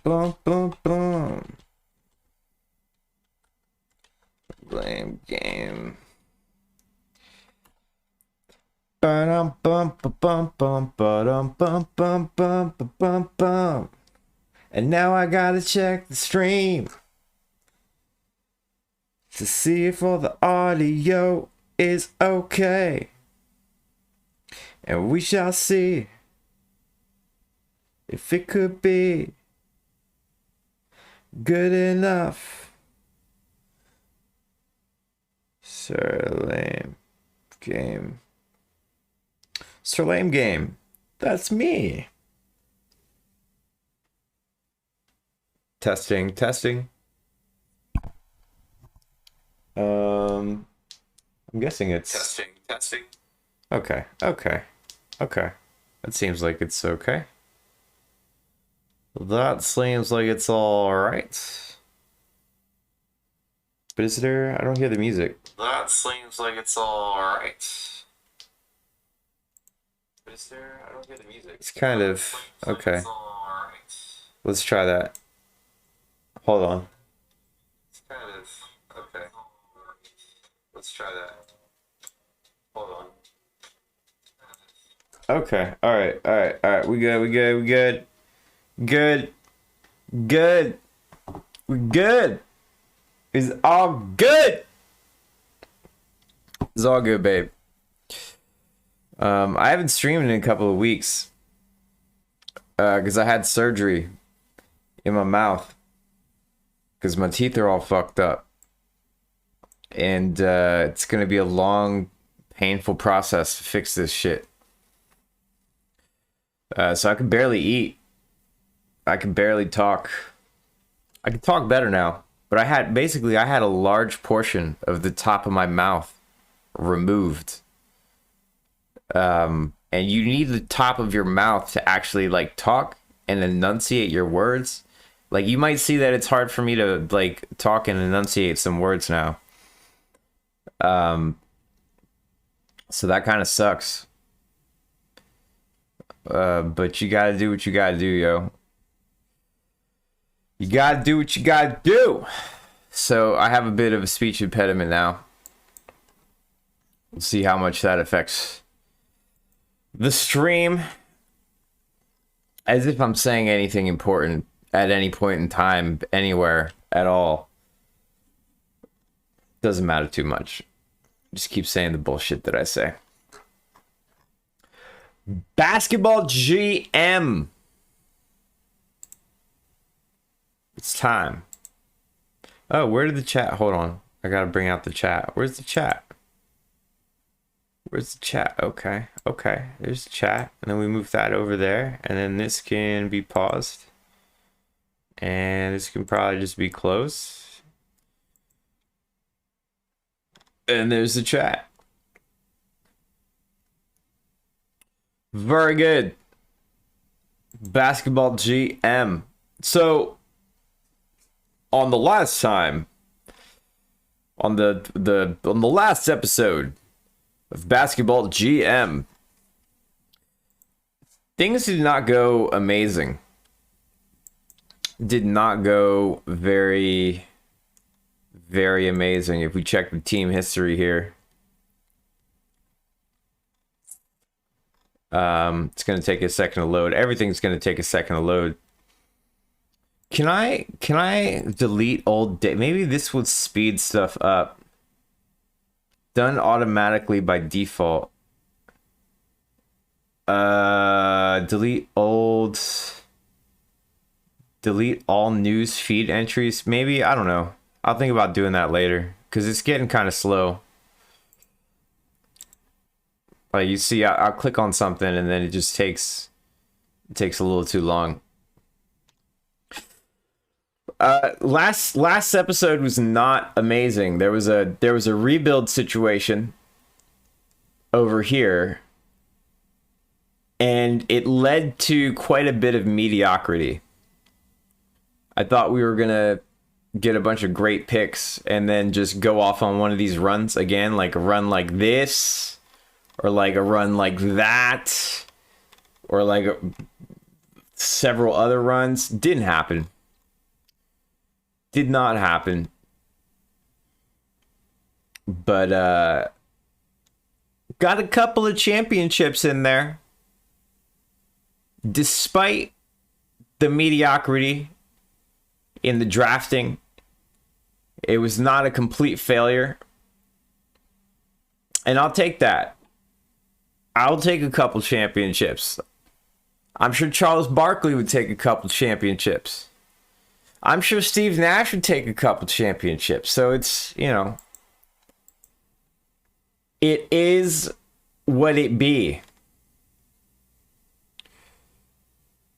Boom, boom, boom. Blame game. Ba-dum, bum, ba-bum, bum, ba-dum, bum, bum, bum, ba-bum, bum. And now I gotta check the stream to see if all the audio is okay. And we shall see if it could be good enough. Sir Lame Game. Sir Lame Game. That's me. Testing, testing. I'm guessing it's Testing, testing. okay, okay, okay. That seems like it's okay. That seems like it's all right. But is there? I don't hear the music. That seems like it's all right. But is there? I don't hear the music. It's kind of okay. It's all right. Let's try that. Hold on. It's kind of okay. Let's try that. Hold on. Okay. All right. All right. All right. We good. We good. We good. Good. Good. We good. It's all good. It's all good, babe. I haven't streamed in a couple of weeks. Because I had surgery in my mouth. Because my teeth are all fucked up. And it's going to be a long, painful process to fix this shit. So I can barely eat. I can barely talk. I can talk better now. But I had a large portion of the top of my mouth removed. And you need the top of your mouth to actually like talk and enunciate your words. Like you might see that it's hard for me to like talk and enunciate some words now. So that kind of sucks. But you gotta do what you gotta do, yo. You gotta do what you gotta do. So I have a bit of a speech impediment now. We'll see how much that affects the stream. As if I'm saying anything important at any point in time, anywhere at all. Doesn't matter too much. Just keep saying the bullshit that I say. Basketball GM. It's time. Oh, where did the chat? Hold on. I gotta bring out the chat. Where's the chat? Where's the chat? Okay. Okay. There's the chat. And then we move that over there. And then this can be paused. And this can probably just be closed. And there's the chat. Very good. Basketball GM. So on the last time, on the last episode of Basketball GM, things did not go amazing. Did not go very, very amazing. If we check the team history here, it's going to take a second to load. Everything's going to take a second to load. Can I delete old data? Maybe this would speed stuff up. Done automatically by default. Delete old. Delete all news feed entries. Maybe, I don't know. I'll think about doing that later because it's getting kind of slow. Like you see, I'll click on something and then it just takes a little too long. Last episode was not amazing. There was a rebuild situation over here, and it led to quite a bit of mediocrity. I thought we were gonna get a bunch of great picks and then just go off on one of these runs again, like a run like this, or like a run like that, or like several other runs. Didn't happen. Did not happen. But got a couple of championships in there. Despite the mediocrity in the drafting, it was not a complete failure. And I'll take that. I'll take a couple championships. I'm sure Charles Barkley would take a couple championships. I'm sure Steve Nash would take a couple championships. So it's, you know, it is what it be.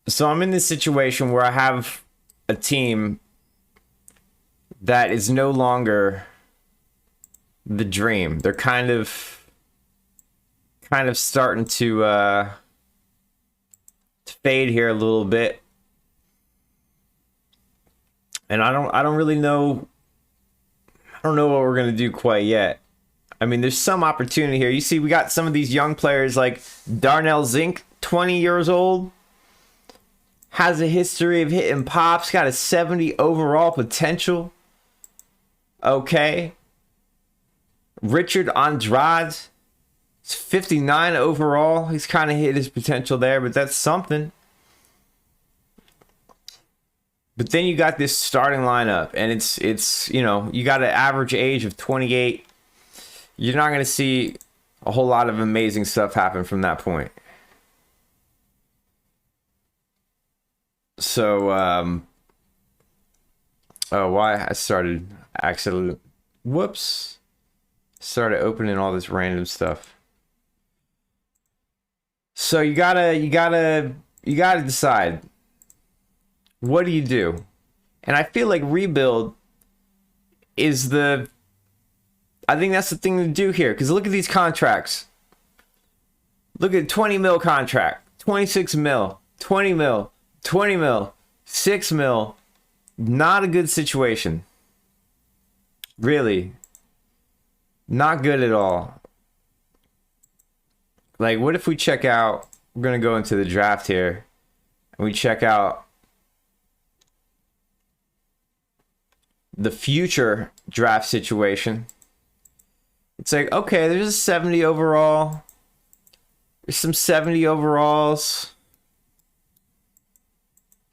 So I'm in this situation where I have a team that is no longer the dream. They're kind of starting to fade here a little bit. And I don't really know. I don't know what we're gonna do quite yet. I mean, there's some opportunity here. You see, we got some of these young players like Darnell Zink, 20 years old, has a history of hitting pops, got a 70 overall potential. Okay. Richard Andrade, 59 overall. He's kind of hit his potential there, but that's something. But then you got this starting lineup, and it's you know, you got an average age of 28. You're not going to see a whole lot of amazing stuff happen from that point. So, oh, why I started accidentally, whoops, started opening all this random stuff. So you gotta decide, what do you do? And I feel like rebuild is I think that's the thing to do here. Because look at these contracts. Look at 20 mil contract, 26 mil, 20 mil, 20 mil, 6 mil. Not a good situation. Really. Not good at all. Like, what if we check out, we're going to go into the draft here, and we check out the future draft situation. It's like, okay, there's a 70 overall. There's some 70 overalls.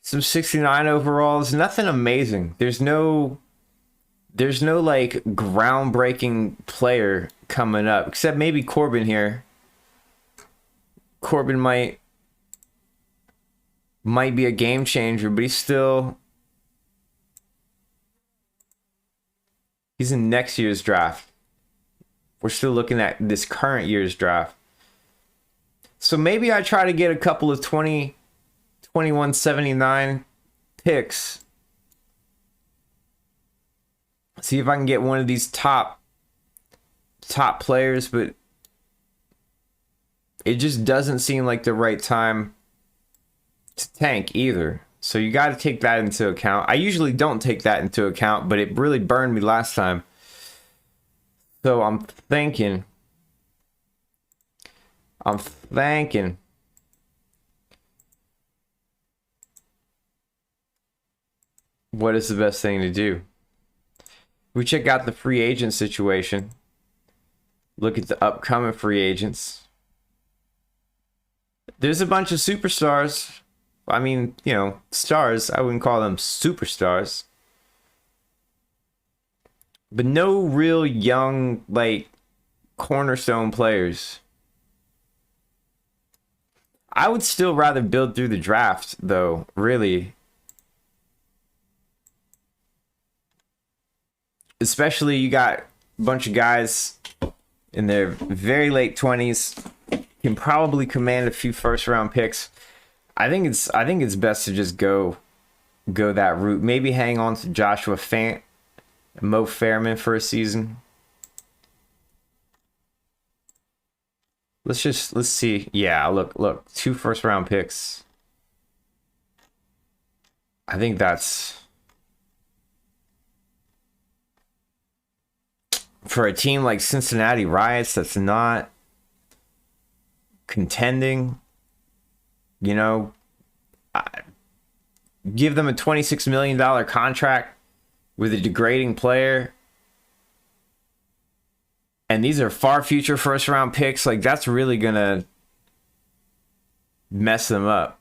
Some 69 overalls. Nothing amazing. There's no like groundbreaking player coming up. Except maybe Corbin here. Corbin might be a game changer, but he's in next year's draft. We're still looking at this current year's draft. So maybe I try to get a couple of 2179 picks. See if I can get one of these top players, but it just doesn't seem like the right time to tank either. So you got to take that into account. I usually don't take that into account, but it really burned me last time. So I'm thinking. What is the best thing to do? We check out the free agent situation. Look at the upcoming free agents. There's a bunch of superstars. I mean, you know, stars. I wouldn't call them superstars. But no real young, like, cornerstone players. I would still rather build through the draft, though, really. Especially you got a bunch of guys in their very late 20s. Can probably command a few first-round picks. I think it's best to just go that route. Maybe hang on to Joshua Fant, Mo Fairman for a season. Let's see. Yeah, look, 2 first-round picks. I think that's for a team like Cincinnati Riots that's not contending. You know, give them a $26 million contract. with a degrading player. And these are far future first round picks. Like, that's really going to mess them up.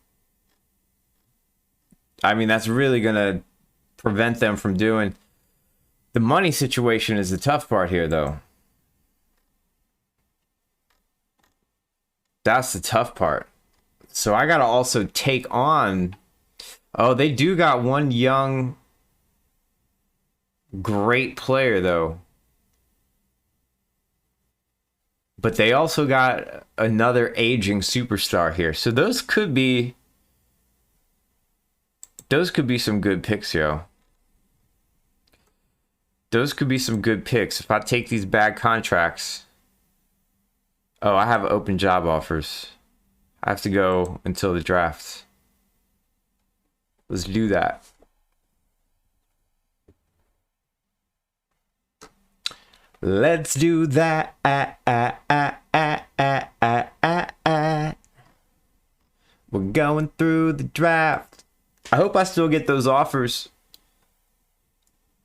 I mean, that's really going to prevent them from doing. The money situation is the tough part here, though. That's the tough part. So I got to also take on. Oh, they do got one young, great player, though. But they also got another aging superstar here. So those could be some good picks, yo. Those could be some good picks if I take these bad contracts. Oh, I have open job offers. I have to go until the draft. Let's do that. Let's do that. We're going through the draft. I hope I still get those offers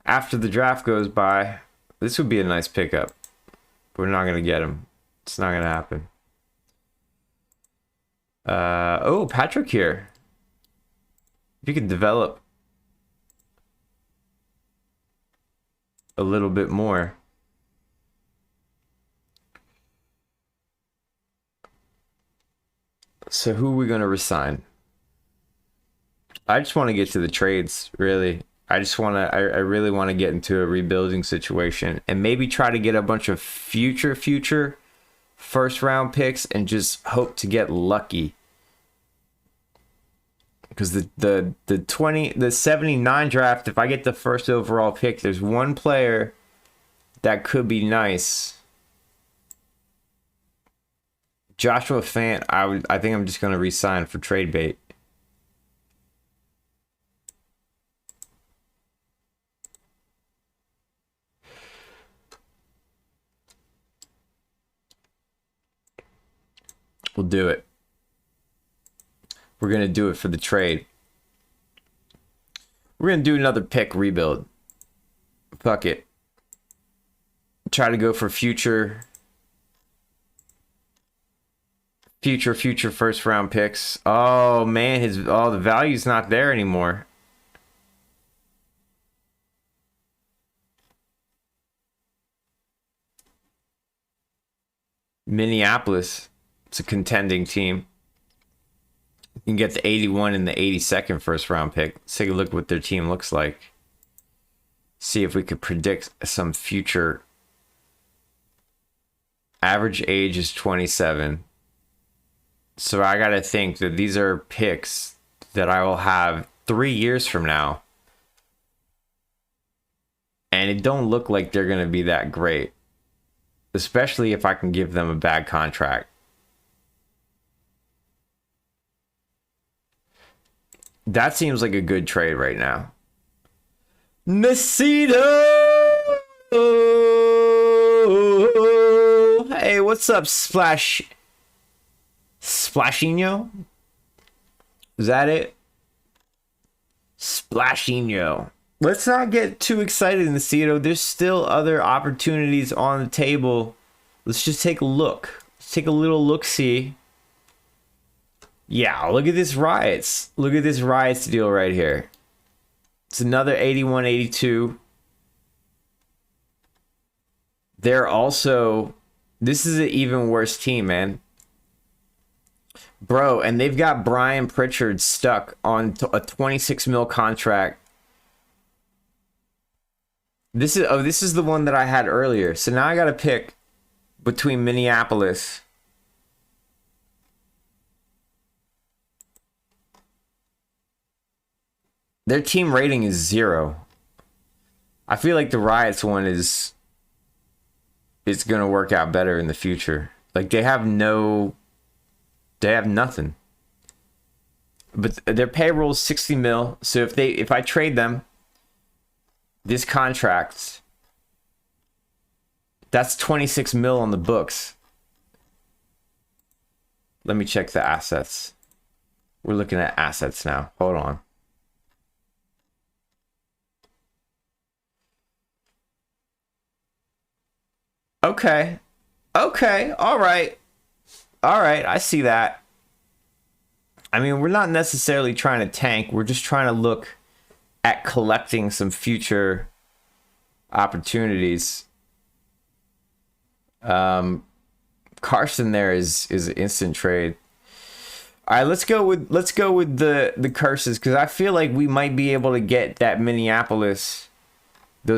after the draft goes by. This would be a nice pickup. We're not going to get them. It's not going to happen. Oh, Patrick here. If you could develop a little bit more. So who are we going to resign? I just want to get to the trades, really. I really want to get into a rebuilding situation and maybe try to get a bunch of future first round picks and just hope to get lucky. Because the 79 draft, if I get the first overall pick, there's one player that could be nice. Joshua Fant, I think I'm just going to re-sign for trade bait. We'll do it. We're going to do it for the trade. We're going to do another pick rebuild. Fuck it. Try to go for future first round picks. Oh man, the value's not there anymore. Minneapolis, it's a contending team. You can get the 81 and the 82nd first round pick. Let's take a look at what their team looks like. See if we could predict some future. Average age is 27. So I gotta think that these are picks that I will have 3 years from now. And it don't look like they're gonna be that great. Especially if I can give them a bad contract. That seems like a good trade right now. Nacito! Hey, what's up, Splashinho? Is that it? Splashinho. Let's not get too excited, Nacito. There's still other opportunities on the table. Let's just take a look. Let's take a little look-see. Yeah, look at this Riots. Look at this Riots deal right here. It's another 81-82. They're also... This is an even worse team, man. Bro, and they've got Brian Pritchard stuck on a 26 mil contract. This is the one that I had earlier. So now I got to pick between Minneapolis. Their team rating is 0. I feel like the Riots one is going to work out better in the future. Like they have nothing. But their payroll is 60 mil. So if I trade them this contract, that's 26 mil on the books. Let me check the assets. We're looking at assets now. Hold on. Okay. Okay. All right. All right. I see that. I mean, we're not necessarily trying to tank. We're just trying to look at collecting some future opportunities. Carson there is an instant trade. All right, let's go with the curses, because I feel like we might be able to get those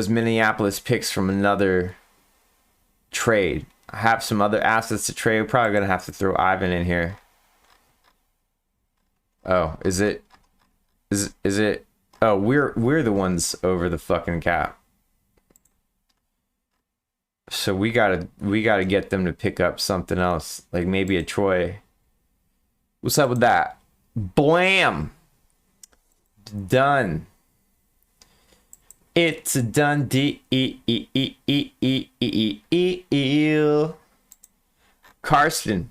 Minneapolis picks from another trade. I have some other assets to trade. We're probably gonna have to throw Ivan in here. Oh, is it? Oh, we're the ones over the fucking cap. So we gotta get them to pick up something else, like maybe a Troy. What's up with that? Blam! Done. It's a done deal. Karsten.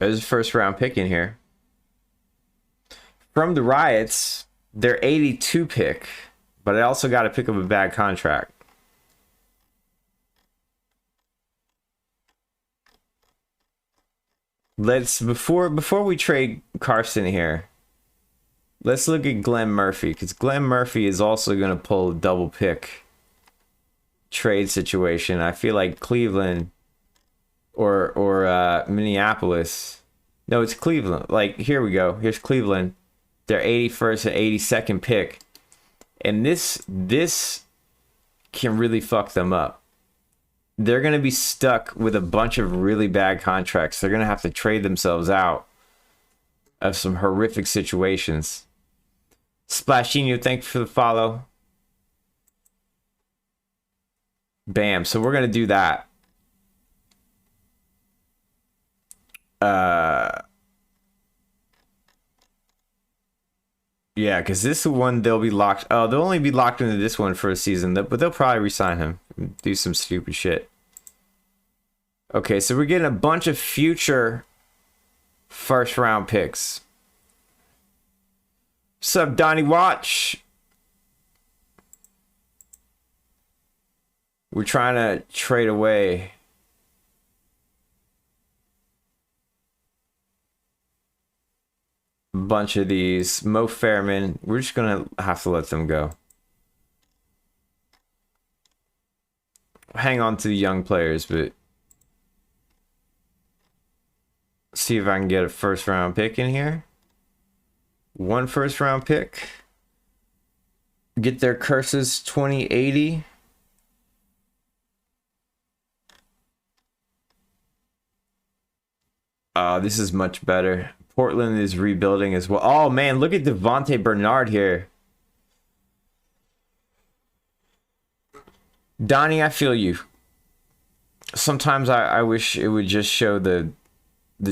There's a first round pick in here. From the Riots, their 82 pick, but I also got to pick up a bad contract. Let's before we trade Carson here, let's look at Glenn Murphy, because Glenn Murphy is also going to pull a double pick trade situation. I feel like Cleveland or Minneapolis. No, it's Cleveland. Like, here we go. Here's Cleveland. Their 81st and 82nd pick. And this can really fuck them up. They're going to be stuck with a bunch of really bad contracts. They're going to have to trade themselves out of some horrific situations. Splashinho, thank you for the follow. Bam. So we're going to do that. Yeah, because this is one they'll be locked. Oh, they'll only be locked into this one for a season, but they'll probably resign him. Do some stupid shit. Okay, so we're getting a bunch of future first round picks. What's up, Donnie Watch? We're trying to trade away a bunch of these. Mo Fairman, we're just gonna have to let them go. Hang on to the young players, but see if I can get a first round pick in here. One first round pick. Get their curses 2080. This is much better. Portland is rebuilding as well. Oh man, look at Devontae Bernard here. Donnie, I feel you. Sometimes I wish it would just show the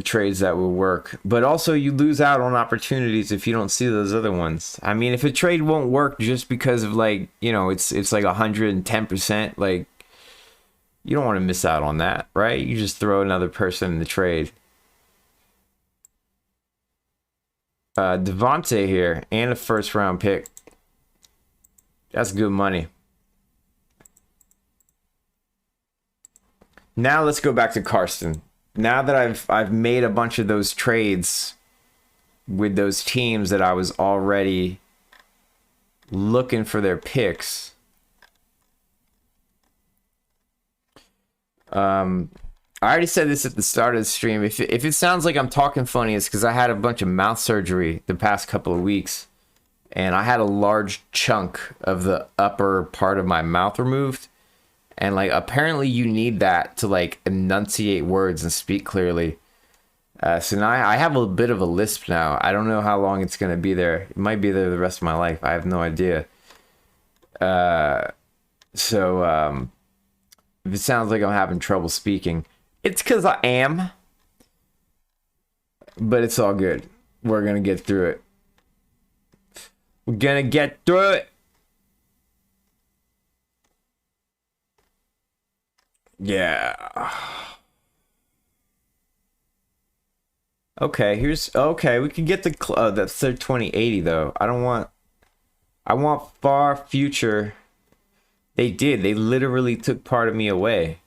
trades that will work, but also you lose out on opportunities if you don't see those other ones. I mean, if a trade won't work just because of, like, you know, it's like 110%, like, you don't want to miss out on that, right? You just throw another person in the trade. Devontae here and a first round pick. That's good money. Now let's go back to Karsten. Now that I've made a bunch of those trades with those teams that I was already looking for their picks. I already said this at the start of the stream. If it sounds like I'm talking funny, it's because I had a bunch of mouth surgery the past couple of weeks, and I had a large chunk of the upper part of my mouth removed. And, like, apparently you need that to, like, enunciate words and speak clearly. So now I have a bit of a lisp now. I don't know how long it's going to be there. It might be there the rest of my life. I have no idea. So if it sounds like I'm having trouble speaking, it's because I am. But it's all good. We're going to get through it. We're going to get through it. Yeah. Okay, we can get the that's their 2080 though. I don't want I want far future. They did. They literally took part of me away.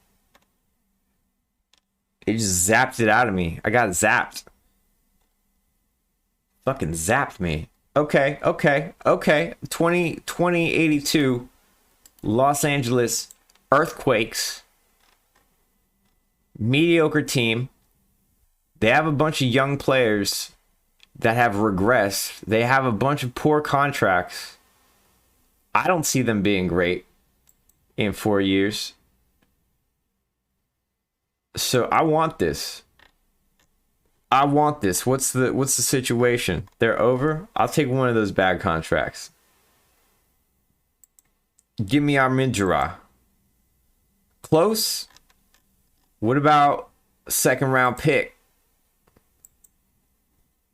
It just zapped it out of me. I got zapped. Fucking zapped me. Okay. 2082 Los Angeles Earthquakes. Mediocre team. They have a bunch of young players that have regressed. They have a bunch of poor contracts. I don't see them being great in 4 years. So I want this. What's the situation? They're over? I'll take one of those bad contracts. Give me our Mindra. Close? What about a second round pick?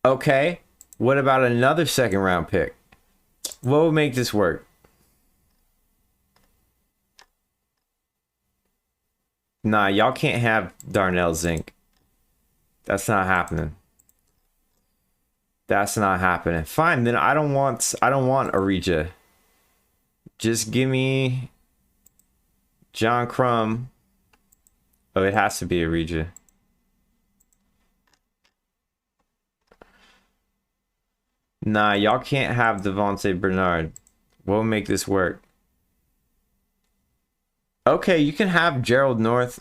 Okay. What about another second round pick? What would make this work? Nah, y'all can't have Darnell Zink. That's not happening. That's not happening. Fine, then I don't want Arija. Just give me John Crum. Oh, it has to be Arija. Nah, y'all can't have Devontae Bernard. What will make this work? Okay, you can have Gerald North.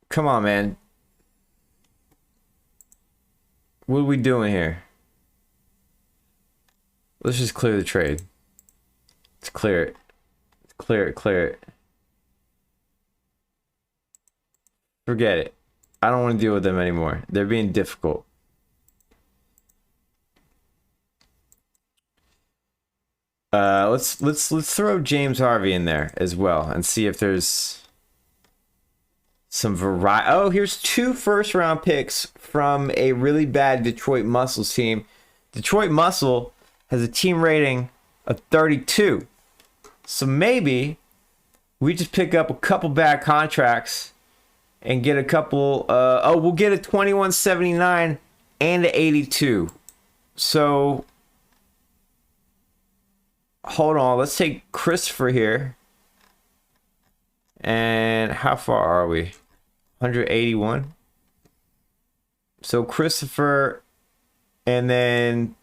Come on, man. What are we doing here? Let's just clear the trade. Let's clear it. Clear it. Forget it. I don't want to deal with them anymore. They're being difficult. Let's throw James Harvey in there as well and see if there's some variety. Oh, here's 2 first-round picks from a really bad Detroit Muscles team. Detroit Muscle has a team rating of 32. So maybe we just pick up a couple bad contracts and get a couple. We'll get a 2179 and an 82. So hold on, let's take Christopher here. And how far are we? 181. So Christopher, and then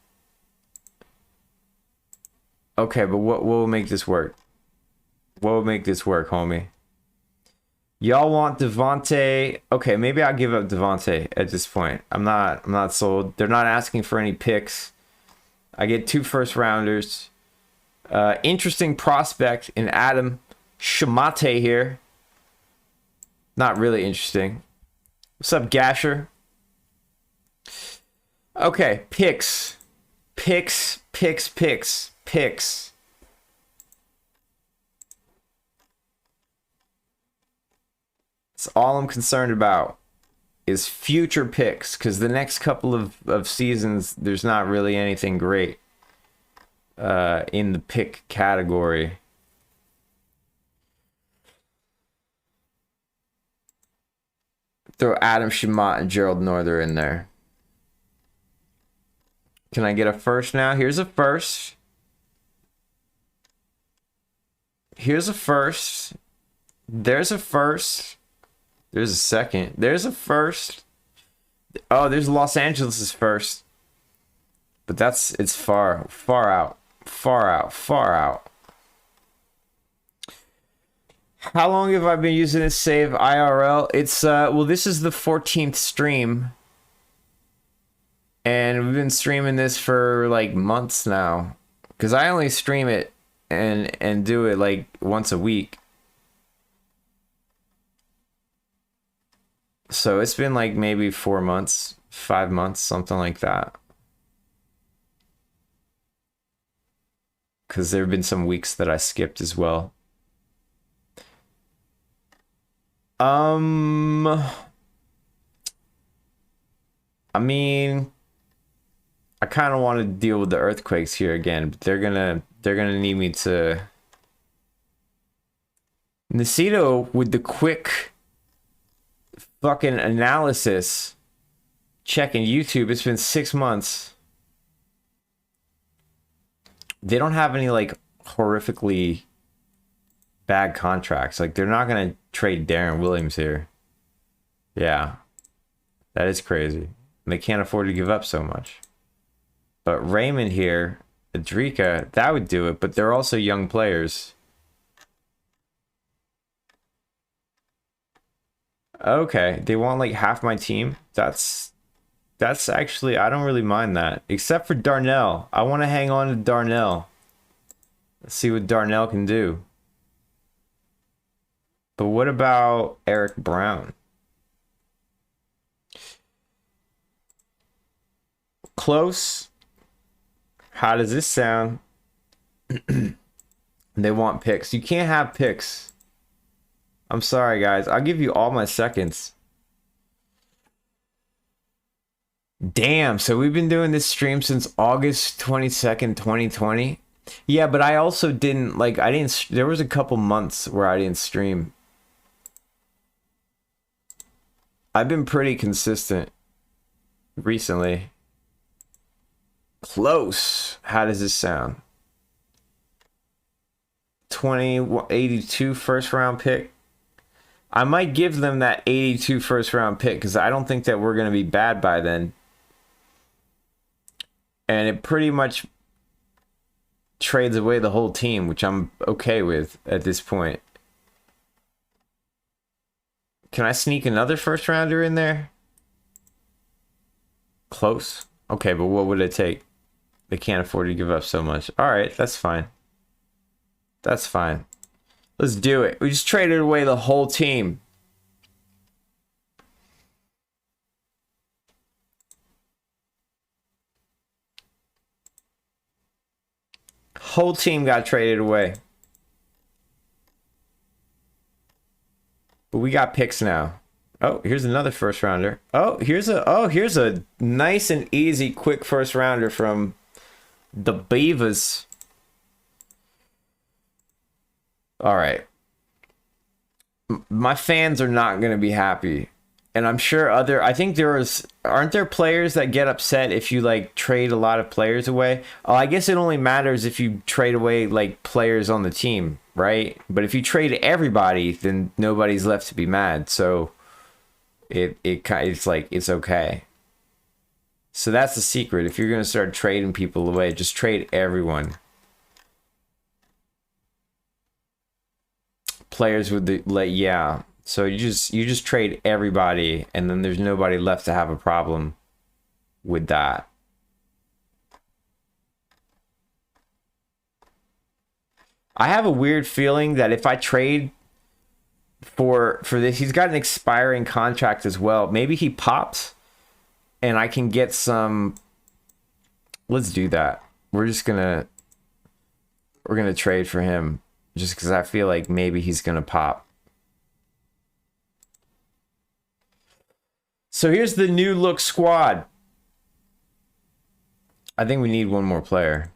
okay, but what will make this work? What will make this work, homie? Y'all want Devontae? Okay, maybe I'll give up Devontae at this point. I'm not sold. They're not asking for any picks. I get 2 first rounders. Interesting prospect in Adam Shamate here. Not really interesting. What's up, Gasher? Okay, picks. That's all I'm concerned about is future picks, because the next couple of seasons, there's not really anything great in the pick category. Throw Adam Shamat and Gerald Norther in there. Can I get a first now? Here's a first. Here's a first. There's a first. There's a second. There's a first. Oh, there's Los Angeles' first. But it's far out. How long have I been using this save IRL? It's well, this is the 14th stream. And we've been streaming this for like months now. Cause I only stream it and do it like once a week. So it's been like maybe 4 months, 5 months, something like that. Because there have been some weeks that I skipped as well. I mean, I kind of want to deal with the earthquakes here again, but they're gonna need me to. Nacito with the quick fucking analysis. Checking YouTube. It's been 6 months. They don't have any like horrifically bad contracts. Like they're not gonna trade Darren Williams here. Yeah, that is crazy. They can't afford to give up so much. But Raymond here, Adrika, that would do it. But they're also young players. Okay, they want like half my team. That's actually, I don't really mind that. Except for Darnell. I want to hang on to Darnell. Let's see what Darnell can do. But what about Eric Brown? Close. How does this sound? They want picks. You can't have picks. I'm sorry, guys. I'll give you all my seconds. Damn, so we've been doing this stream since August 22nd, 2020. Yeah, but I also didn't, like, there was a couple months where I didn't stream. I've been pretty consistent recently. Close. How does this sound? 82 first round pick. I might give them that 82 first round pick because I don't think that we're going to be bad by then. And it pretty much trades away the whole team, which I'm okay with at this point. Can I sneak another first rounder in there? Close. Okay, but what would it take? They can't afford to give up so much. All right, that's fine. That's fine. Let's do it. We just traded away the whole team. Whole team got traded away. But we got picks now. Oh, here's another first rounder. Here's a nice and easy quick first rounder from the Beavers. All right. My fans are not going to be happy. And I'm sure aren't there players that get upset if you like trade a lot of players away? Oh, I guess it only matters if you trade away like players on the team, right? But if you trade everybody, then nobody's left to be mad. So it's like it's okay. So that's the secret. If you're going to start trading people away, just trade everyone. Players with yeah. So you just trade everybody, and then there's nobody left to have a problem with that. I have a weird feeling that if I trade for this, he's got an expiring contract as well. Maybe he pops, and I can get some. Let's do that. We're gonna trade for him just because I feel like maybe he's gonna pop. So here's the new look squad. I think we need one more player.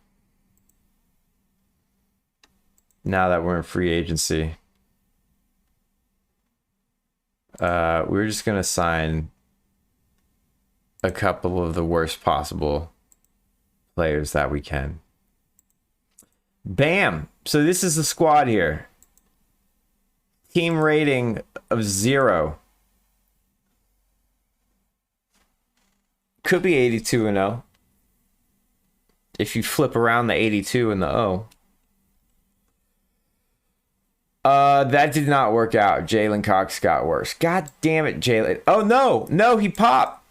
Now that we're in free agency. We're just going to sign a couple of the worst possible players that we can. Bam! So this is the squad here. Team rating of 0. Could be 82-0. If you flip around the 82 and the O. That did not work out. Jalen Cox got worse. God damn it, Jalen. Oh, no. No, he popped.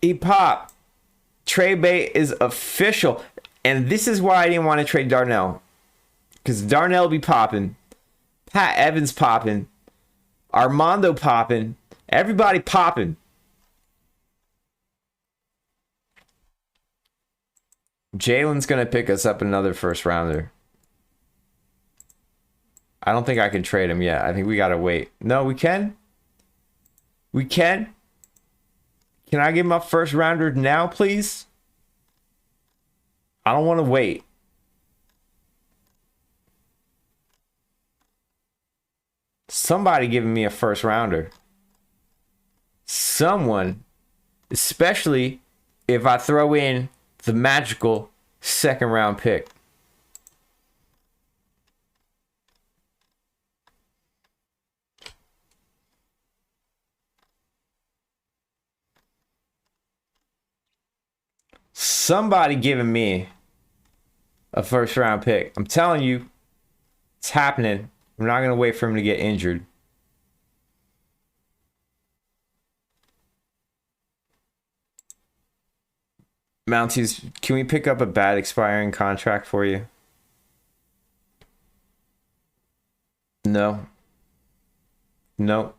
He popped. Trade bait is official. And this is why I didn't want to trade Darnell. Because Darnell be popping. Pat Evans popping. Armando popping. Everybody popping. Jalen's going to pick us up another first rounder. I don't think I can trade him yet. I think we got to wait. No, we can. We can. Can I give him a first rounder now, please? I don't want to wait. Somebody giving me a first rounder. someone, especially if I throw in the magical second round pick. Somebody giving me a first round pick. I'm telling you, it's happening. I'm not going to wait for him to get injured. Mounties, can we pick up a bad expiring contract for you? No. Nope.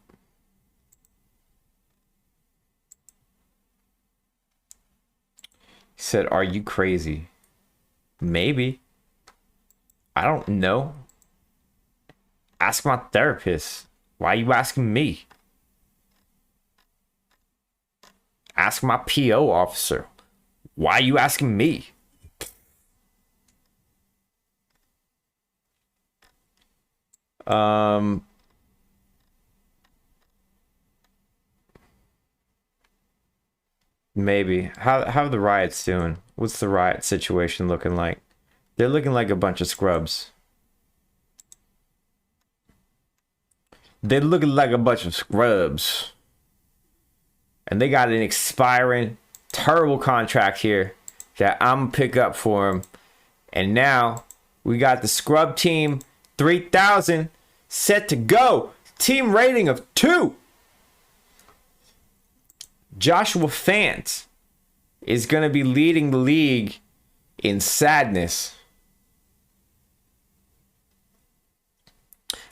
He said, are you crazy? Maybe. I don't know. Ask my therapist. Why are you asking me? Ask my PO officer. Why are you asking me? Maybe. How are the riots doing? What's the riot situation looking like? They're looking like a bunch of scrubs. They're looking like a bunch of scrubs. And they got an expiring terrible contract here that I'm gonna pick up for him. And now we got the scrub team 3000 set to go. Team rating of 2. Joshua Fant is going to be leading the league in sadness.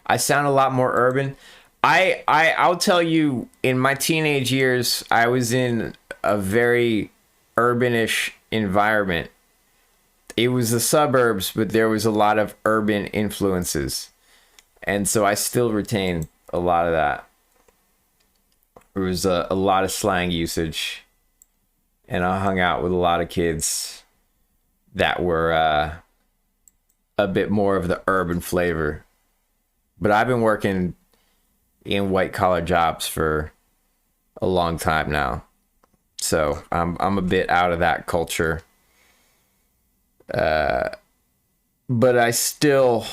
I sound a lot more urban. I'll tell you, in my teenage years, I was in a very urbanish environment. It was the suburbs, but there was a lot of urban influences. And so I still retain a lot of that. There was a lot of slang usage, and I hung out with a lot of kids that were a bit more of the urban flavor. But I've been working in white collar jobs for a long time now, so I'm a bit out of that culture. But I still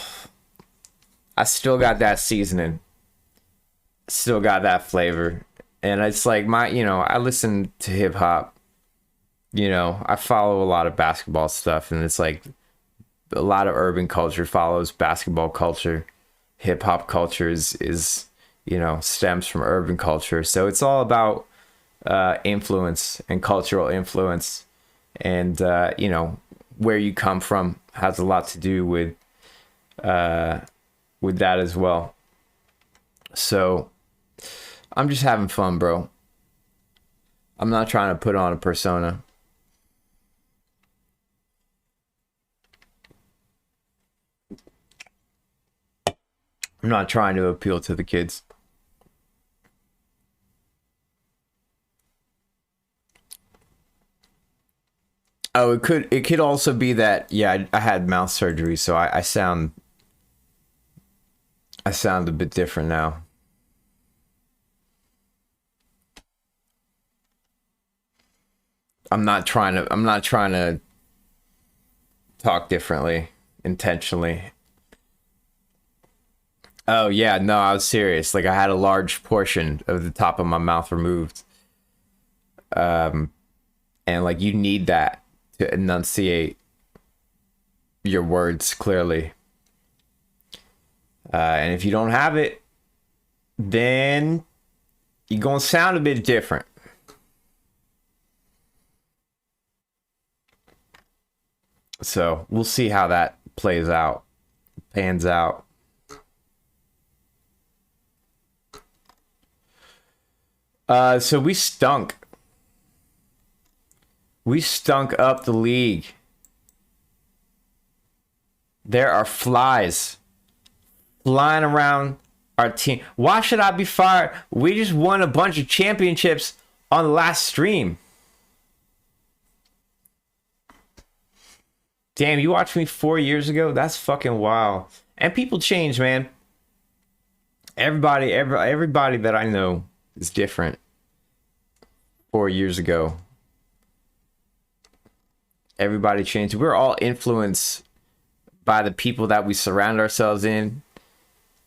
got that seasoning, still got that flavor. And it's like I listen to hip hop, I follow a lot of basketball stuff, and it's like a lot of urban culture follows basketball culture. Hip hop culture is stems from urban culture. So it's all about influence and cultural influence, and where you come from has a lot to do with that as well. So I'm just having fun, bro. I'm not trying to put on a persona. I'm not trying to appeal to the kids. Oh, it could also be that, yeah, I had mouth surgery, so I sound a bit different now. I'm not trying to talk differently intentionally. Oh yeah, no, I was serious. Like, I had a large portion of the top of my mouth removed. And like, you need that to enunciate your words clearly. And if you don't have it, then you're gonna sound a bit different. So we'll see how that pans out. So we stunk up the league. There are flies flying around our team. Why should I be fired? We just won a bunch of championships on the last stream. Damn, you watched me 4 years ago? That's fucking wild. And people change, man. Everybody that I know is different. 4 years ago. Everybody changed. We're all influenced by the people that we surround ourselves in,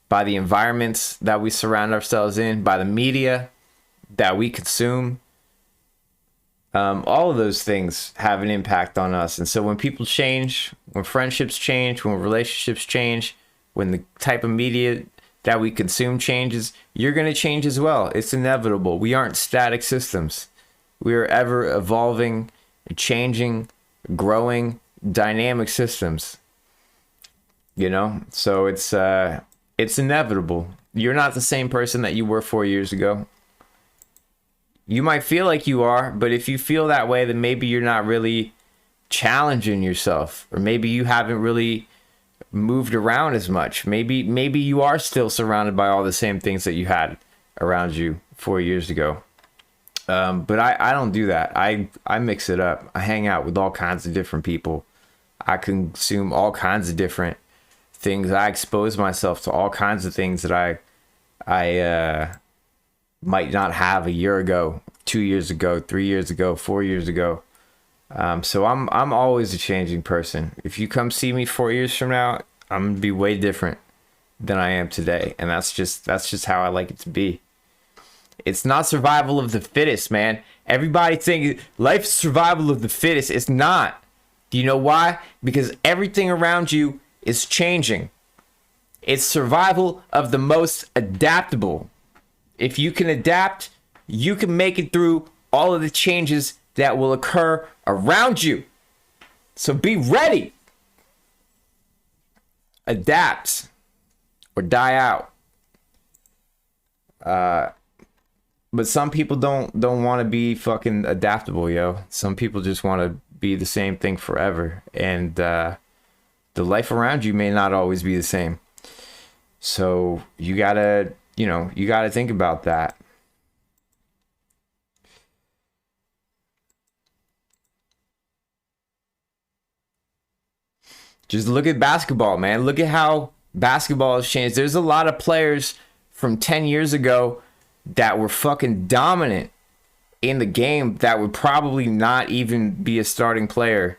by the environments that we surround ourselves in, by the media that we consume. All of those things have an impact on us. And so when people change, when friendships change, when relationships change, when the type of media that we consume changes, you're going to change as well. It's inevitable. We aren't static systems. We are ever evolving, changing, growing, dynamic systems. You know? So it's inevitable. You're not the same person that you were 4 years ago. You might feel like you are, but if you feel that way, then maybe you're not really challenging yourself, or maybe you haven't really moved around as much. Maybe you are still surrounded by all the same things that you had around you 4 years ago. But I don't do that. I mix it up. I hang out with all kinds of different people. I consume all kinds of different things. I expose myself to all kinds of things that I might not have a year ago, 2 years ago, 3 years ago, 4 years ago. So I'm always a changing person. If you come see me 4 years from now, I'm gonna be way different than I am today, and that's just how I like it to be. It's not survival of the fittest, man. Everybody thinks life is survival of the fittest. It's not. Do you know why? Because everything around you is changing. It's survival of the most adaptable. If you can adapt, you can make it through all of the changes that will occur around you. So be ready. Adapt or die out. But some people don't want to be fucking adaptable, yo. Some people just want to be the same thing forever, and the life around you may not always be the same. So you gotta think about that. Just look at basketball, man. Look at how basketball has changed. There's a lot of players from 10 years ago that were fucking dominant in the game that would probably not even be a starting player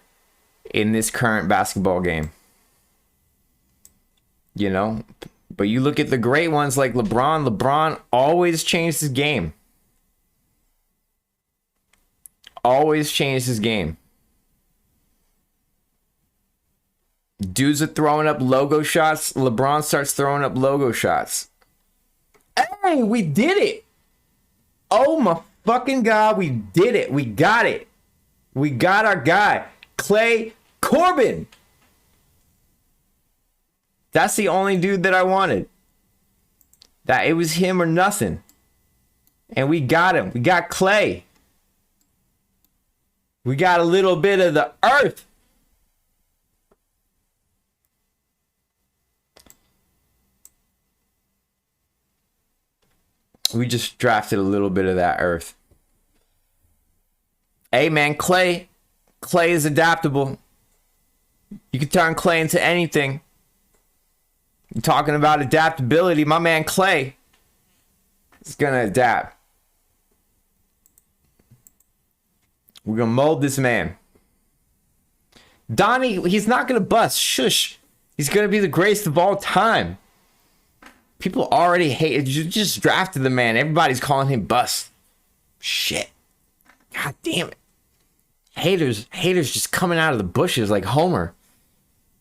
in this current basketball game. You know? But you look at the great ones like LeBron. LeBron always changed his game. Always changed his game. Dudes are throwing up logo shots. LeBron starts throwing up logo shots. Hey, we did it. Oh my fucking God, we did it. We got it. We got our guy, Clay Corbin. That's the only dude that I wanted. That it was him or nothing. And we got him. We got Clay. We got a little bit of the earth. We just drafted a little bit of that earth. Hey man, Clay is adaptable. You can turn Clay into anything. I'm talking about adaptability. My man Clay is gonna adapt. We're gonna mold this man. Donnie, he's not gonna bust. Shush. He's gonna be the greatest of all time. People already hate. You just drafted the man. Everybody's calling him bust. Shit. God damn it. Haters just coming out of the bushes like Homer.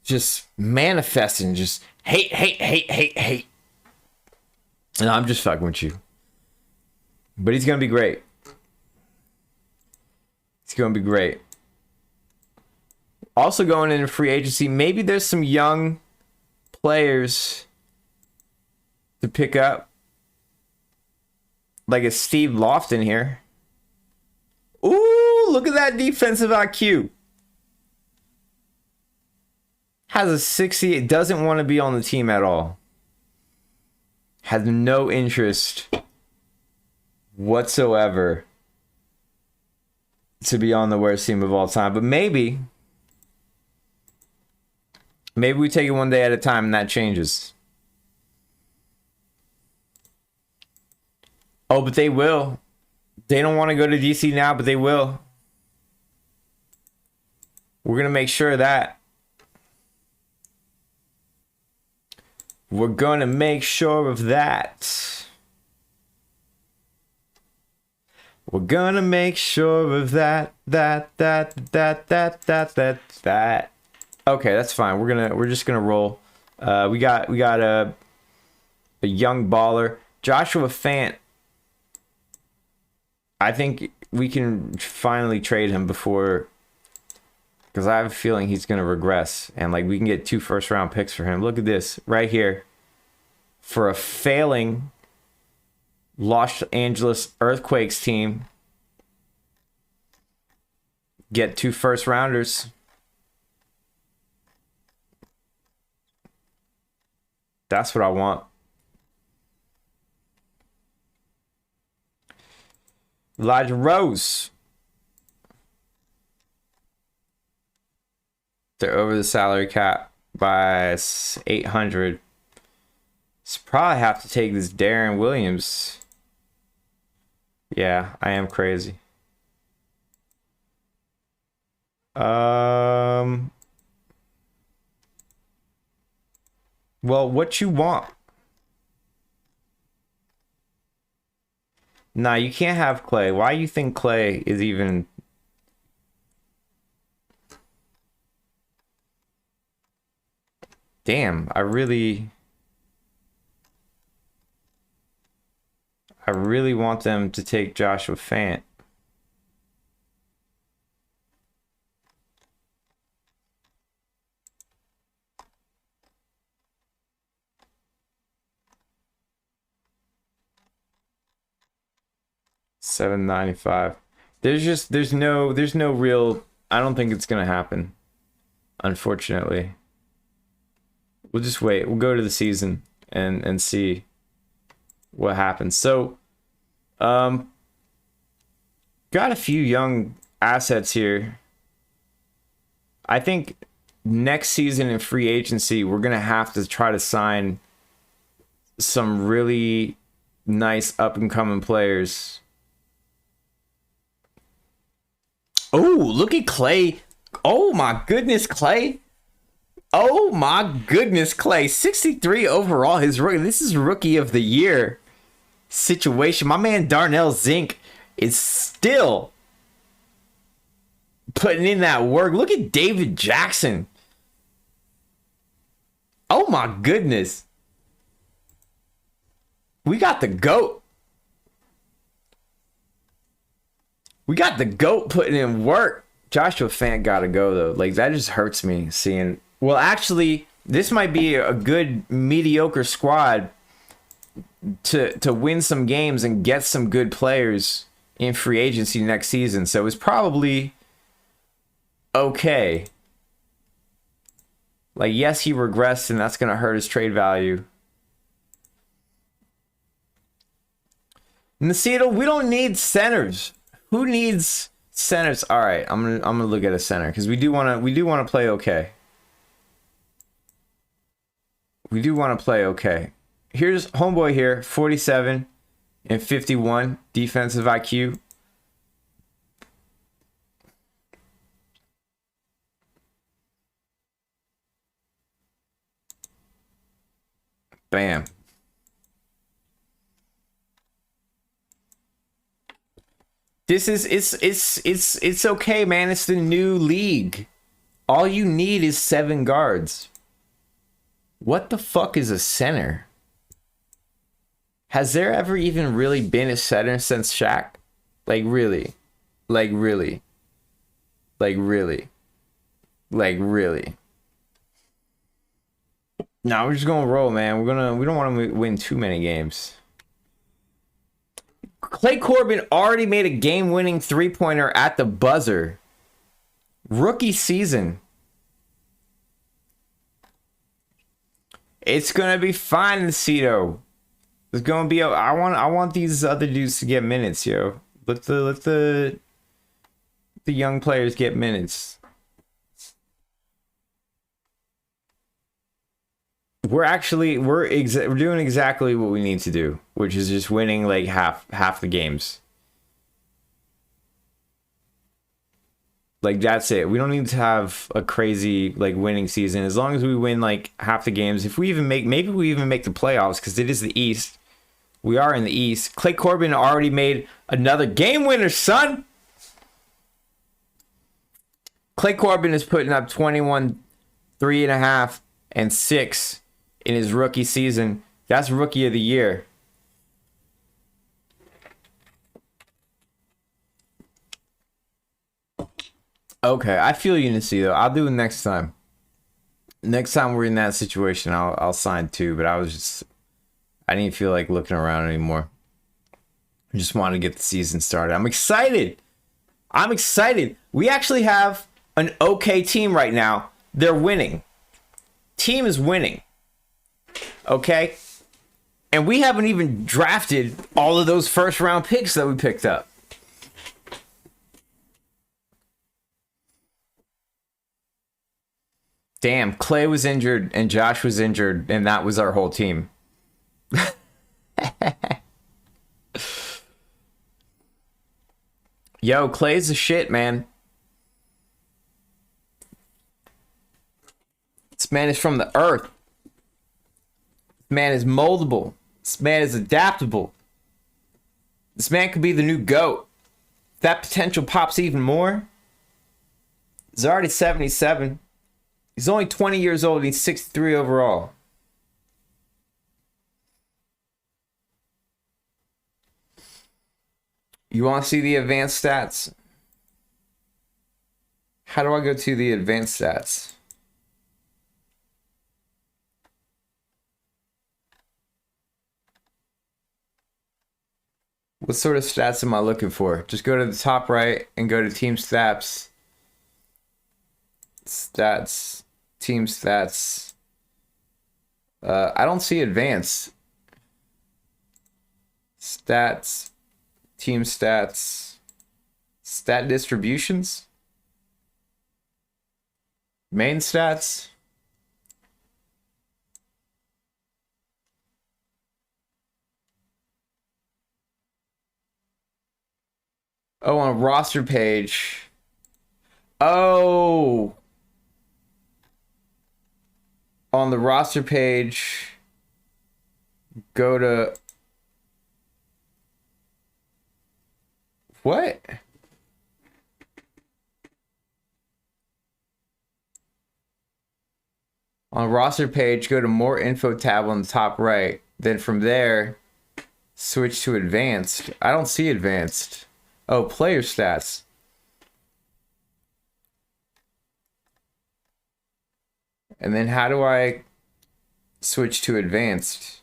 Just manifesting. Just hate. No, I'm just fucking with you. But he's going to be great. He's going to be great. Also going into free agency, maybe there's some young players to pick up, like a Steve Lofton here. Ooh, look at that defensive IQ. Has a 60, doesn't want to be on the team at all. Has no interest whatsoever to be on the worst team of all time. But maybe we take it one day at a time and that changes. Oh, but they will. They don't want to go to DC now, but they will. We're gonna make sure of that. We're gonna make sure of that. We're gonna make sure of that. Okay, that's fine. We're just gonna roll. We got a young baller, Joshua Fant. I think we can finally trade him before, because I have a feeling he's gonna regress, and like we can get 2 first-round picks for him. Look at this right here, for a failing Los Angeles Earthquakes team. Get 2 first-rounders. That's what I want. Elijah Rose. They're over the salary cap by 800. So probably have to take this Darren Williams. Yeah, I am crazy. Well, what you want? Nah, you can't have Clay. Why you think Clay is even... Damn, I really want them to take Joshua Fant. $795. There's no real... I don't think it's gonna happen, unfortunately. We'll just wait. We'll go to the season and see what happens. So, got a few young assets here. I think next season in free agency, we're gonna have to try to sign some really nice up and coming players. Oh, look at Clay. Oh my goodness, Clay. Oh my goodness, Clay. 63 overall. This is rookie of the year situation. My man Darnell Zink is still putting in that work. Look at David Jackson. Oh my goodness. We got the GOAT. We got the GOAT putting in work. Joshua Fant gotta go though. Like, that just hurts me seeing... Well, actually, this might be a good mediocre squad to win some games and get some good players in free agency next season. So it's probably okay. Like, yes, he regressed, and that's going to hurt his trade value. Nacedo, we don't need centers. Who needs centers? All right, I'm gonna look at a center because we do want to play okay. We do want to play okay. Here's homeboy here, 47 and 51 defensive IQ. Bam. This is it's okay, man. It's the new league. All you need is 7 guards. What the fuck is a center? Has there ever even really been a center since Shaq? Like really? Like really? Like really? Like really? No, we're just gonna roll, man. We don't want to win too many games. Clay Corbin already made a game-winning 3-pointer at the buzzer. Rookie season. It's gonna be fine, Cito. It's gonna be. I want these other dudes to get minutes, yo. Let the young players get minutes. We're doing exactly what we need to do, which is just winning like half the games. Like that's it. We don't need to have a crazy like winning season. As long as we win like half the games, if we even make, maybe we even make the playoffs because it is the East. We are in the East. Clay Corbin already made another game winner, son. Clay Corbin is putting up 21, 3.5, and 6 in his rookie season. That's rookie of the year. Okay, I feel you, Nisi, though. I'll do it next time. Next time we're in that situation, I'll sign too. But I didn't feel like looking around anymore. I just wanted to get the season started. I'm excited. I'm excited. We actually have an okay team right now. They're winning. Team is winning. Okay? And we haven't even drafted all of those first round picks that we picked up. Damn, Clay was injured and Josh was injured, and that was our whole team. Yo, Clay's the shit, man. This man is from the earth. This man is moldable. This man is adaptable. This man could be the new GOAT. If that potential pops even more. He's already 77. He's only 20 years old. He's 63 overall. You want to see the advanced stats? How do I go to the advanced stats? What sort of stats am I looking for? Just go to the top right and go to team stats. Stats. Team stats. I don't see advanced. Stats. Team stats. Stat distributions. Main stats. Oh, on a roster page. Oh. On the roster page, go to... What? On roster page, go to more info tab on the top right. Then from there, switch to advanced. I don't see advanced. Oh, player stats. And then how do I switch to advanced?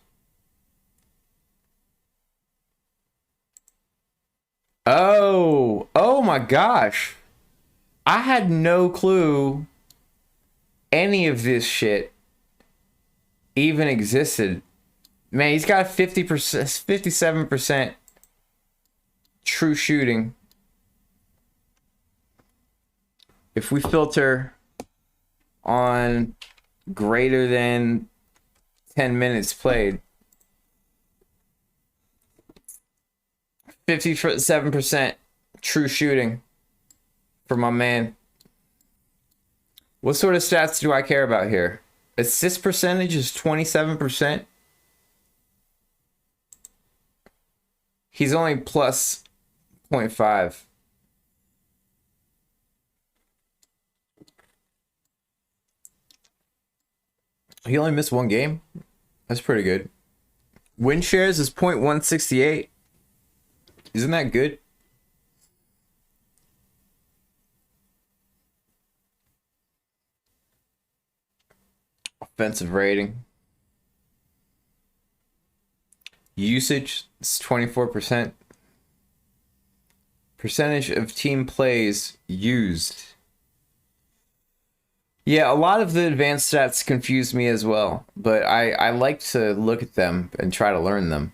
Oh my gosh. I had no clue any of this shit even existed. Man, he's got 50%, 57% true shooting. If we filter on greater than 10 minutes played, 57% true shooting for my man. What sort of stats do I care about here? Assist percentage is 27%. He's only plus 0.5. He only missed one game? That's pretty good. Win shares is 0.168. Isn't that good? Offensive rating. Usage is 24%. Percentage of team plays used. Yeah, a lot of the advanced stats confuse me as well, but I like to look at them and try to learn them.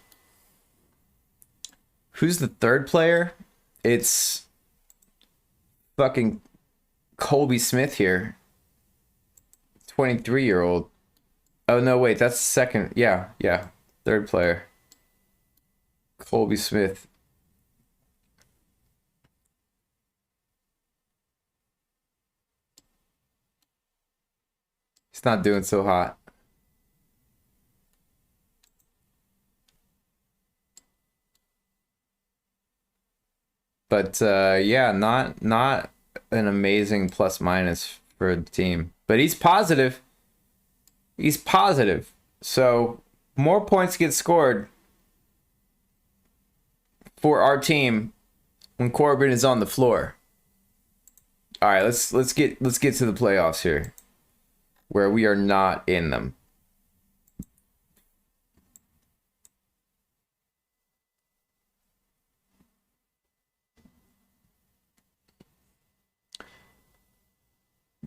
Who's the third player? It's fucking Colby Smith here. 23-year-old. Oh, no, wait, that's the second. Yeah. Third player. Colby Smith. It's not doing so hot. But yeah, not an amazing plus minus for the team. But he's positive. He's positive. So more points get scored for our team when Corbin is on the floor. All right, let's get to the playoffs here, where we are not in them.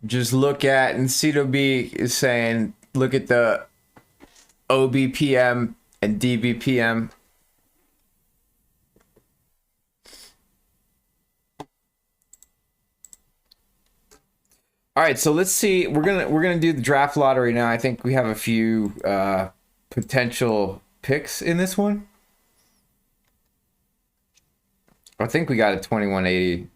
Just look at, and C2B is saying, look at the OBPM and DBPM. All right, so let's see. We're gonna do the draft lottery now. I think we have a few potential picks in this one. I think we got a 2180.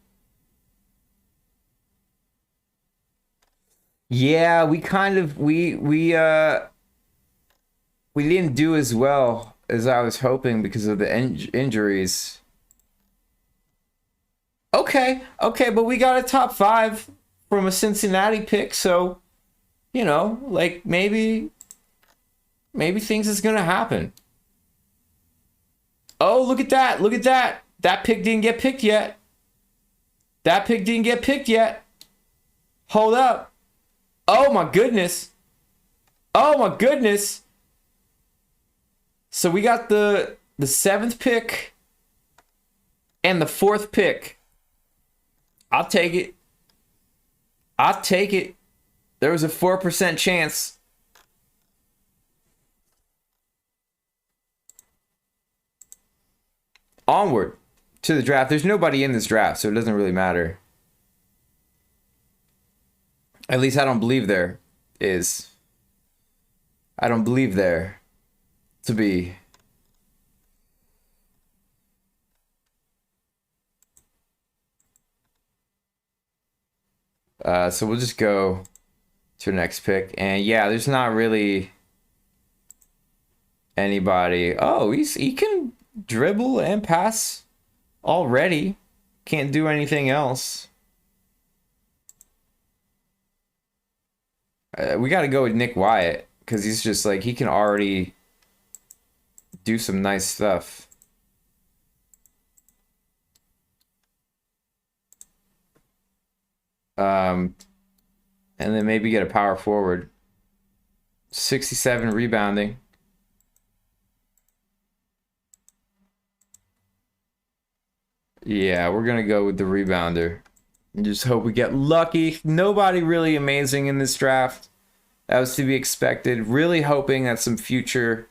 Yeah, we kind of we didn't do as well as I was hoping because of the injuries. Okay, but we got a top 5 from a Cincinnati pick, so you know, like maybe things is gonna happen. Oh, look at that! Look at that! That pick didn't get picked yet. That pick didn't get picked yet. Hold up. Oh my goodness. Oh my goodness. So we got the 7th pick and the 4th pick. I'll take it. I'll take it. There was a 4% chance. Onward to the draft. There's nobody in this draft, so it doesn't really matter. At least I don't believe there is. I don't believe there to be. So we'll just go to the next pick. And yeah, there's not really anybody. Oh, he can dribble and pass already. Can't do anything else. We got to go with Nick Wyatt because he's just like, he can already do some nice stuff. And then maybe get a power forward. 67 rebounding. Yeah, we're going to go with the rebounder. And just hope we get lucky. Nobody really amazing in this draft. That was to be expected. Really hoping that some future,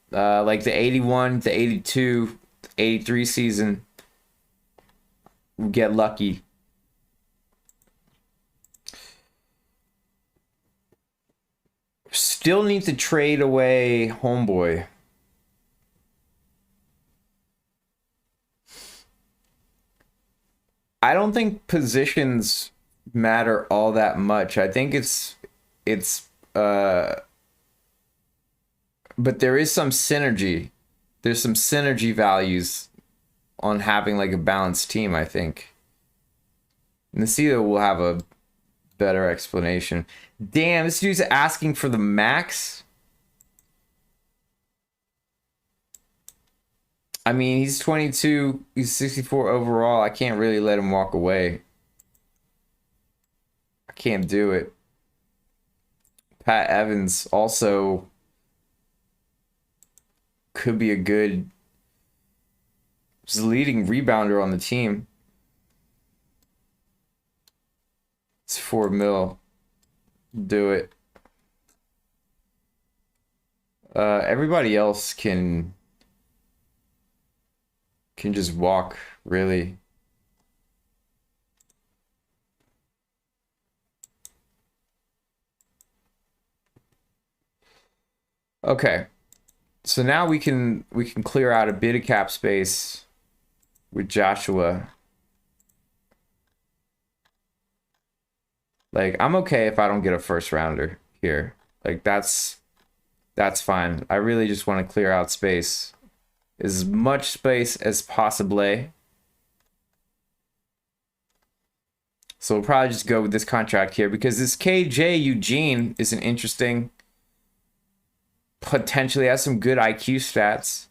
like the 81, the 82, 83 season, we'll get lucky. Still need to trade away Homeboy. I don't think positions matter all that much. I think it's but there is some synergy. There's some synergy values on having like a balanced team, I think. Nacida will have a better explanation. Damn, this dude's asking for the max. I mean, he's 22, he's 64 overall. I can't really let him walk away. I can't do it. Pat Evans also could be a good, he's the leading rebounder on the team. It's 4 mil. Do it. Everybody else can just walk, really. Okay. So now we can clear out a bit of cap space with Joshua. Like, I'm okay if I don't get a first rounder here. Like that's fine. I really just want to clear out space. As much space as possible. So we'll probably just go with this contract here because this KJ Eugene is an interesting, potentially has some good IQ stats.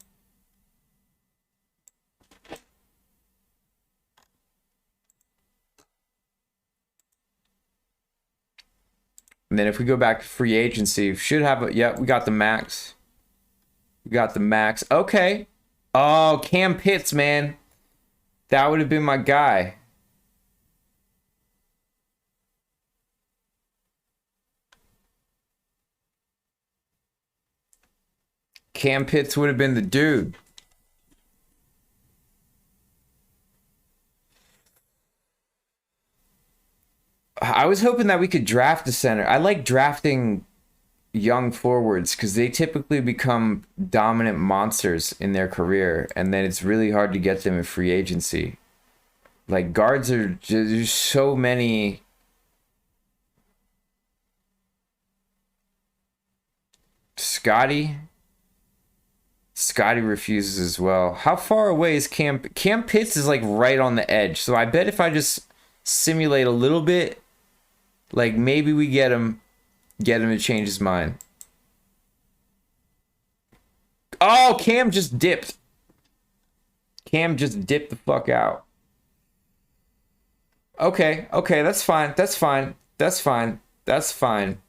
And then if we go back to free agency, should have a, yeah, we got the max. We got the max. Okay. Oh, Cam Pitts, man. That would have been my guy. Cam Pitts would have been the dude. I was hoping that we could draft a center. I like drafting young forwards because they typically become dominant monsters in their career, and then it's really hard to get them in free agency. Like guards are just, there's so many. Scotty refuses as well. How far away is Cam Pitts is like right on the edge, so I bet if I just simulate a little bit, like maybe we get him to change his mind. Oh, Cam just dipped. Cam just dipped the fuck out. Okay, that's fine. That's fine. That's fine. That's fine.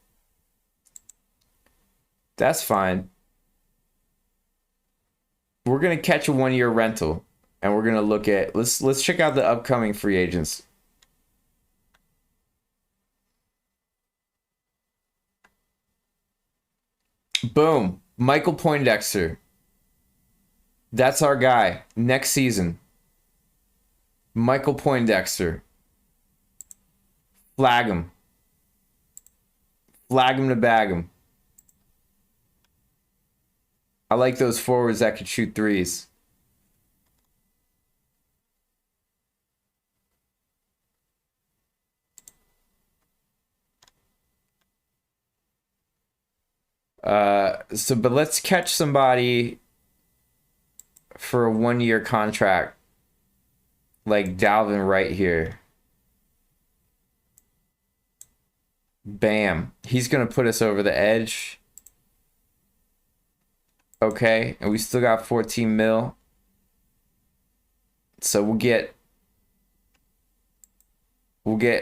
That's fine. We're gonna catch a 1-year rental, and we're gonna look at let's check out the upcoming free agents. Boom, Michael Poindexter. That's our guy next season. Michael Poindexter. Flag him. Flag him to bag him. I like those forwards that could shoot threes. But let's catch somebody for a 1-year contract. Like Dalvin right here. Bam. He's gonna put us over the edge. Okay, and we still got 14 mil. So we'll get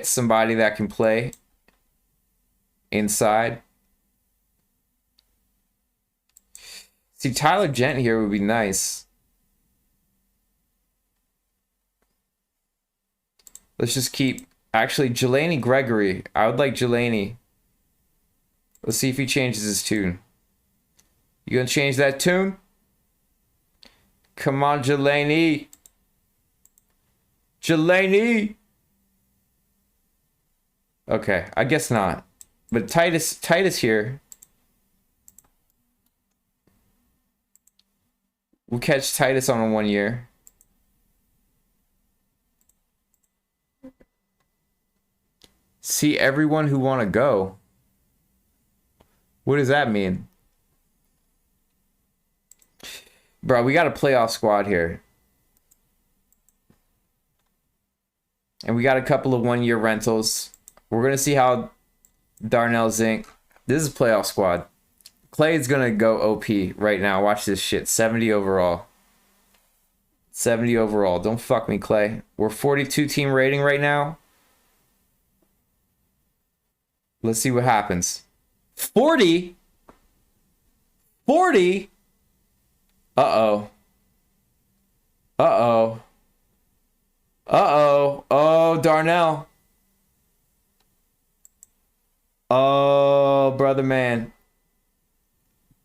somebody that can play inside. See, Tyler Gent here would be nice. Let's just keep... Actually, Jelani Gregory. I would like Jelani. Let's see if he changes his tune. You gonna change that tune? Come on, Jelani. Jelani. Okay, I guess not. But Titus here. We'll catch Titus on a 1-year. See everyone who want to go. What does that mean? Bro, we got a playoff squad here. And we got a couple of 1-year rentals. We're going to see how Darnell Zink. This is a playoff squad. Clay's going to go OP right now. Watch this shit. 70 overall. 70 overall. Don't fuck me, Clay. We're 42 team rating right now. Let's see what happens. 40? 40? Uh-oh. Uh-oh. Uh-oh. Oh, Darnell. Oh, brother man.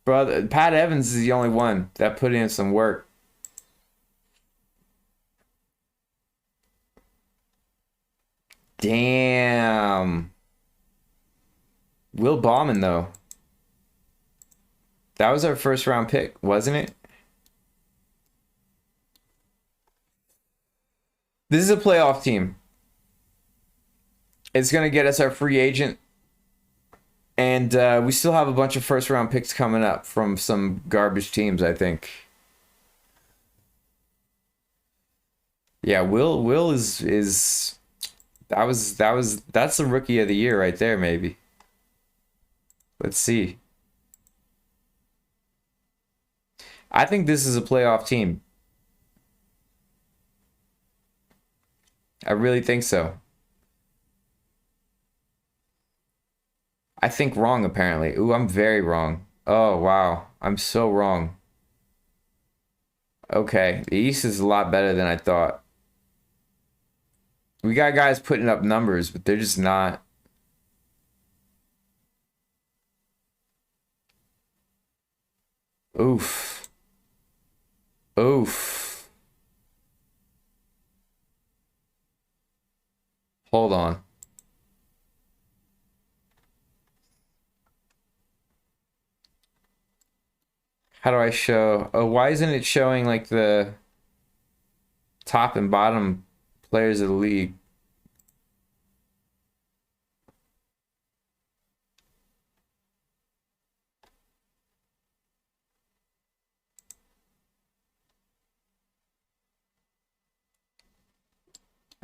Brother, Pat Evans is the only one that put in some work. Damn. Will Bauman, though. That was our first round pick, wasn't it? This is a playoff team. It's going to get us our free agent And we still have a bunch of first round picks coming up from some garbage teams, I think. Yeah, Will is that's the rookie of the year right there, maybe. Let's see. I think this is a playoff team. I really think so. I think wrong, apparently. Ooh, I'm very wrong. Oh, wow. I'm so wrong. Okay, the East is a lot better than I thought. We got guys putting up numbers, but they're just not. Oof. Oof. Hold on. How do I show? Oh, why isn't it showing like the top and bottom players of the league?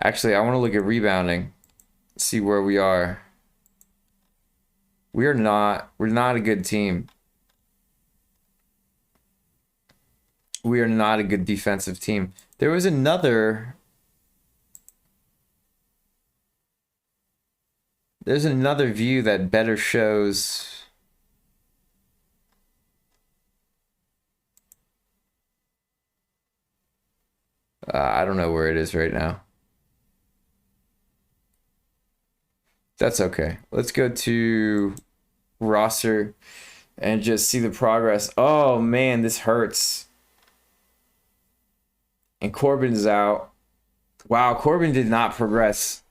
Actually, I want to look at rebounding, see where we are. We're not a good team. We are not a good defensive team. There was there's another view that better shows. I don't know where it is right now. That's okay. Let's go to roster and just see the progress. Oh man, this hurts. And Corbin's out. Wow, Corbin did not progress.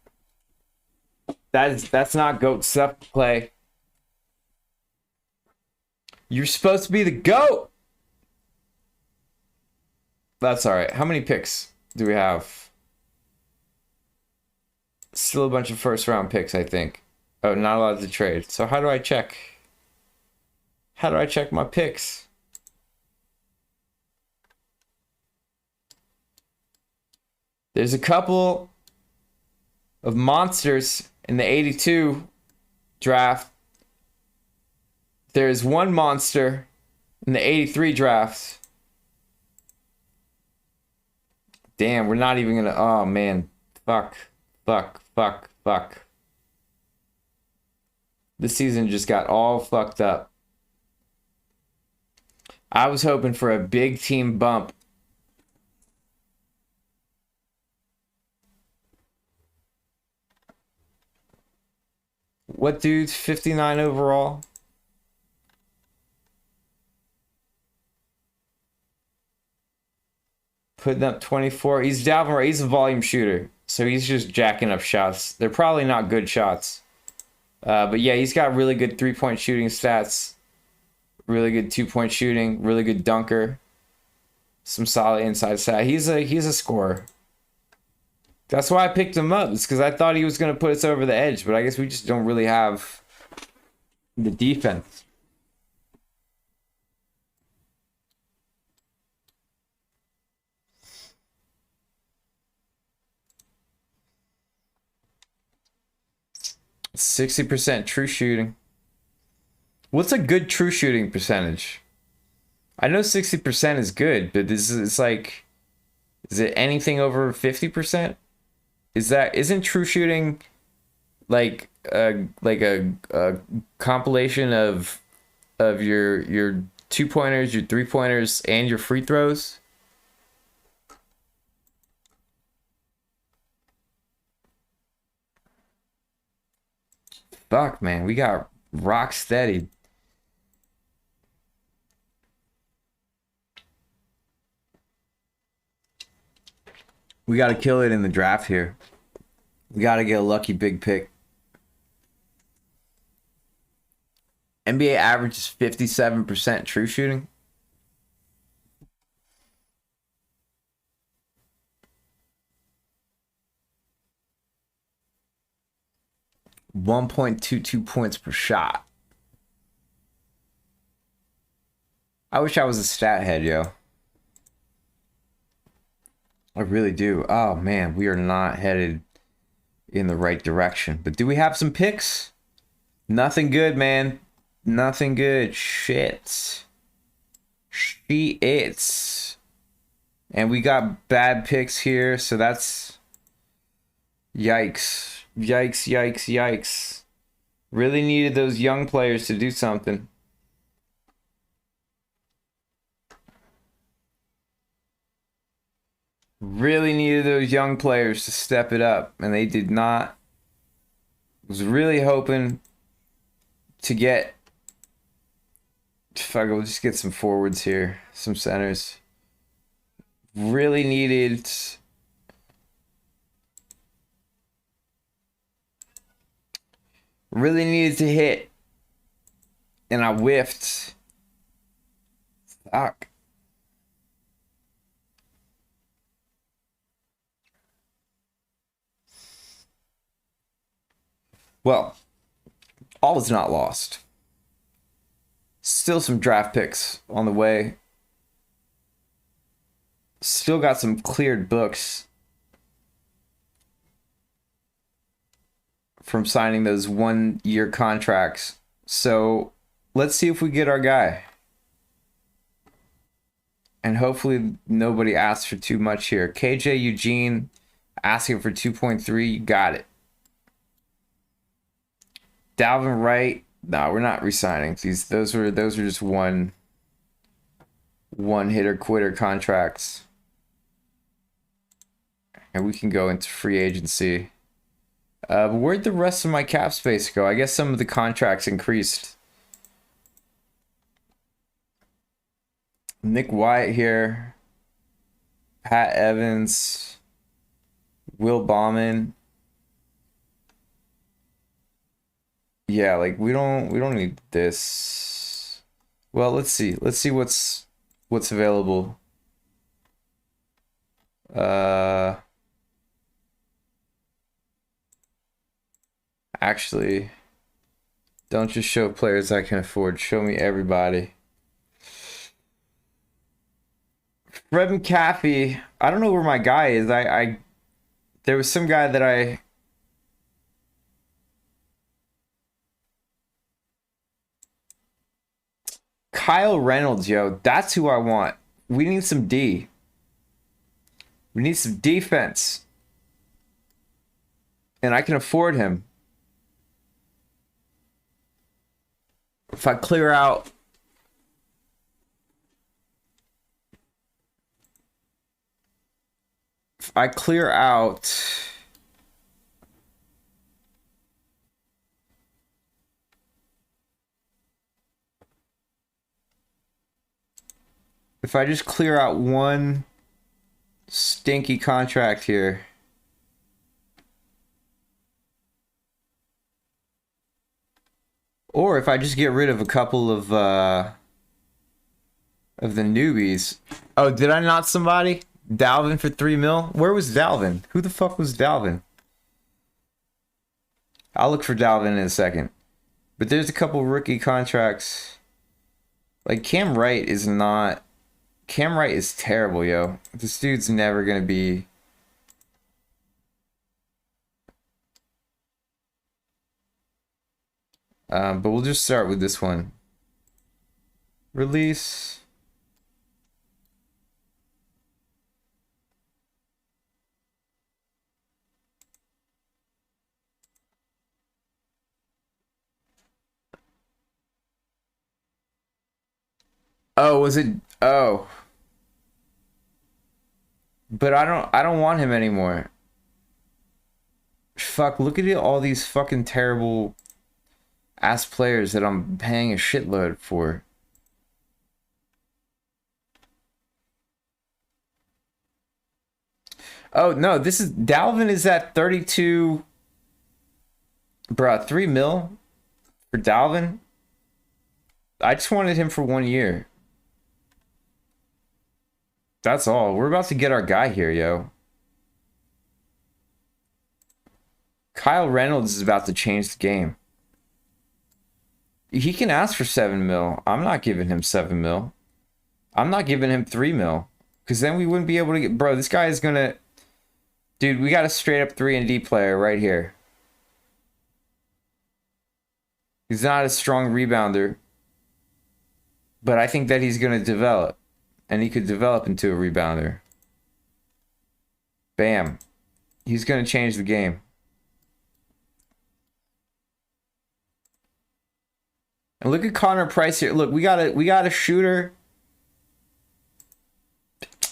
That's not GOAT stuff to play. You're supposed to be the GOAT. That's all right. How many picks do we have? Still a bunch of first round picks, I think. Oh, not allowed to trade. So how do I check? How do I check my picks? There's a couple of monsters in the 82 draft. There's one monster in the 83 draft. Damn, we're not even gonna. Oh man, fuck. This season just got all fucked up. I was hoping for a big team bump. What dude's 59 overall? Putting up 24. He's Dalvin. He's a volume shooter, so he's just jacking up shots. They're probably not good shots, but yeah, he's got really good 3-point shooting stats, really good 2-point shooting, really good dunker, some solid inside stat. He's a scorer. That's why I picked him up. It's because I thought he was gonna put us over the edge, but I guess we just don't really have the defense. 60% true shooting. What's a good true shooting percentage? I know 60% is good, but this is it's like, is it anything over 50%? Isn't true shooting like a compilation of your 2-pointers, your 3-pointers, and your free throws? Fuck, man, we got rock steady. We got to kill it in the draft here. We got to get a lucky big pick. NBA average is 57% true shooting. .22 points per shot. I wish I was a stat head, yo. I really do. Oh man, we are not headed in the right direction. But do we have some picks? Nothing good, man. Nothing good. Shit. Shit. And we got bad picks here, so that's... Yikes. Yikes, yikes, yikes. Really needed those young players to do something. Really needed those young players to step it up, and they did not. Was really hoping to get... Fuck, we'll just get some forwards here. Some centers. Really needed... Really needed to hit. And I whiffed. Fuck. Well, all is not lost. Still some draft picks on the way. Still got some cleared books from signing those 1-year contracts. So let's see if we get our guy. And hopefully nobody asks for too much here. KJ Eugene asking for 2.3. You got it. Dalvin Wright. No, we're not re-signing these. Those are just one hitter quitter contracts. And we can go into free agency. Where'd the rest of my cap space go? I guess some of the contracts increased. Nick Wyatt here. Pat Evans. Will Bauman. Yeah, like we don't need this. Well, let's see. Let's see what's available. Actually, don't just show players I can afford. Show me everybody. Fred McAfee. I don't know where my guy is. There was some guy that I... Kyle Reynolds, yo. That's who I want. We need some D. We need some defense. And I can afford him. If I clear out... If I clear out... If I just clear out one stinky contract here. Or if I just get rid of a couple of the newbies. Oh, did I not somebody? Dalvin for 3 mil? Where was Dalvin? Who the fuck was Dalvin? I'll look for Dalvin in a second. But there's a couple rookie contracts. Like Cam Wright is not... Cam Wright is terrible, yo. This dude's never gonna be... but we'll just start with this one. Release. Oh, was it? Oh. But I don't want him anymore. Fuck, look at all these fucking terrible ass players that I'm paying a shitload for. Oh, no, this is... Dalvin is at 32... Bruh, 3 mil for Dalvin? I just wanted him for 1 year. That's all. We're about to get our guy here, yo. Kyle Reynolds is about to change the game. He can ask for 7 mil. I'm not giving him 7 mil. I'm not giving him 3 mil. Because then we wouldn't be able to get... Bro, this guy is going to... Dude, we got a straight up 3-and-D player right here. He's not a strong rebounder. But I think that he's going to develop. And he could develop into a rebounder. Bam. He's going to change the game. And look at Connor Price here. Look, we got a shooter.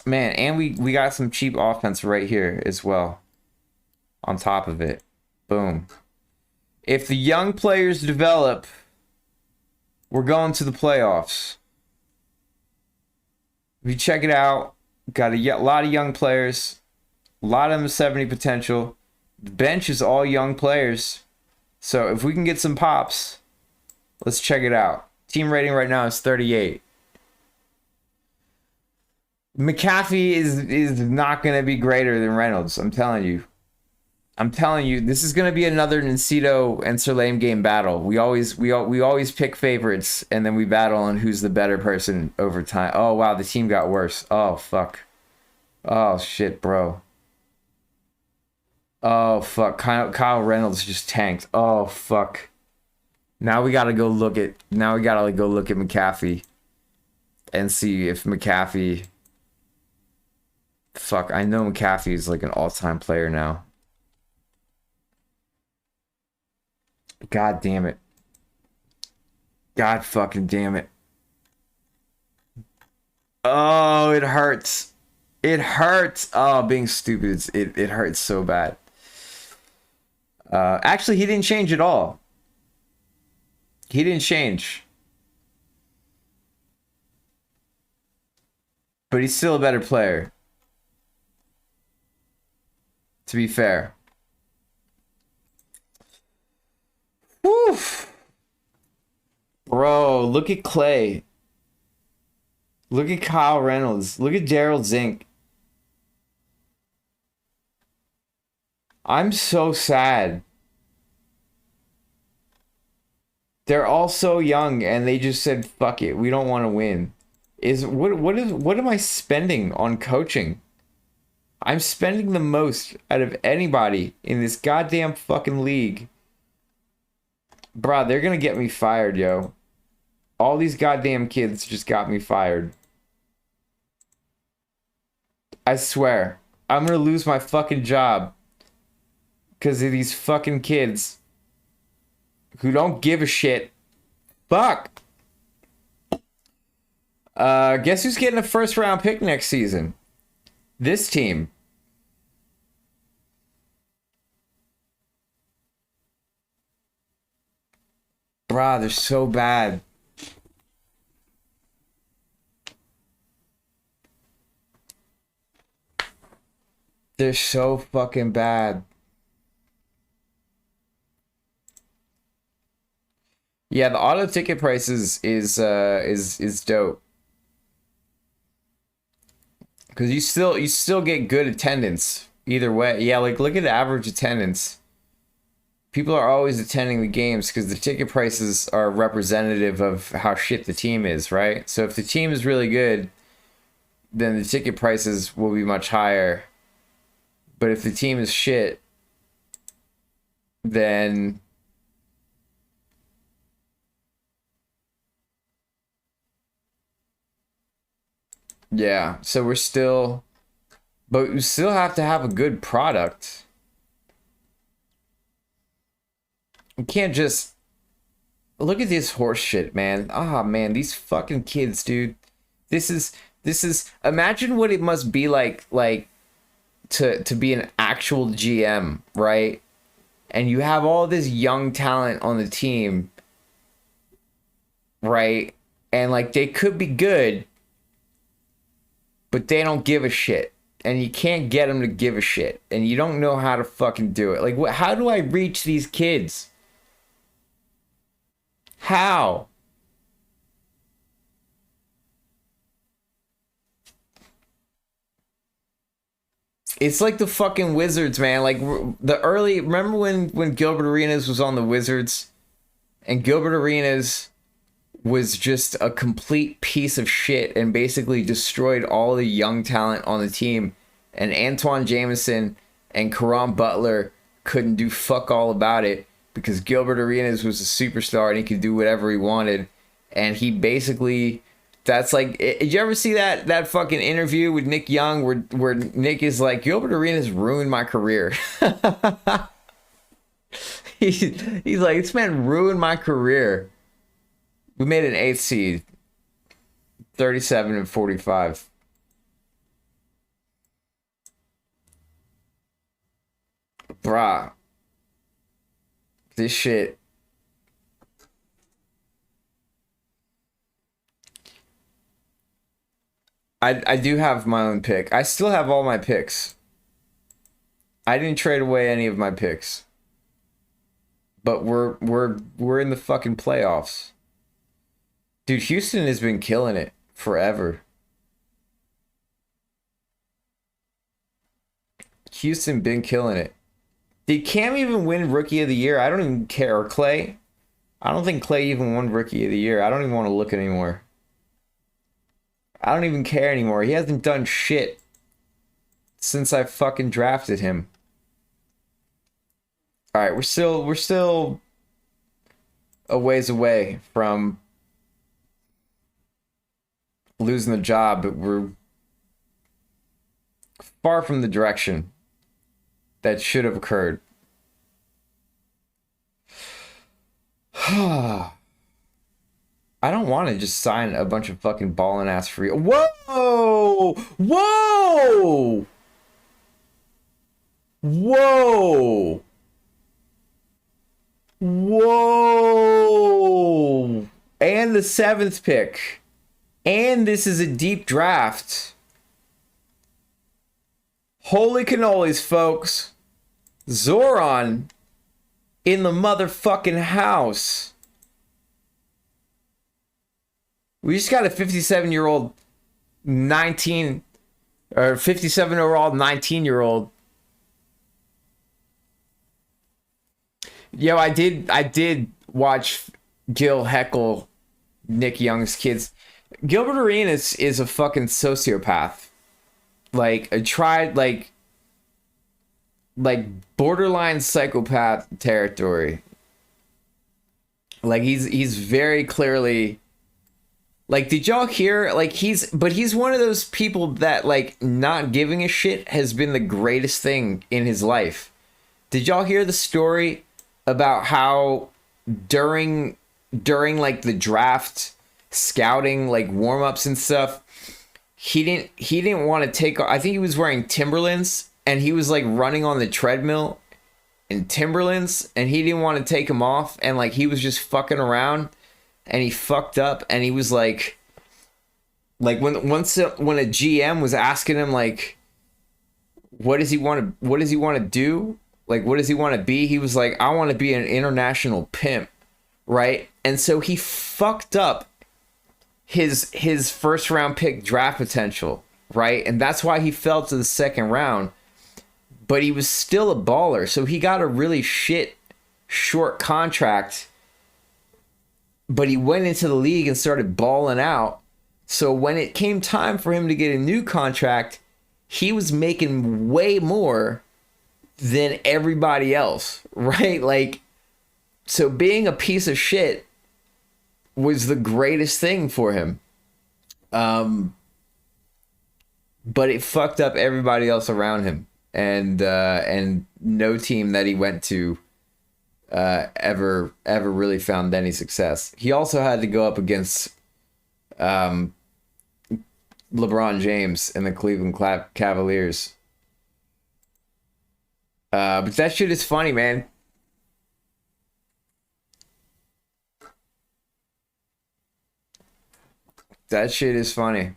Man, and we got some cheap offense right here as well. On top of it. Boom. If the young players develop, we're going to the playoffs. If you check it out, got a lot of young players. A lot of them 70 potential. The bench is all young players. So if we can get some pops, let's check it out. Team rating right now is 38. McAfee is not going to be greater than Reynolds. I'm telling you. I'm telling you, this is going to be another Nacito and Serlame game battle. We always pick favorites, and then we battle on who's the better person over time. Oh, wow, the team got worse. Oh, fuck. Oh, shit, bro. Oh, fuck. Kyle Reynolds just tanked. Oh, fuck. Now we got to go look at McAfee and see if McAfee... Fuck, I know McAfee is like an all-time player now. God damn it. God fucking damn it. Oh, it hurts. It hurts. Oh, being stupid, it hurts so bad. Actually, he didn't change at all. He didn't change. But he's still a better player. To be fair. Woof. Bro, look at Clay. Look at Kyle Reynolds. Look at Daryl Zink. I'm so sad. They're all so young and they just said, fuck it, we don't want to win. What am I spending on coaching? I'm spending the most out of anybody in this goddamn fucking league. Bruh, they're gonna get me fired, yo. All these goddamn kids just got me fired. I swear. I'm gonna lose my fucking job. Because of these fucking kids. Who don't give a shit. Fuck. Guess who's getting a first round pick next season? This team. Bruh, they're so bad. They're so fucking bad. Yeah, the auto ticket prices is dope. Cause you still get good attendance either way. Yeah, like look at the average attendance. People are always attending the games because the ticket prices are representative of how shit the team is, right? So if the team is really good, then the ticket prices will be much higher. But if the team is shit, then yeah, so but we still have to have a good product. You can't just look at this horse shit, man. Ah, man, these fucking kids, dude. This is imagine what it must be like to be an actual GM, right? And you have all this young talent on the team, right? And like they could be good, but they don't give a shit. And you can't get them to give a shit. And you don't know how to fucking do it. Like, how do I reach these kids? How? It's like the fucking Wizards, man. Like, the early... Remember when Gilbert Arenas was on the Wizards? And Gilbert Arenas was just a complete piece of shit and basically destroyed all the young talent on the team. And Antoine Jameson and Caron Butler couldn't do fuck all about it because Gilbert Arenas was a superstar and he could do whatever he wanted. And he basically, that's like, did you ever see that fucking interview with Nick Young where Nick is like, Gilbert Arenas ruined my career. He's like, this man ruined my career. We made an 8th seed, 37-45. Bruh, this shit. I do have my own pick. I still have all my picks. I didn't trade away any of my picks. But we're in the fucking playoffs. Dude, Houston has been killing it forever. Houston been killing it. Did Cam even win Rookie of the Year? I don't even care. Or Clay? I don't think Clay even won Rookie of the Year. I don't even want to look anymore. I don't even care anymore. He hasn't done shit since I fucking drafted him. All right, we're still a ways away from losing the job, but we're far from the direction that should have occurred. I don't want to just sign a bunch of fucking ballin' ass free. Whoa! Whoa! Whoa! Whoa! And the 7th pick. And this is a deep draft. Holy cannolis, folks. Zoran in the motherfucking house. We just got a 57-year-old 19 or 57-year-old 19-year-old. Yo, I did watch Gil heckle Nick Young's kids. Gilbert Arenas is a fucking sociopath. Like a like borderline psychopath territory. Like he's very clearly, like, did y'all hear, like, he's one of those people that, like, not giving a shit has been the greatest thing in his life. Did y'all hear the story about how during like the draft scouting, like warm-ups and stuff, he didn't want to take, I think he was wearing Timberlands and he was like running on the treadmill in Timberlands and he didn't want to take them off, and like he was just fucking around and he fucked up, and he was like when a GM was asking him like what does he want to do, like what does he want to be, he was like, I want to be an international pimp, right? And so he fucked up his first round pick draft potential, right? And that's why he fell to the second round. But he was still a baller, so he got a really short contract. But he went into the league and started balling out. So when it came time for him to get a new contract, he was making way more than everybody else, right? Like, so being a piece of shit was the greatest thing for him. But it fucked up everybody else around him. And no team that he went to ever really found any success. He also had to go up against LeBron James and the Cleveland Cavaliers. But that shit is funny, man. That shit is funny.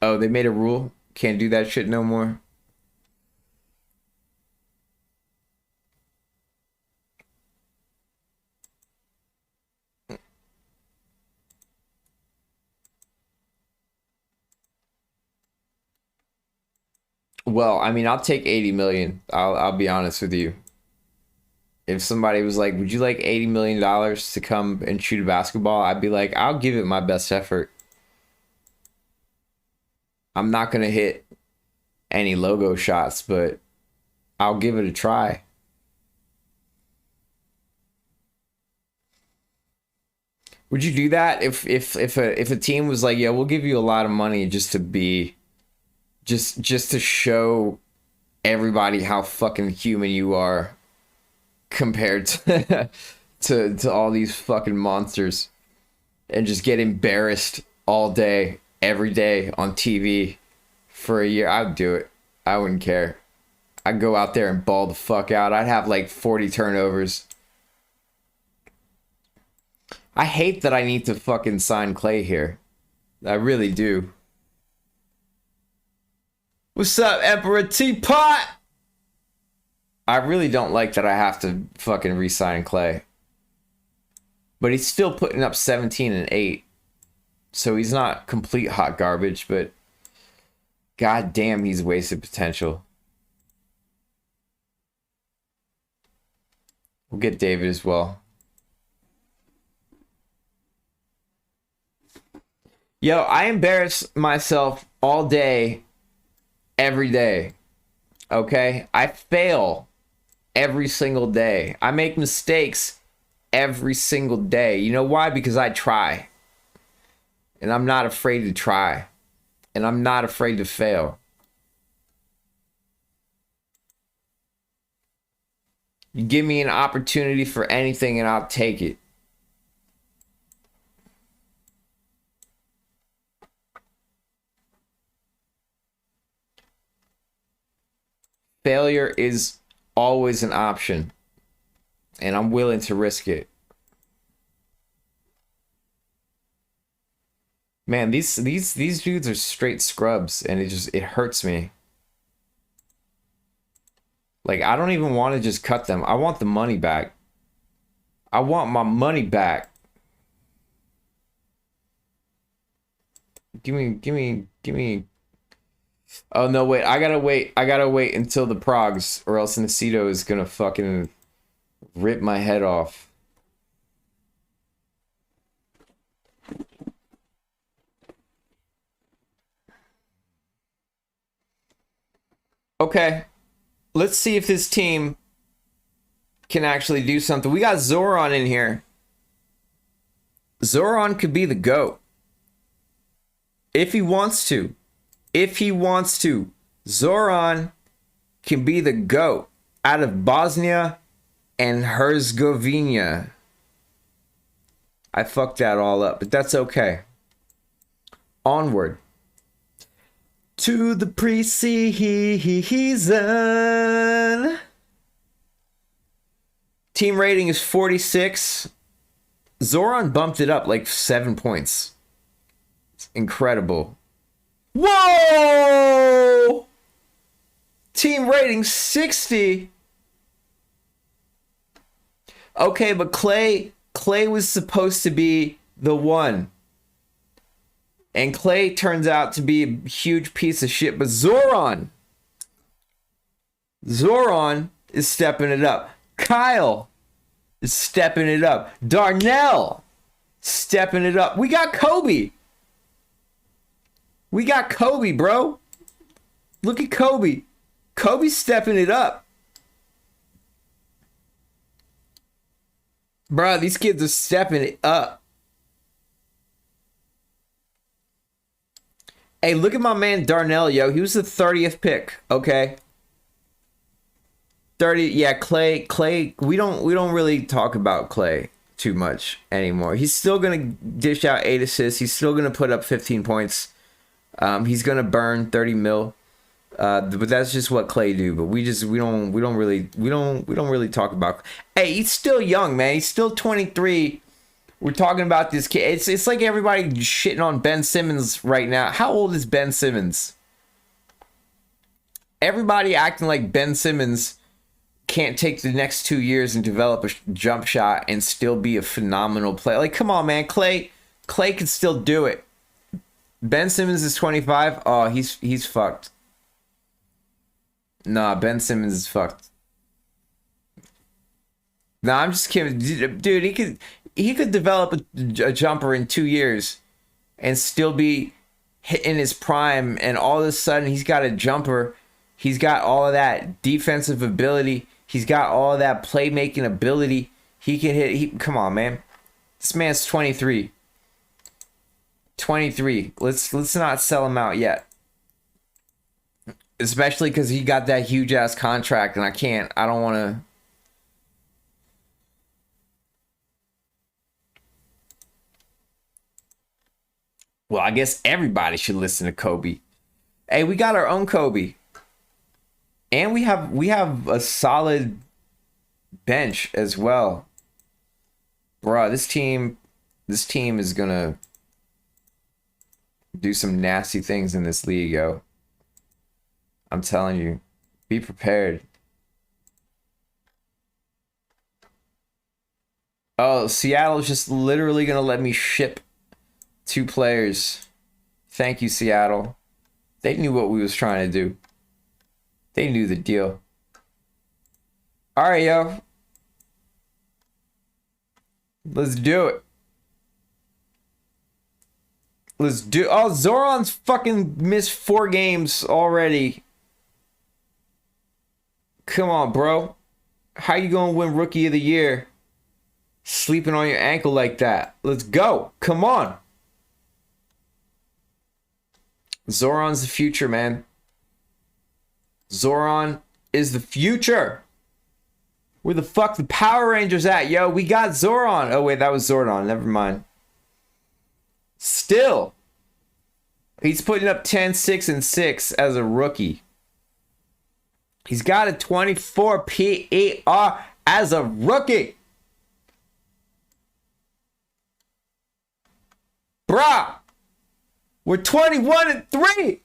Oh, they made a rule? Can't do that shit no more? Well, I mean, I'll take 80 million. I'll be honest with you. If somebody was like, "Would you like 80 million dollars to come and shoot a basketball?" I'd be like, "I'll give it my best effort. I'm not gonna hit any logo shots, but I'll give it a try." Would you do that if a team was like, "Yeah, we'll give you a lot of money just to be just to show everybody how fucking human you are compared to to all these fucking monsters and just get embarrassed all day every day on TV for a year?" I'd do it. I wouldn't care. I'd go out there and ball the fuck out. I'd have like 40 turnovers. I hate that I need to fucking sign Clay here. I really do. What's up, Emperor Teapot? I really don't like that I have to fucking re-sign Clay. But he's still putting up 17 and 8. So he's not complete hot garbage, but god damn, he's wasted potential. We'll get David as well. Yo, I embarrass myself all day, every day. Okay? I fail every single day. I make mistakes every single day. You know why? Because I try. And I'm not afraid to try. And I'm not afraid to fail. You give me an opportunity for anything and I'll take it. Failure is always an option. And I'm willing to risk it. Man, these dudes are straight scrubs and it hurts me. Like, I don't even want to just cut them. I want the money back. I want my money back. Give me. Oh no, wait. I gotta wait until the progs, or else Nacito is gonna fucking rip my head off. Okay. Let's see if this team can actually do something. We got Zoran in here. Zoran could be the GOAT. If he wants to. If he wants to. Zoran can be the GOAT out of Bosnia and Herzegovina. I fucked that all up, but that's okay. Onward. To the preseason. Team rating is 46. Zoran bumped it up like 7 points. It's incredible. Whoa! Team rating 60. Okay, but Clay was supposed to be the one. And Clay turns out to be a huge piece of shit. But Zoran is stepping it up. Kyle is stepping it up. Darnell stepping it up. We got Kobe. We got Kobe, bro. Look at Kobe. Kobe's stepping it up. Bro, these kids are stepping it up. Hey, look at my man Darnell, yo. He was the 30th pick, okay? 30, yeah, Clay, we don't really talk about Clay too much anymore. He's still gonna dish out 8 assists. He's still gonna put up 15 points. He's gonna burn 30 mil. But that's just what Clay do. But we don't really talk about. Hey, he's still young, man. He's still 23. We're talking about this kid. It's like everybody shitting on Ben Simmons right now. How old is Ben Simmons? Everybody acting like Ben Simmons can't take the next 2 years and develop a jump shot and still be a phenomenal player. Like, come on, man. Clay can still do it. Ben Simmons is 25. Oh, he's fucked. Nah, Ben Simmons is fucked. Nah, I'm just kidding. Dude, he could develop a jumper in 2 years and still be in his prime, and all of a sudden he's got a jumper. He's got all of that defensive ability. He's got all of that playmaking ability. He can hit. Come on, man. This man's 23. 23. Let's not sell him out yet. Especially because he got that huge ass contract, and I don't want to. Well, I guess everybody should listen to Kobe. Hey, we got our own Kobe. And we have a solid bench as well. Bruh, this team is gonna do some nasty things in this league, yo. I'm telling you. Be prepared. Oh, Seattle's just literally gonna let me ship 2 players. Thank you, Seattle. They knew what we was trying to do. They knew the deal. All right, yo. Let's do it. Oh, Zoran's fucking missed 4 games already. Come on, bro. How you gonna win Rookie of the Year sleeping on your ankle like that? Let's go. Come on. Zoran's the future, man. Zoran is the future. Where the fuck the Power Rangers at, yo? We got Zoran. Oh, wait, that was Zordon. Never mind. Still, he's putting up 10, 6, and 6 as a rookie. He's got a 24 PER as a rookie. Bruh, we're 21-3.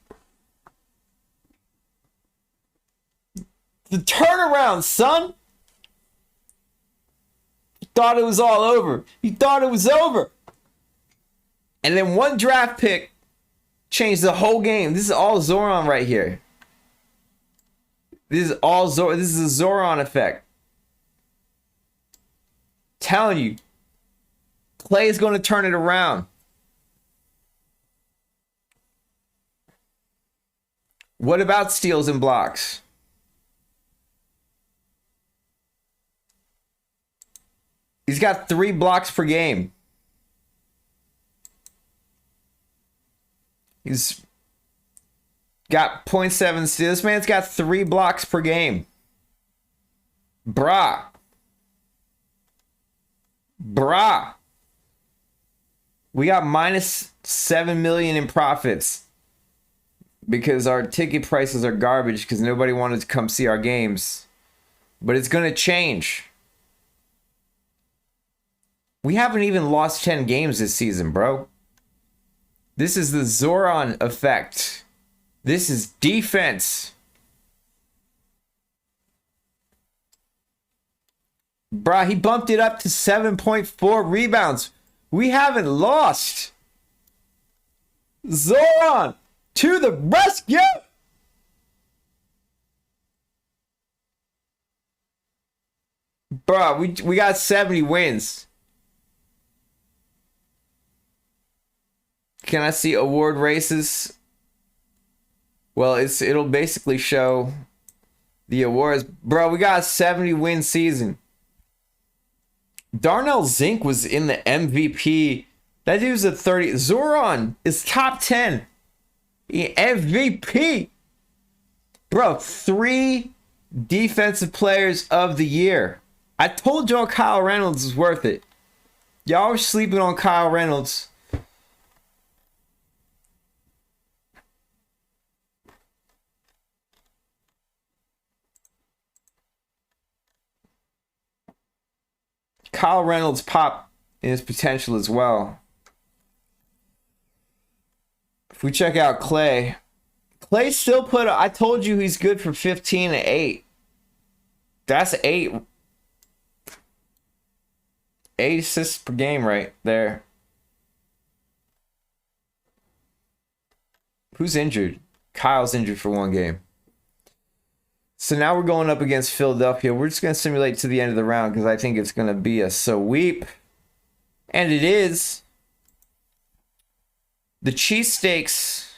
The turnaround, son. You thought it was all over. You thought it was over. And then one draft pick changed the whole game. This is all Zoran right here. This is all Zoran. This is a Zoran effect. Telling you. Clay is going to turn it around. What about steals and blocks? He's got 3 blocks per game. He's got 0.7 steals. This man's got 3 blocks per game. Bruh. We got minus 7 million in profits because our ticket prices are garbage because nobody wanted to come see our games. But it's going to change. We haven't even lost 10 games this season, bro. This is the Zoran effect. This is defense. Bruh, he bumped it up to 7.4 rebounds. We haven't lost. Zoran to the rescue. Bruh, we got 70 wins. Can I see award races? Well, it'll basically show the awards. Bro, we got a 70 win season. Darnell Zink was in the MVP. That dude's a 30. Zoran is top 10. MVP. Bro, 3 defensive players of the year. I told y'all Kyle Reynolds is worth it. Y'all were sleeping on Kyle Reynolds. Kyle Reynolds popped in his potential as well. If we check out Clay still put I told you he's good for 15 and 8. That's 8 assists per game right there. Who's injured? Kyle's injured for 1 game. So now we're going up against Philadelphia. We're just going to simulate to the end of the round because I think it's going to be a sweep. And it is. The cheesesteaks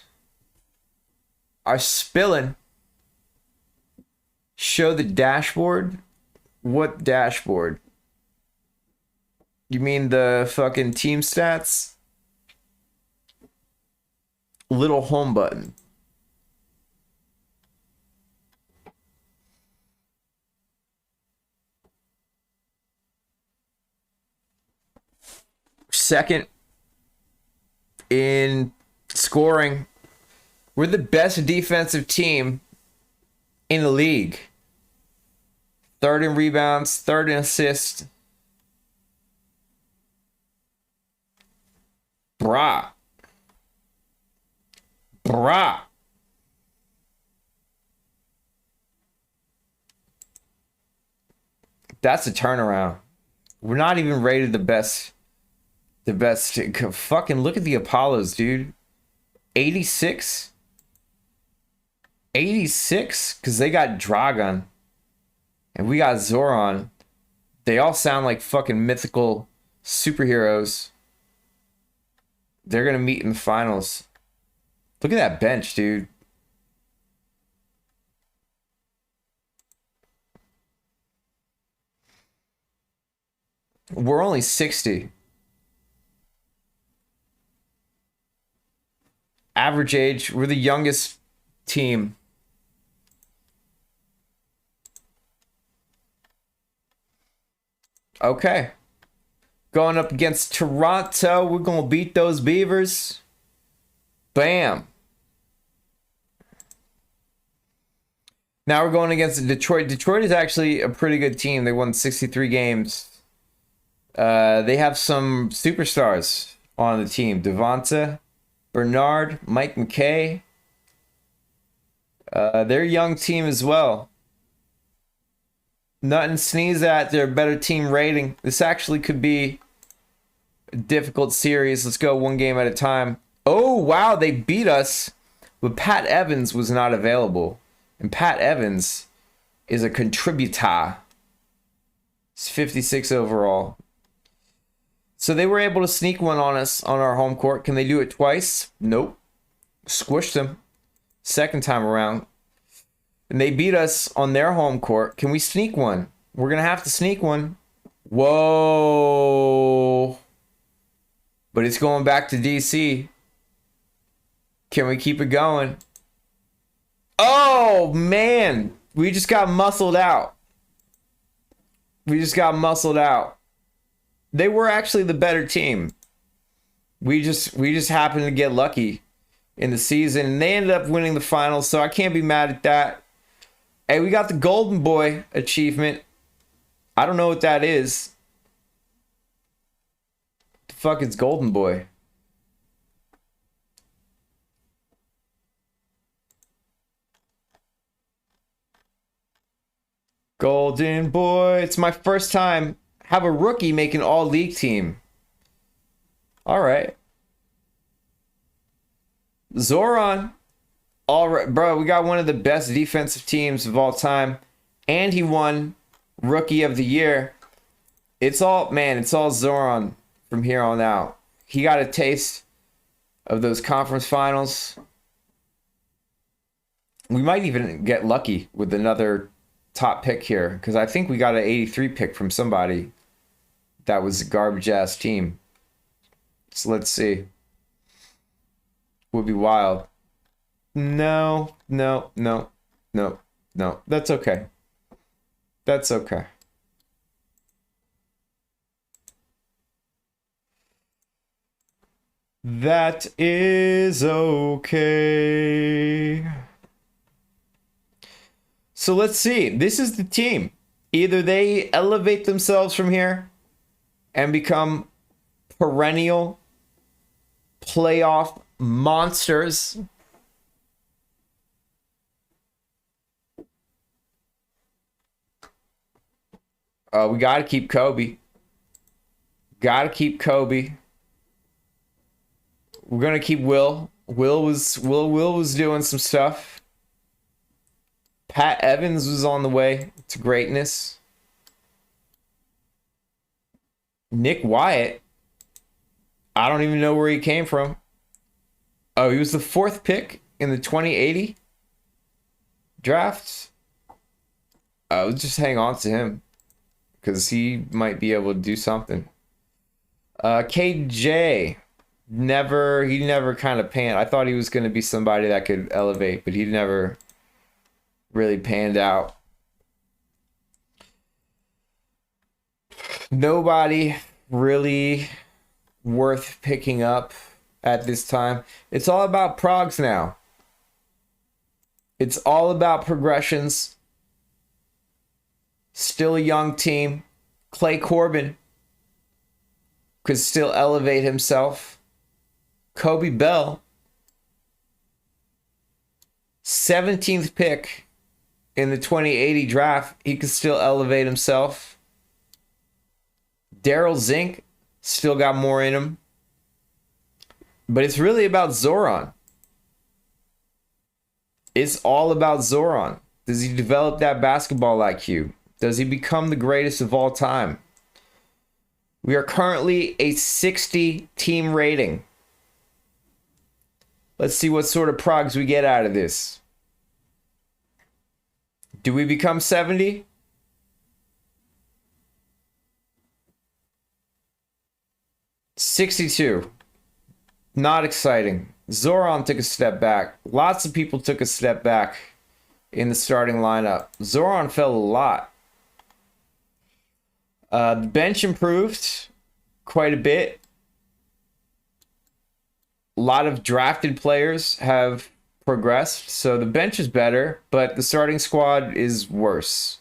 are spilling. Show the dashboard? What dashboard? You mean the fucking team stats? Little home button. Second in scoring. We're the best defensive team in the league. Third in rebounds, third in assists. Brah. That's a turnaround. We're not even rated the best. Fucking look at the Apollos, dude. 86? 86? Because they got Dragon. And we got Zoran. They all sound like fucking mythical superheroes. They're going to meet in the finals. Look at that bench, dude. We're only 60. Average age, we're the youngest team. Okay. Going up against Toronto. We're going to beat those Beavers. Bam. Now we're going against Detroit. Detroit is actually a pretty good team. They won 63 games. They have some superstars on the team. Devonta, Bernard, Mike McKay. They're a young team as well. Nothing to sneeze at. They're a better team rating. This actually could be a difficult series. Let's go one game at a time. Oh, wow. They beat us. But Pat Evans was not available. And Pat Evans is a contributor. It's 56 overall. So they were able to sneak one on us on our home court. Can they do it twice? Nope. Squished them. Second time around. And they beat us on their home court. Can we sneak one? We're going to have to sneak one. Whoa. But it's going back to DC. Can we keep it going? Oh, man. We just got muscled out. We just got muscled out. They were actually the better team. We just happened to get lucky in the season. And they ended up winning the finals, so I can't be mad at that. Hey, we got the Golden Boy achievement. I don't know what that is. The fuck is Golden Boy? Golden Boy. It's my first time have a rookie make an all-league team. All right. Zoran. All right, bro, we got one of the best defensive teams of all time. And he won Rookie of the Year. It's all Zoran from here on out. He got a taste of those conference finals. We might even get lucky with another top pick here, because I think we got an 83 pick from somebody that was a garbage-ass team. So let's see. Would be wild. No. That's okay. That's okay. That is okay. So let's see. This is the team. Either they elevate themselves from here and become perennial playoff monsters. We got to keep Kobe. Got to keep Kobe. We're going to keep Will. Will was doing some stuff. Pat Evans was on the way to greatness. Nick Wyatt, I don't even know where he came from. Oh, he was the 4th pick in the 2080 draft. Let's just hang on to him because he might be able to do something. KJ, he never kind of panned. I thought he was going to be somebody that could elevate, but he never really panned out. Nobody really worth picking up at this time. It's all about progs now. It's all about progressions. Still a young team. Clay Corbin could still elevate himself. Kobe Bell, 17th pick in the 2080 draft, he could still elevate himself. Daryl Zink still got more in him. But it's really about Zoran. It's all about Zoran. Does he develop that basketball IQ? Does he become the greatest of all time? We are currently a 60 team rating. Let's see what sort of progs we get out of this. Do we become 70? $62. Not exciting. Zoran took a step back. Lots of people took a step back in the starting lineup. Zoran fell a lot. The bench improved quite a bit. A lot of drafted players have progressed, so the bench is better, but the starting squad is worse.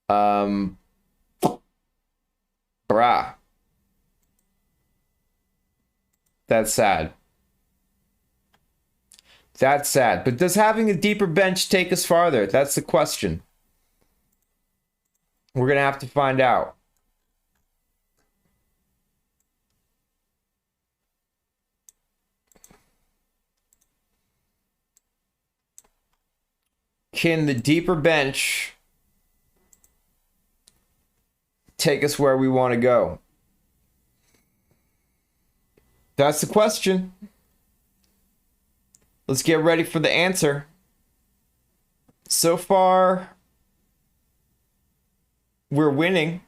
Brah. That's sad. That's sad. But does having a deeper bench take us farther? That's the question. We're going to have to find out. Can the deeper bench take us where we want to go? That's the question. Let's get ready for the answer. So far, we're winning.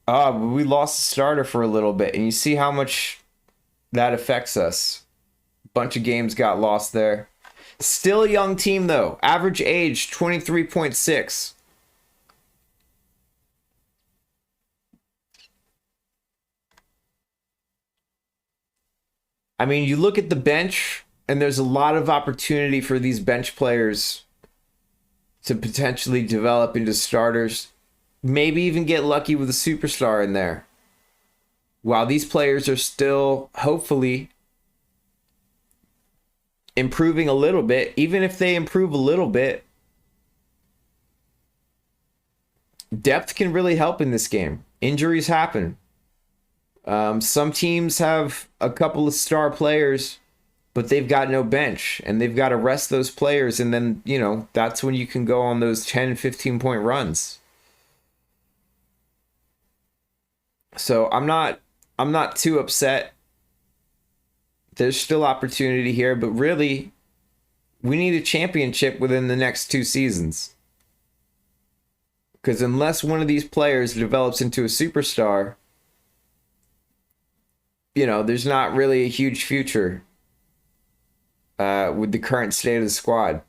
But we lost the starter for a little bit, and you see how much that affects us. Bunch of games got lost there. Still a young team, though. Average age, 23.6. I mean, you look at the bench, and there's a lot of opportunity for these bench players to potentially develop into starters. Maybe even get lucky with a superstar in there. While these players are still, hopefully, improving a little bit. Even if they improve a little bit, depth can really help in this game. Injuries happen. Some teams have a couple of star players, but they've got no bench, and they've got to rest those players, and then, you know, that's when you can go on those 10, 15-point runs. So I'm not too upset. There's still opportunity here, but really, we need a championship within the next 2 seasons. Because unless one of these players develops into a superstar, you know, there's not really a huge future with the current state of the squad.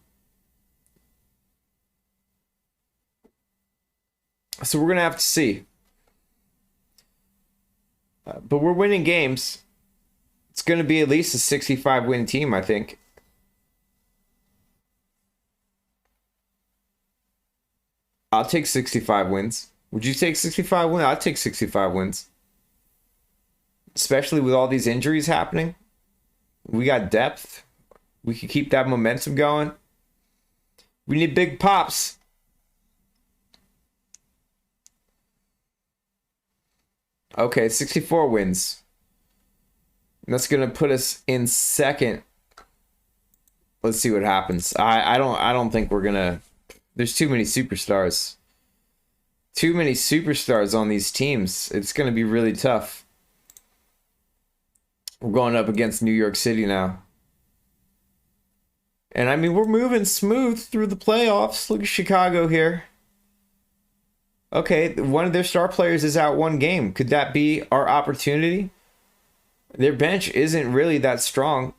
So we're going to have to see. But we're winning games. It's going to be at least a 65-win team, I think. I'll take 65 wins. Would you take 65 wins? I'd take 65 wins. Especially with all these injuries happening. We got depth. We can keep that momentum going. We need big pops. Okay, 64 wins. And that's going to put us in second Let's see what happens. I don't think we're gonna. There's too many superstars. Too many superstars on these teams. It's gonna be really tough. We're going up against New York City now. And I mean, we're moving smooth through the playoffs. Look at Chicago here. Okay, one of their star players is out one game. Could that be our opportunity? Their bench isn't really that strong.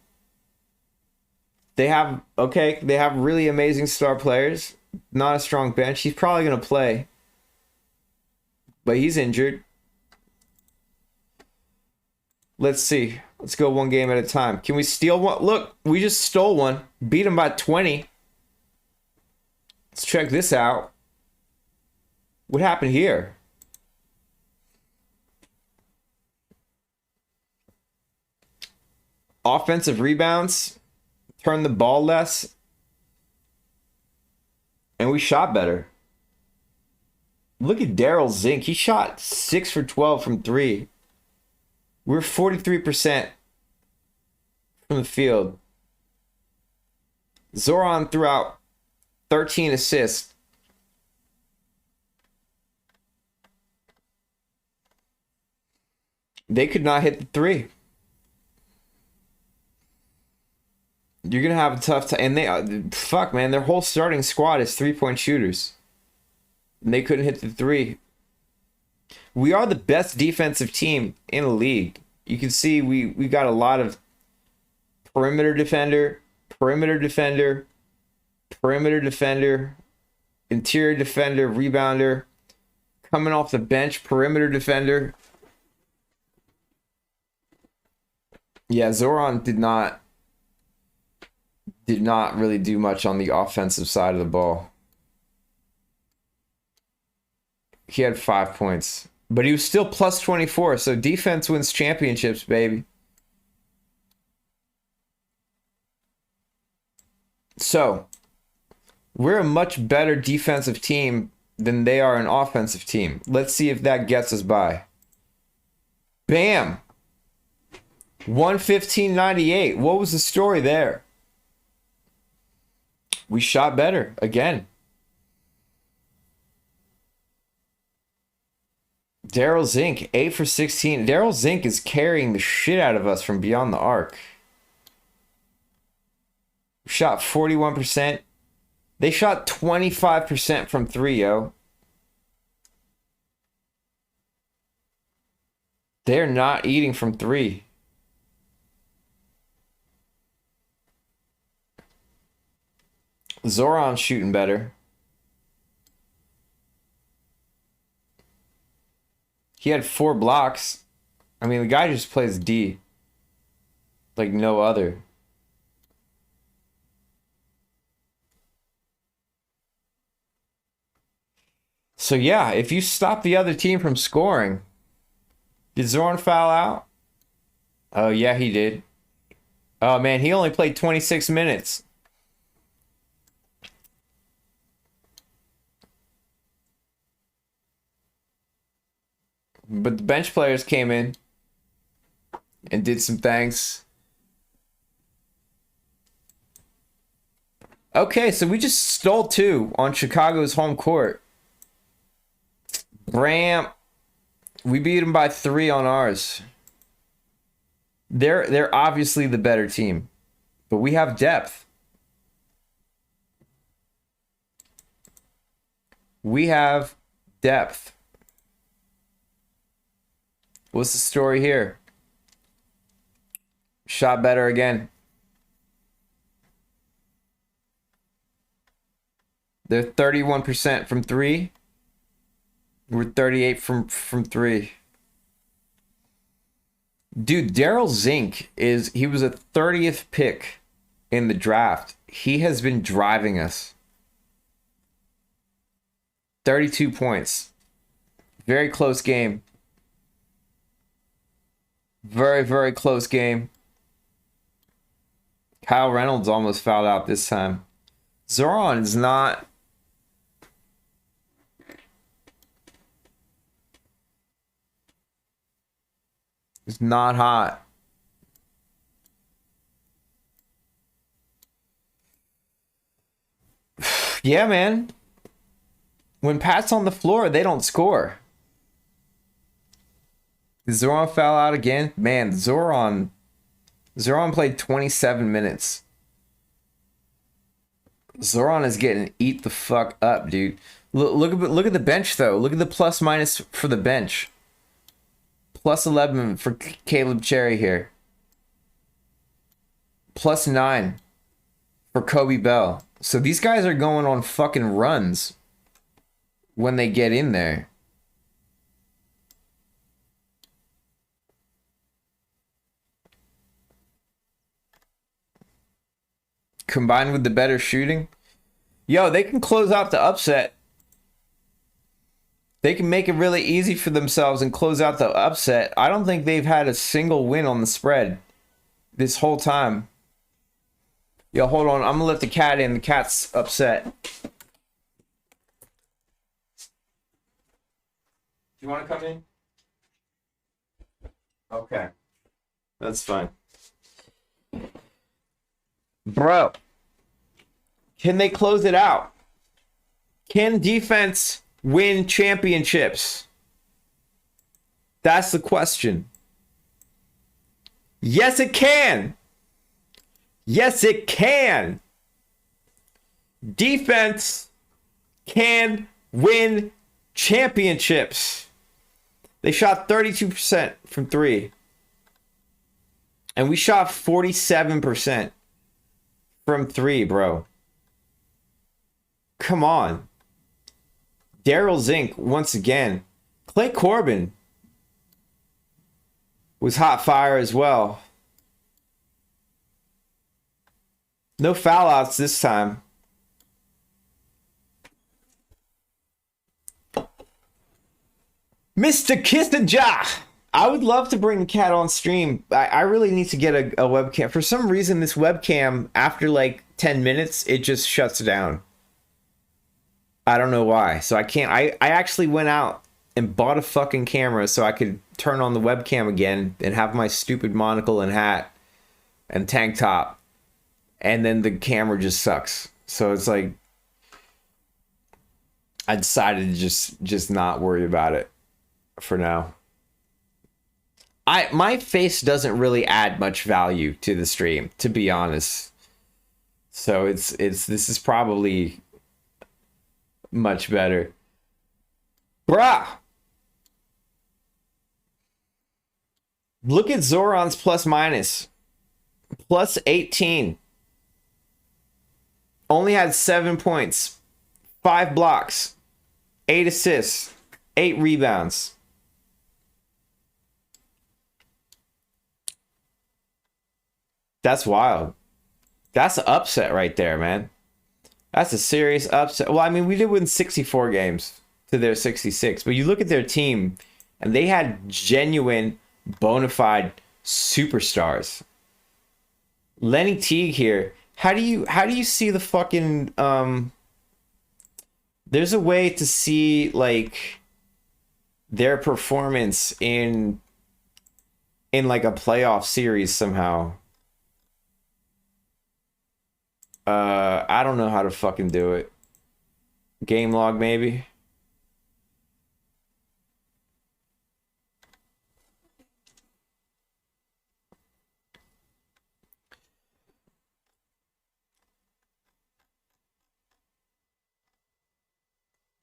They have really amazing star players. Not a strong bench. He's probably going to play. But he's injured. Let's see. Let's go one game at a time. Can we steal one? Look, we just stole one. Beat him by 20. Let's check this out. What happened here? Offensive rebounds. Turn the ball less. And we shot better. Look at Daryl Zink. He shot 6 for 12 from 3. We're 43% from the field. Zoran threw out 13 assists. They could not hit the 3. You're going to have a tough time. And man, their whole starting squad is 3-point shooters. And they couldn't hit the 3. We are the best defensive team in the league. You can see we got a lot of perimeter defender, interior defender, rebounder, coming off the bench, perimeter defender. Yeah, Zoran did not really do much on the offensive side of the ball. He had 5 points. But he was still plus 24, so defense wins championships, baby. So, we're a much better defensive team than they are an offensive team. Let's see if that gets us by. Bam! 115.98. What was the story there? We shot better again. Daryl Zink, 8 for 16. Daryl Zink is carrying the shit out of us from beyond the arc. Shot 41%. They shot 25% from 3, yo. They're not eating from 3. Zoran's shooting better. He had 4 blocks. I mean, the guy just plays D like no other. So yeah, if you stop the other team from scoring, did Zoran foul out? Oh yeah, he did. Oh man, he only played 26 minutes. But the bench players came in and did some things. Okay, so we just stole 2 on Chicago's home court. Bram, we beat them by 3 on ours. They're obviously the better team, but we have depth. We have depth. What's the story here? Shot better again. They're 31% from 3. We're 38 from 3. Dude, Daryl Zink he was a 30th pick in the draft. He has been driving us. 32 points. Very close game. Very, very close game. Kyle Reynolds almost fouled out this time. Zoran is not... It's not hot. Yeah, man. When Pat's on the floor, they don't score. Zoran foul out again. Man, Zoran played 27 minutes. Zoran is getting eat the fuck up, dude. Look at the bench though. Look at the plus minus for the bench. Plus 11 for Caleb Cherry here. Plus 9 for Kobe Bell. So these guys are going on fucking runs when they get in there. Combined with the better shooting. Yo, they can close out the upset. They can make it really easy for themselves and close out the upset. I don't think they've had a single win on the spread this whole time. Yo, hold on. I'm gonna let the cat in. The cat's upset. You want to come in? Okay. That's fine. Bro, can they close it out? Can defense win championships? That's the question. Yes, it can. Yes, it can. Defense can win championships. They shot 32% from three. And we shot 47% from three, bro. Come on. Daryl Zink, once again. Clay Corbin was hot fire as well. No foul outs this time. Mr. Kissinger! I would love to bring the cat on stream. I really need to get a webcam. For some reason, this webcam, after like 10 minutes, it just shuts down. I don't know why. So I can't. I actually went out and bought a fucking camera so I could turn on the webcam again and have my stupid monocle and hat and tank top. And then the camera just sucks. So it's like, I decided to just not worry about it for now. My face doesn't really add much value to the stream, to be honest. So this is probably much better. Bruh! Look at Zoran's plus minus. Plus 18. Only had 7 points. 5 blocks. 8 assists. 8 rebounds. That's wild. That's an upset right there, man. That's a serious upset. Well, I mean, we did win 64 games to their 66, but you look at their team, and they had genuine, bona fide superstars. Lenny Teague here. How do you see the fucking there's a way to see like their performance in like a playoff series somehow. I don't know how to fucking do it. Game log, maybe.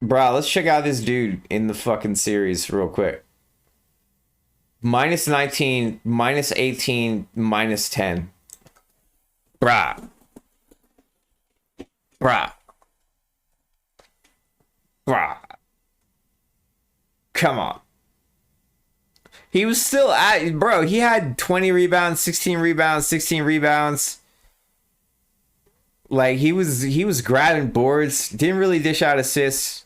Bro, let's check out this dude in the fucking series real quick. Minus 19, minus 18, minus 10. Bruh. Bruh. Bruh. Come on. He was still at, bro, he had 20 rebounds, 16 rebounds, 16 rebounds. Like, he was grabbing boards, didn't really dish out assists.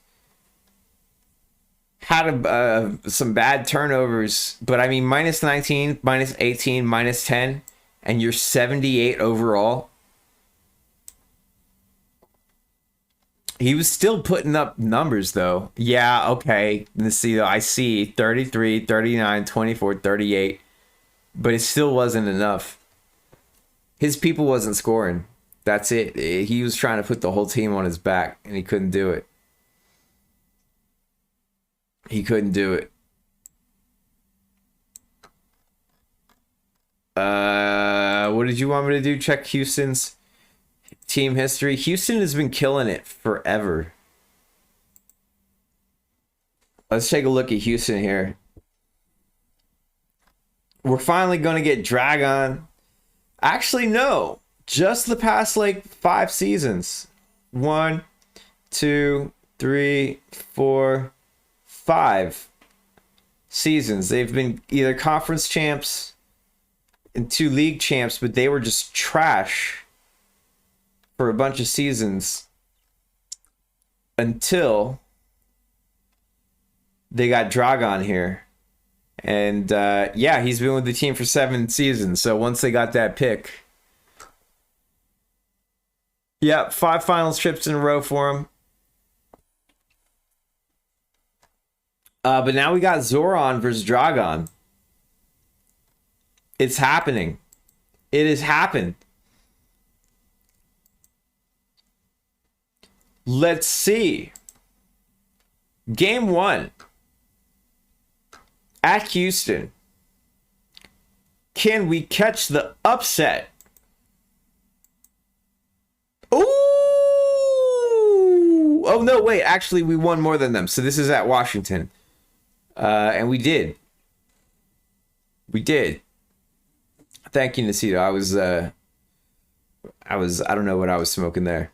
Had some bad turnovers, but I mean, minus 19, minus 18, minus 10, and you're 78 overall. He was still putting up numbers, though. Yeah, okay. Let's see, I see 33, 39, 24, 38, but it still wasn't enough. His people wasn't scoring. That's it. He was trying to put the whole team on his back, and he couldn't do it. He couldn't do it. What did you want me to do? Check Houston's team history. Houston has been killing it forever. Let's take a look at Houston here. We're finally going to get Dragon. Actually, no. Just the past, like, 5 seasons. 1, 2, 3, 4, 5 seasons. They've been either conference champs and 2 league champs, but they were just trash for a bunch of seasons until they got Dragon here. And yeah, he's been with the team for 7 seasons. So once they got that pick, yeah, 5 finals trips in a row for him. But now we got Zoran versus Dragon. It's happening. It has happened. Let's see. Game 1 at Houston. Can we catch the upset? Ooh! Oh, no, wait. Actually, we won more than them. So this is at Washington. And we did. We did. Thank you, Nacito. I don't know what I was smoking there.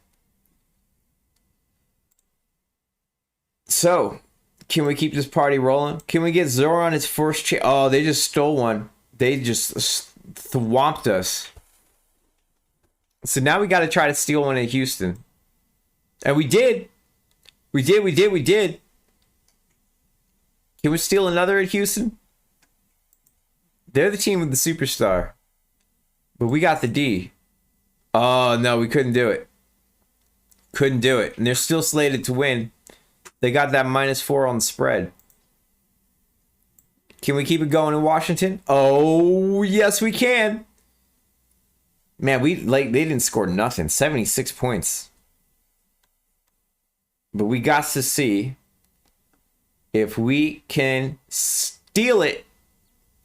So, can we keep this party rolling? Can we get Zoran his first chance? Oh, they just stole one. They just thwomped us. So now we got to try to steal one in Houston. And we did. We did. Can we steal another at Houston? They're the team with the superstar. But we got the D. Oh, no, we couldn't do it. Couldn't do it. And they're still slated to win. They got that -4 on the spread. Can we keep it going in Washington? Oh, yes, we can. Man, they didn't score nothing. 76 points. But we got to see if we can steal it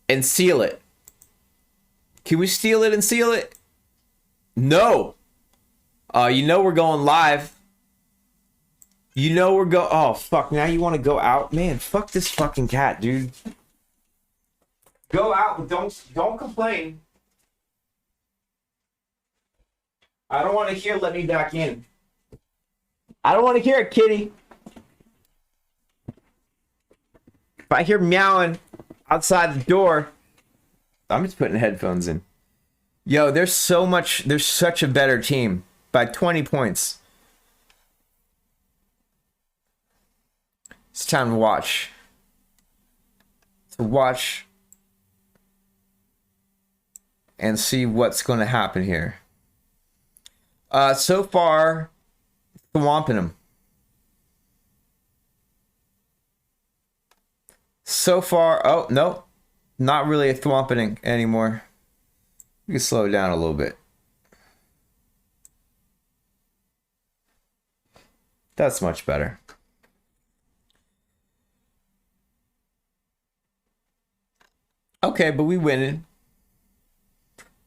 and seal it. Can we steal it and seal it? No. You know we're going live. You know we're go. Oh fuck! Now you want to go out, man? Fuck this fucking cat, dude. Go out, but don't complain. I don't want to hear. Let me back in. I don't want to hear it, kitty. If I hear meowing outside the door, I'm just putting headphones in. Yo, there's such a better team by 20 points. It's time to watch. And see what's going to happen here. So far, thwomping them. So far, oh, no. Not really a thwomping anymore. We can slow it down a little bit. That's much better. Okay, but we winning.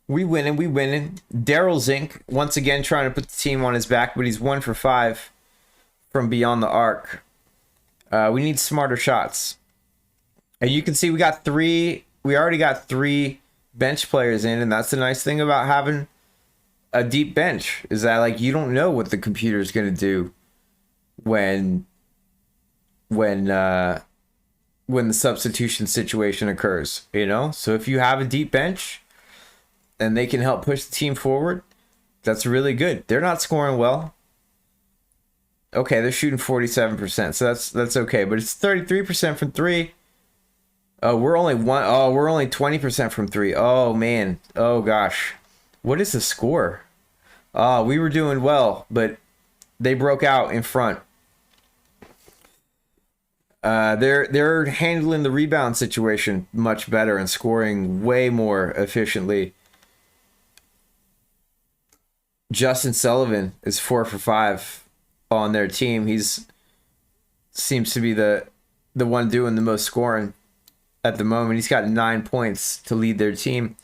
We winning. Daryl Zink, once again, trying to put the team on his back, but he's 1 for 5 from beyond the arc. We need smarter shots. And you can see we already got 3 bench players in, and that's the nice thing about having a deep bench, is that, like, you don't know what the computer's going to do when the substitution situation occurs, you know? So if you have a deep bench and they can help push the team forward, that's really good. They're not scoring well. Okay, they're shooting 47%, so that's okay, but it's 33% from 3. We're only 20% from 3. Oh man. Oh gosh. What is the score? We were doing well, but they broke out in front. They're handling the rebound situation much better and scoring way more efficiently. Justin Sullivan is 4 for 5 on their team. He's seems to be the one doing the most scoring at the moment. He's got 9 points to lead their team.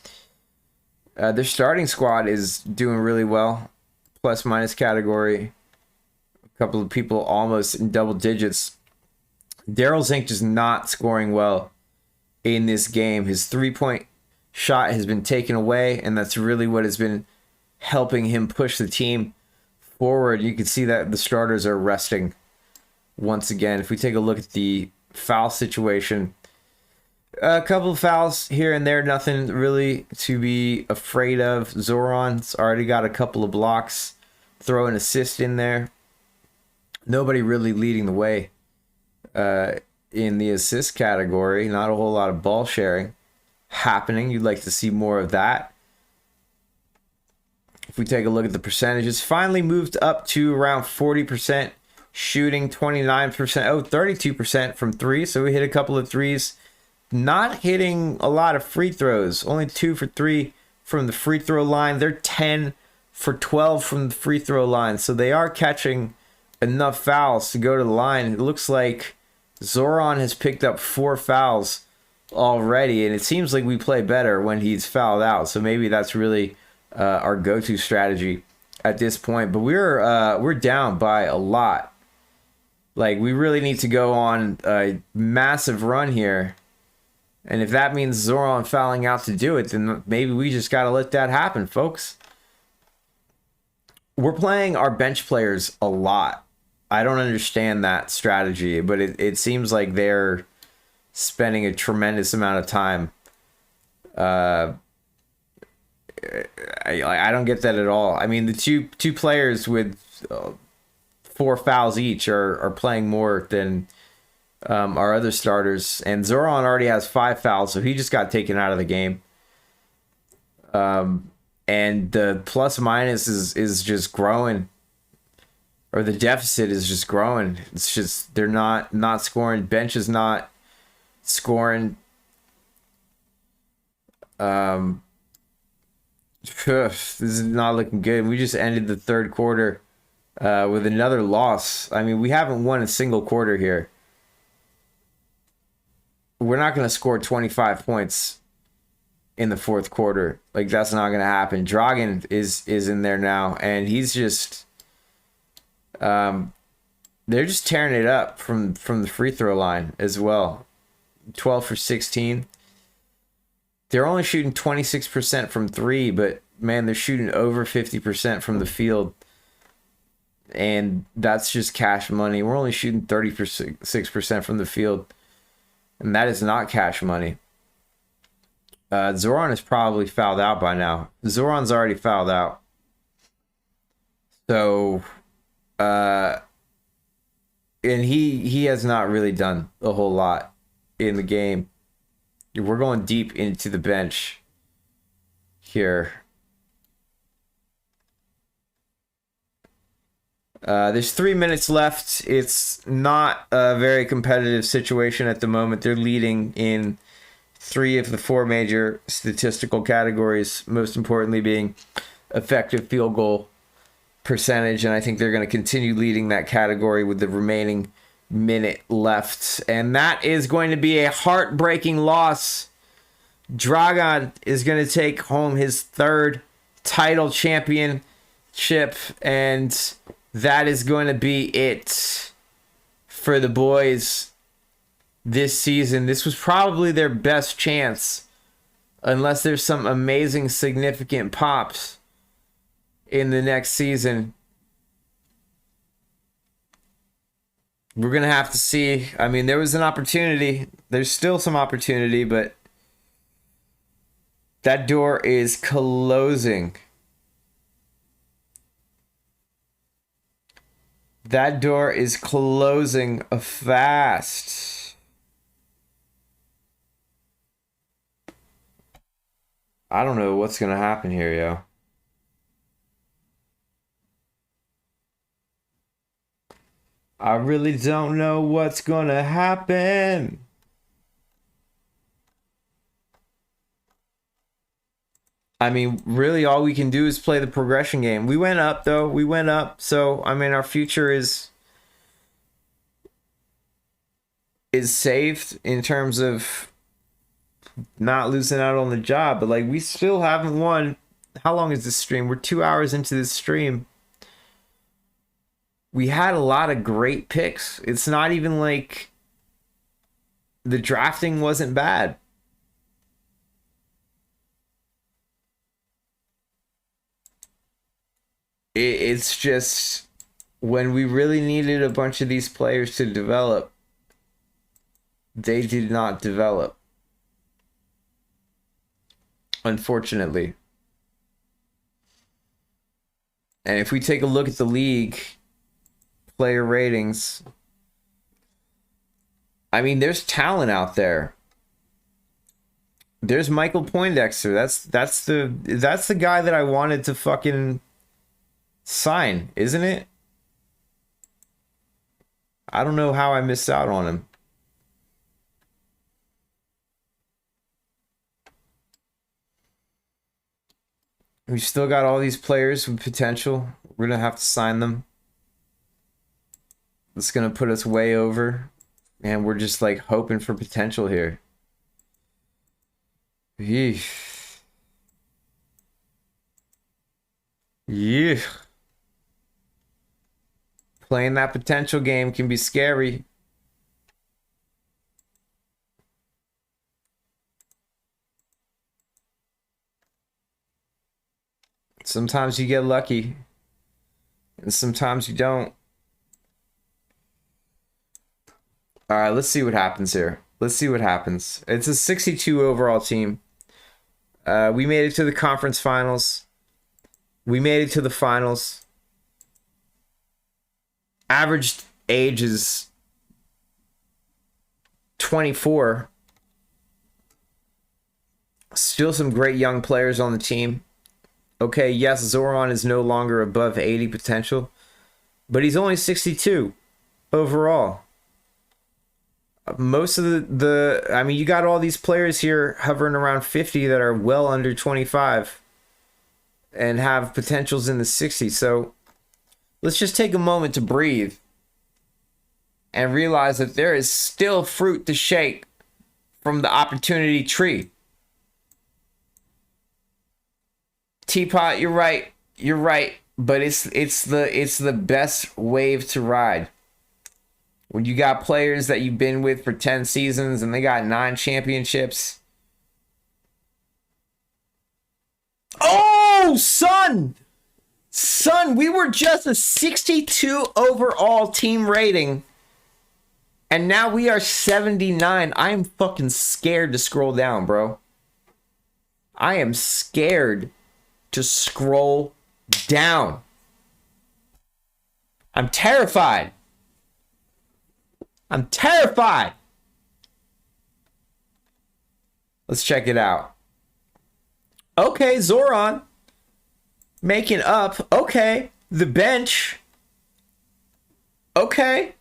Their starting squad is doing really well. Plus minus category. A couple of people almost in double digits. Daryl Zink just not scoring well in this game. His 3-point shot has been taken away, and that's really what has been helping him push the team forward. You can see that the starters are resting once again. If we take a look at the foul situation, a couple of fouls here and there, nothing really to be afraid of. Zoran's already got a couple of blocks, throw an assist in there. Nobody really leading the way in the assist category. Not a whole lot of ball sharing happening. You'd like to see more of that. If we take a look at the percentages, finally moved up to around 40% shooting, 29%, 32% from three. So we hit a couple of threes. Not hitting a lot of free throws, only 2 for 3 from the free throw line. They're 10 for 12 from the free throw line. So they are catching enough fouls to go to the line. It looks like Zoran has picked up 4 fouls already, and it seems like we play better when he's fouled out. So maybe that's really our go-to strategy at this point. But we're down by a lot. Like, we really need to go on a massive run here. And if that means Zoran fouling out to do it, then maybe we just got to let that happen, folks. We're playing our bench players a lot. I don't understand that strategy, but it seems like they're spending a tremendous amount of time. I don't get that at all. I mean, the two players with 4 fouls each are playing more than our other starters, and Zoran already has 5 fouls, so he just got taken out of the game. And the plus minus is just growing, or the deficit is just growing. It's just they're not scoring. Bench is not scoring. This is not looking good. We just ended the third quarter with another loss. I mean, we haven't won a single quarter here. We're not going to score 25 points in the fourth quarter. Like, that's not going to happen. Dragon is in there now, and he's just they're just tearing it up from the free throw line as well. 12 for 16. They're only shooting 26% from 3, but man, they're shooting over 50% from the field. And that's just cash money. We're only shooting 36% from the field. And that is not cash money. Zoran is probably fouled out by now. Zoran's already fouled out. So, and he has not really done a whole lot in the game. We're going deep into the bench here. There's 3 minutes left. It's not a very competitive situation at the moment. They're leading in 3 of the 4 major statistical categories, most importantly being effective field goal percentage, and I think they're going to continue leading that category with the remaining minute left. And that is going to be a heartbreaking loss. Dragon is going to take home his 3rd title championship, and that is going to be it for the boys this season. This was probably their best chance, unless there's some amazing significant pops in the next season. We're going to have to see. I mean, there was an opportunity. There's still some opportunity, but that door is closing. That door is closing fast. I don't know what's going to happen here, yo. I really don't know what's going to happen. I mean, really all we can do is play the progression game. We went up though. We went up. So, I mean, our future is saved in terms of not losing out on the job, but like we still haven't won. How long is this stream? We're 2 hours into this stream. We had a lot of great picks. It's not even like the drafting wasn't bad. It's just when we really needed a bunch of these players to develop, they did not develop. Unfortunately. And if we take a look at the league player ratings, I mean, there's talent out there. There's Michael Poindexter. That's the guy that I wanted to fucking sign, isn't it? I don't know how I missed out on him. We've still got all these players with potential. We're gonna have to sign them. It's gonna put us way over. And we're just like hoping for potential here. Yeesh. Yeah. Playing that potential game can be scary. Sometimes you get lucky. And sometimes you don't. All right, let's see what happens here. Let's see what happens. It's a 62 overall team. We made it to the conference finals. We made it to the finals. Average age is 24. Still some great young players on the team. Okay, yes, Zoran is no longer above 80 potential, but he's only 62 overall. Most of I mean, you got all these players here hovering around 50 that are well under 25 and have potentials in the 60s. So let's just take a moment to breathe and realize that there is still fruit to shake from the opportunity tree. Teapot, you're right. You're right. But it's the best wave to ride. When you got players that you've been with for 10 seasons and they got 9 championships. Oh, son! Son, we were just a 62 overall team rating. And now we are 79. I am fucking scared to scroll down, bro. I am scared to scroll down. I'm terrified. I'm terrified. Let's check it out. Okay, Zoran. Making up. Okay. The bench. Okay.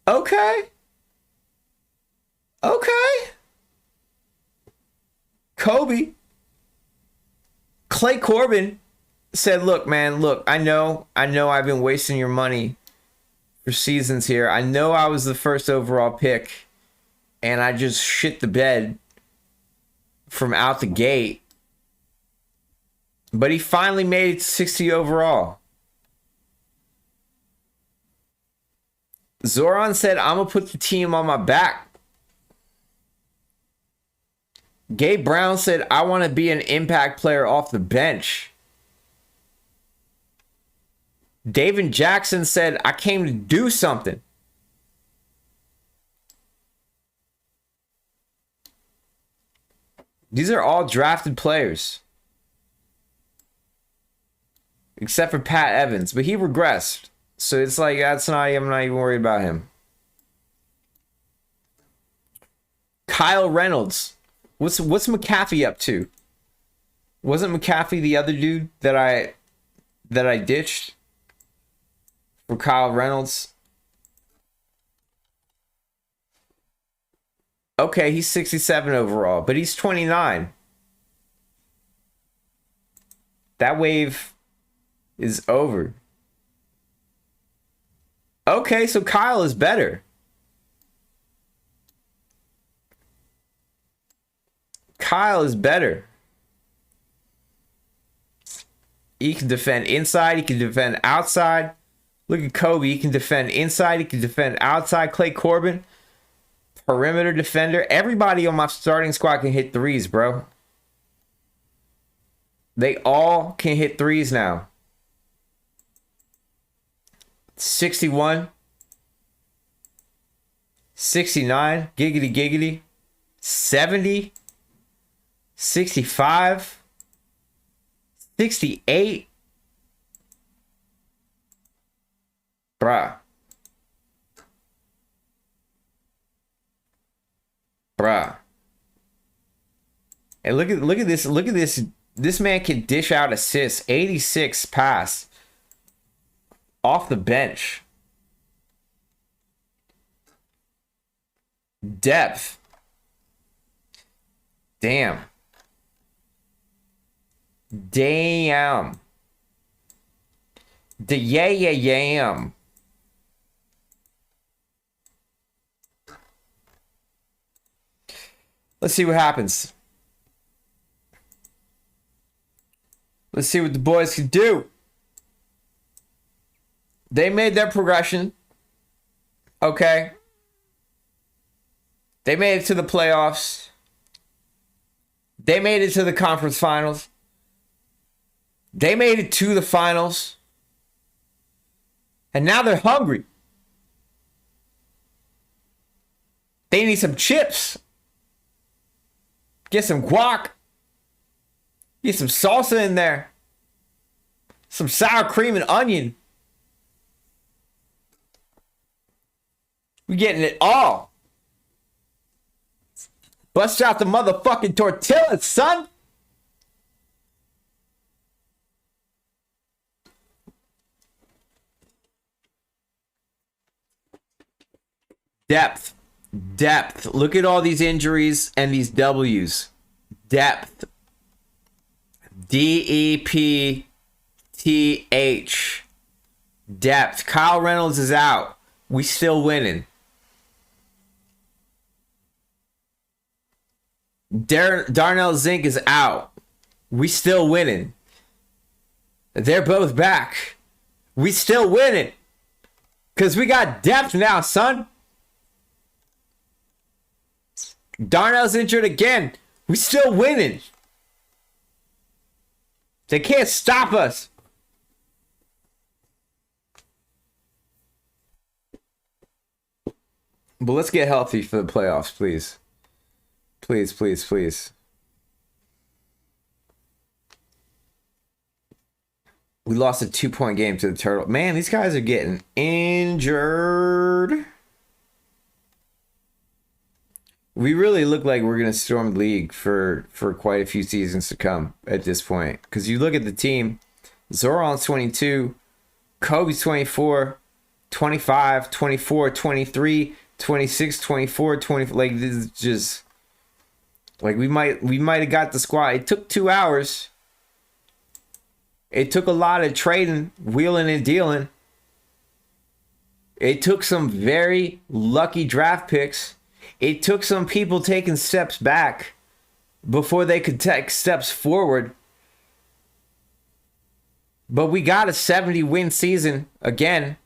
Okay. Okay. Kobe. Clay Corbin said, look, man, look, I know I've been wasting your money for seasons here. I know I was the first overall pick and I just shit the bed from out the gate. But he finally made it to 60 overall. Zoran said, I'm going to put the team on my back. Gabe Brown said, I want to be an impact player off the bench. David Jackson said, I came to do something. These are all drafted players. Except for Pat Evans, but he regressed. So it's like, I'm not even worried about him. Kyle Reynolds. What's McAfee up to? Wasn't McAfee the other dude that I ditched for Kyle Reynolds? Okay, he's 67 overall, but he's 29. That wave is over. Okay, so Kyle is better. Kyle is better. He can defend inside. He can defend outside. Look at Kobe. He can defend inside. He can defend outside. Clay Corbin, perimeter defender. Everybody on my starting squad can hit threes, bro. They all can hit threes now. 61. 69. Giggity, giggity. 70. 65. 68. Bruh. And look at this. This man can dish out assists. 86 pass. Off the bench. Depth. Damn. Damn. Yam. Let's see what happens. Let's see what the boys can do. They made their progression. Okay. They made it to the playoffs. They made it to the conference finals. They made it to the finals. And now they're hungry. They need some chips. Get some guac. Get some salsa in there. Some sour cream and onion. We're getting it all. Bust out the motherfucking tortillas, son. Depth. Look at all these injuries and these W's. Depth. DEPTH. Depth. Kyle Reynolds is out. We still winning. Darnell Zink is out. We still winning. They're both back. We still winning. Because we got depth now, son. Darnell's injured again. We still winning. They can't stop us. But let's get healthy for the playoffs, please. Please, please, please. We lost a 2-point game to the Turtle. Man, these guys are getting injured. We really look like we're going to storm the league for quite a few seasons to come at this point. Because you look at the team, Zoran's 22, Kobe's 24, 25, 24, 23, 26, 24, 20. Like, this is just... Like, we might have got the squad. It took 2 hours. It took a lot of trading, wheeling and dealing. It took some very lucky draft picks. It took some people taking steps back before they could take steps forward. But we got a 70-win season again.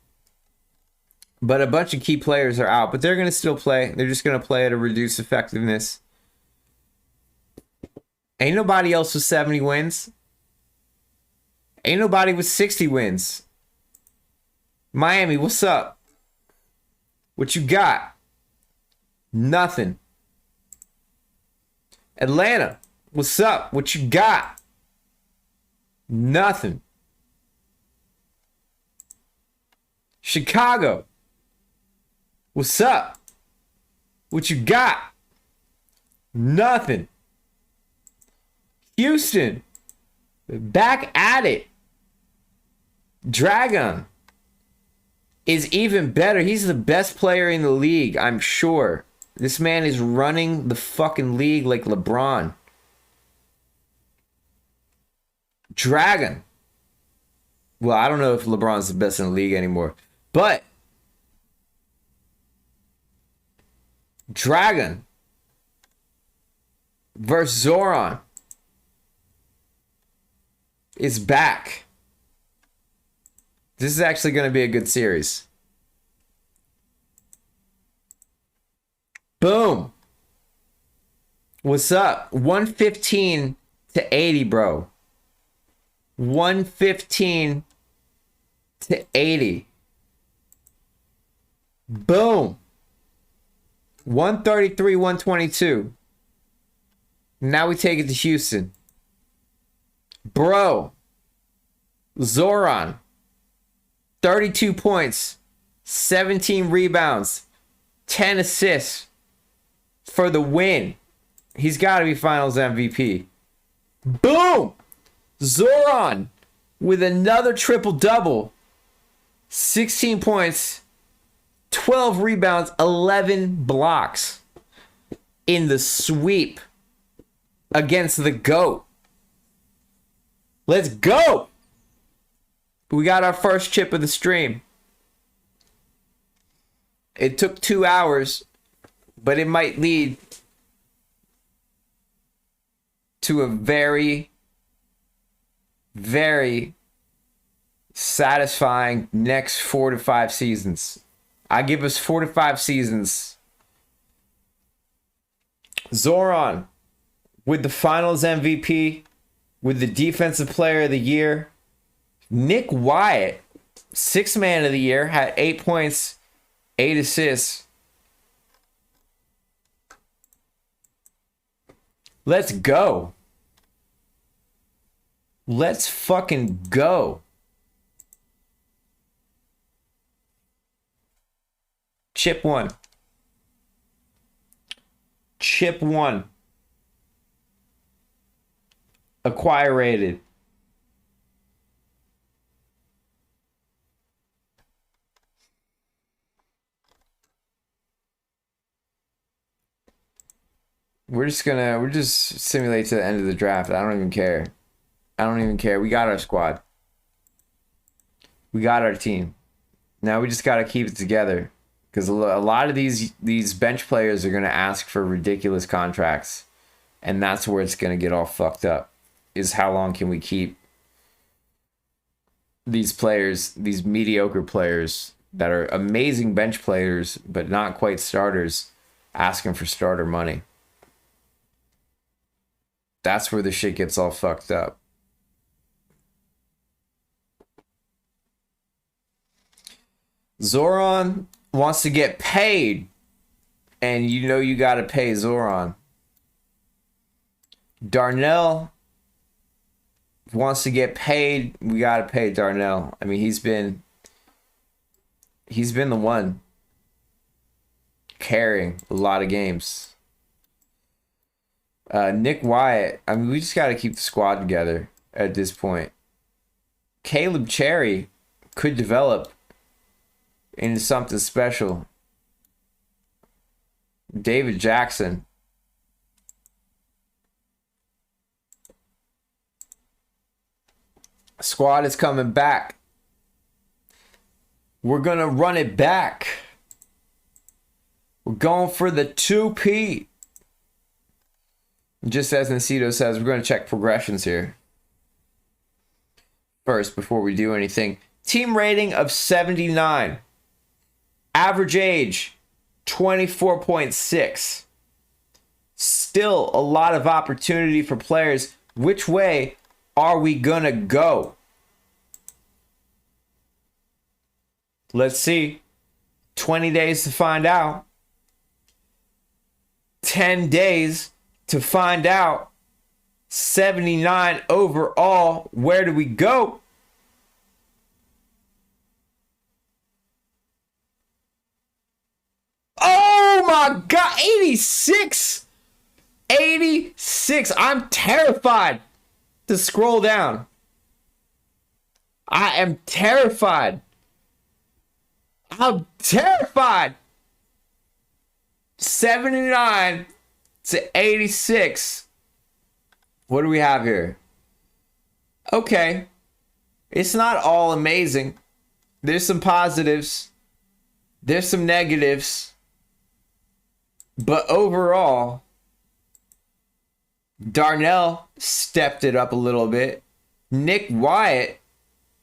But a bunch of key players are out. But they're going to still play. They're just going to play at a reduced effectiveness. Ain't nobody else with 70 wins. Ain't nobody with 60 wins. Miami, what's up? What you got? Nothing. Atlanta, what's up? What you got? Nothing. Chicago, what's up? What you got? Nothing. Houston, back at it. Dragon is even better. He's the best player in the league, I'm sure. This man is running the fucking league like LeBron. Dragon. Well, I don't know if LeBron's the best in the league anymore, but Dragon versus Zoran is back. This is actually going to be a good series. Boom. What's up? 115 to 80, bro. 115 to 80. Boom. 133, 122. Now we take it to Houston. Bro. Zoran. 32 points. 17 rebounds. 10 assists. For the win. He's got to be Finals MVP. Boom! Zoran with another triple-double. 16 points, 12 rebounds, 11 blocks in the sweep against the GOAT. Let's go! We got our first chip of the stream. It took 2 hours, but it might lead to a very, very satisfying next 4 to 5 seasons. I give us 4 to 5 seasons. Zoran with the Finals MVP, with the Defensive Player of the Year. Nick Wyatt, 6th Man of the Year, had 8 points, 8 assists. Let's go. Let's fucking go. Chip 1. Chip 1. Acquire rated. We're just simulate to the end of the draft. I don't even care. I don't even care. We got our squad. We got our team. Now we just got to keep it together. Because a lot of these bench players are going to ask for ridiculous contracts. And that's where it's going to get all fucked up. Is how long can we keep these players, these mediocre players that are amazing bench players, but not quite starters, asking for starter money. That's where the shit gets all fucked up. Zoran wants to get paid. And you know you got to pay Zoran. Darnell wants to get paid. We got to pay Darnell. I mean, he's been the one carrying a lot of games. Nick Wyatt, I mean, we just got to keep the squad together at this point. Caleb Cherry could develop into something special. David Jackson. Squad is coming back. We're going to run it back. We're going for the 2P. Just as Nacito says, we're going to check progressions here. First, before we do anything. Team rating of 79. Average age, 24.6. Still a lot of opportunity for players. Which way are we gonna go? Let's see. 20 days to find out. 10 days to find out. 79 overall. Where do we go? Oh my God, 86. 86. I'm terrified to scroll down. I am terrified. I'm terrified. 79 to 86. What do we have here? Okay. It's not all amazing. There's some positives. There's some negatives. But overall, Darnell stepped it up a little bit. Nick Wyatt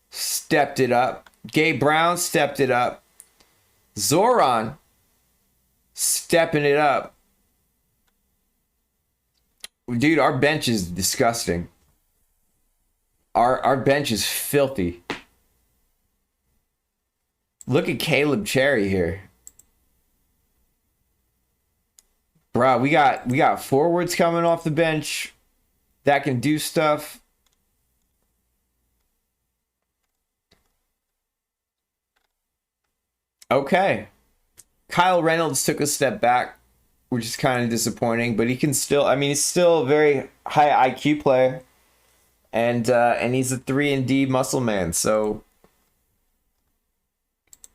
stepped it up. Gabe Brown stepped it up. Zoran stepping it up. Dude, our bench is disgusting. Our bench is filthy. Look at Caleb Cherry here. Bro, we got forwards coming off the bench that can do stuff. Okay. Kyle Reynolds took a step back, which is kind of disappointing, but he can still, I mean, he's still a very high IQ player. And he's a 3-and-D muscle man, so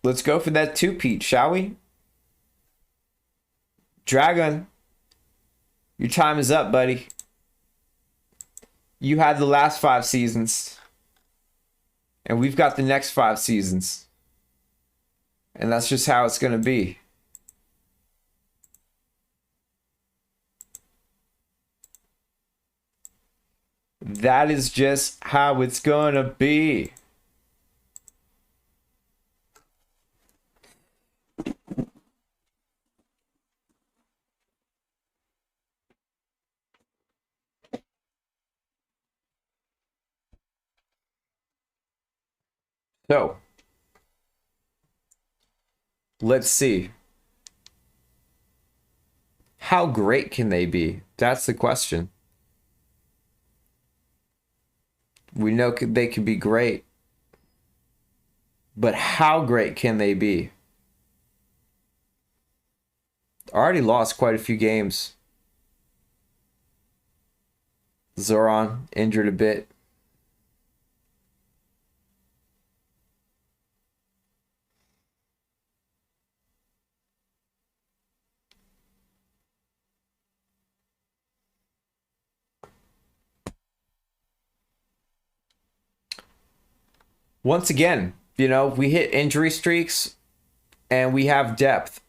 let's go for that two-peat, shall we? Dragon, your time is up, buddy. You had the last 5 seasons, and we've got the next 5 seasons. And that's just how it's going to be. That is just how it's going to be. So, let's see. How great can they be? That's the question. We know they can be great. But how great can they be? Already lost quite a few games. Zoran injured a bit. Once again, we hit injury streaks and we have depth.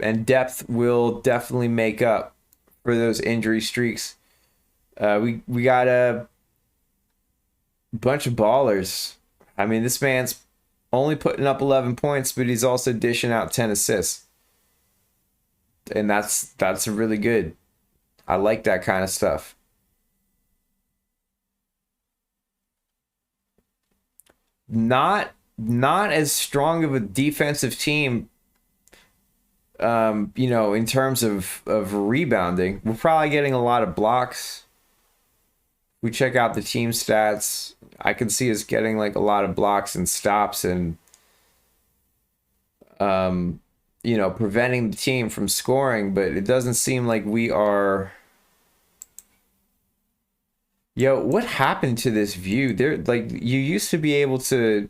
And depth will definitely make up for those injury streaks. We got a bunch of ballers. I mean, this man's only putting up 11 points, but he's also dishing out 10 assists. And that's really good. I like that kind of stuff. Not as strong of a defensive team, in terms of rebounding. We're probably getting a lot of blocks. We check out the team stats. I can see us getting like a lot of blocks and stops and preventing the team from scoring, but it doesn't seem like we are. Yo, what happened to this view? There, like, you used to be able to,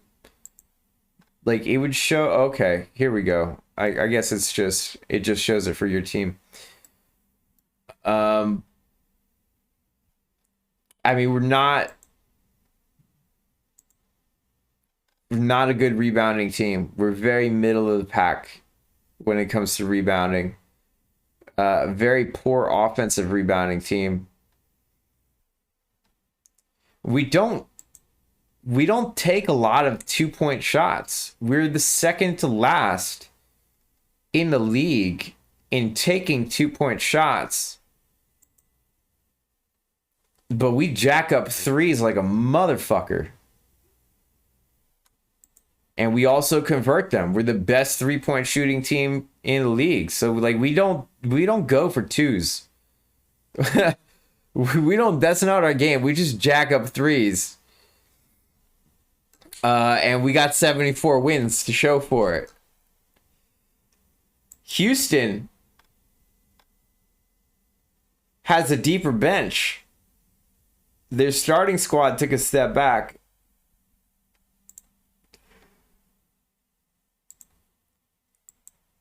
like, it would show. Okay, here we go. I guess it just shows it for your team. I mean, we're not a good rebounding team. We're very middle of the pack when it comes to rebounding. Very poor offensive rebounding team. We don't take a lot of 2-point shots. We're the second to last in the league in taking 2-point shots. But we jack up threes like a motherfucker. And we also convert them. We're the best 3-point shooting team in the league. So like we don't go for twos. That's not our game. We just jack up threes. And we got 74 wins to show for it. Houston has a deeper bench. Their starting squad took a step back.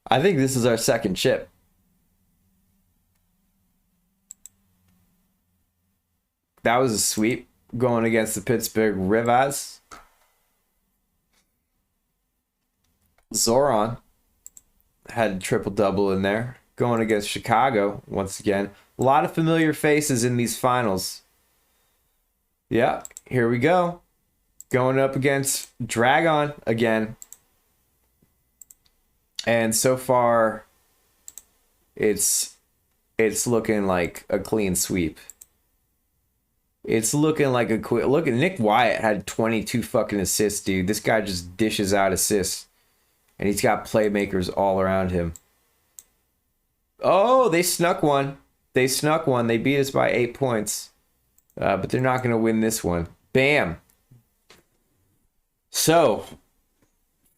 I think this is our second chip. That was a sweep. going against the Pittsburgh Rivers. Zoran had a triple-double in there. Going against Chicago once again. A lot of familiar faces in these finals. Yeah, here we go. Going up against Dragon again. And so far, it's looking like a clean sweep. It's looking like a quick look. At Nick Wyatt had 22 fucking assists, dude. This guy just dishes out assists, and he's got playmakers all around him. Oh, they snuck one. They snuck one. They beat us by 8 points, but they're not gonna win this one. Bam. So,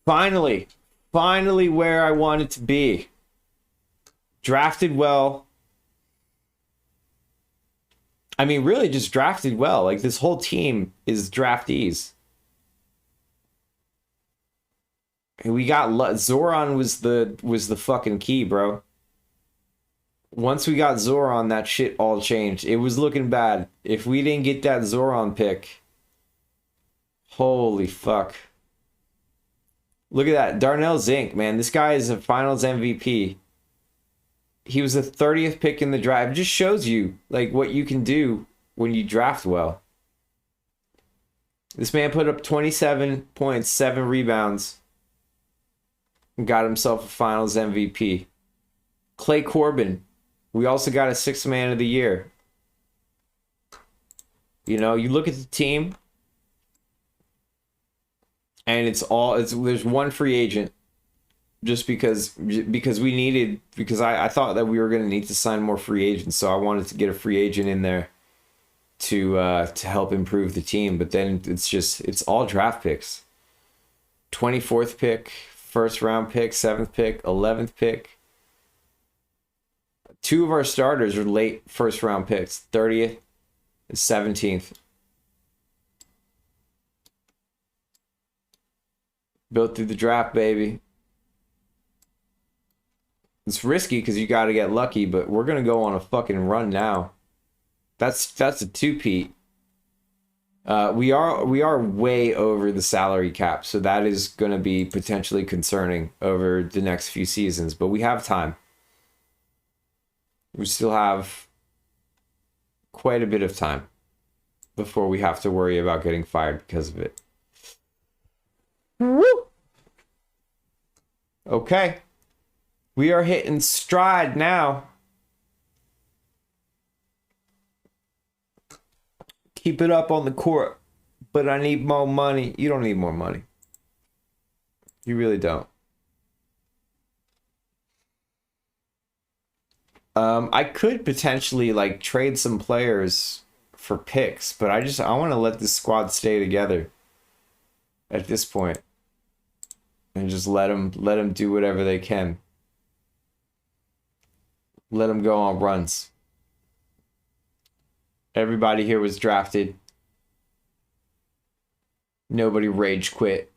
finally where I wanted to be. Drafted well. I mean, really just drafted well. Like, this whole team is draftees. And we got Zoran was the fucking key, bro. Once we got Zoran, that shit all changed. It was looking bad. If we didn't get that Zoran pick, holy fuck. Look at that. Darnell Zink, man. This guy is a finals MVP. He was the 30th pick in the draft. It just shows you like what you can do when you draft well. This man put up 27 points, 7 rebounds, and got himself a finals MVP. Clay Corbin. We also got a 6th man of the year. You know, you look at the team, and there's one free agent. Just because I thought that we were going to need to sign more free agents, so I wanted to get a free agent in there to help improve the team. But then it's all draft picks. 24th pick, 1st round pick, 7th pick, 11th pick. 2 of our starters are late 1st round picks, 30th and 17th. Built through the draft, baby. It's risky because you got to get lucky, but we're gonna go on a fucking run now. That's a two-peat. We are way over the salary cap, so that is gonna be potentially concerning over the next few seasons. But we have time. We still have quite a bit of time before we have to worry about getting fired because of it. Woo! Okay. We are hitting stride now. Keep it up on the court, but I need more money. You don't need more money. You really don't. I could potentially like trade some players for picks, but I want to let this squad stay together at this point and just let them do whatever they can. Let them go on runs. Everybody here was drafted. Nobody rage quit.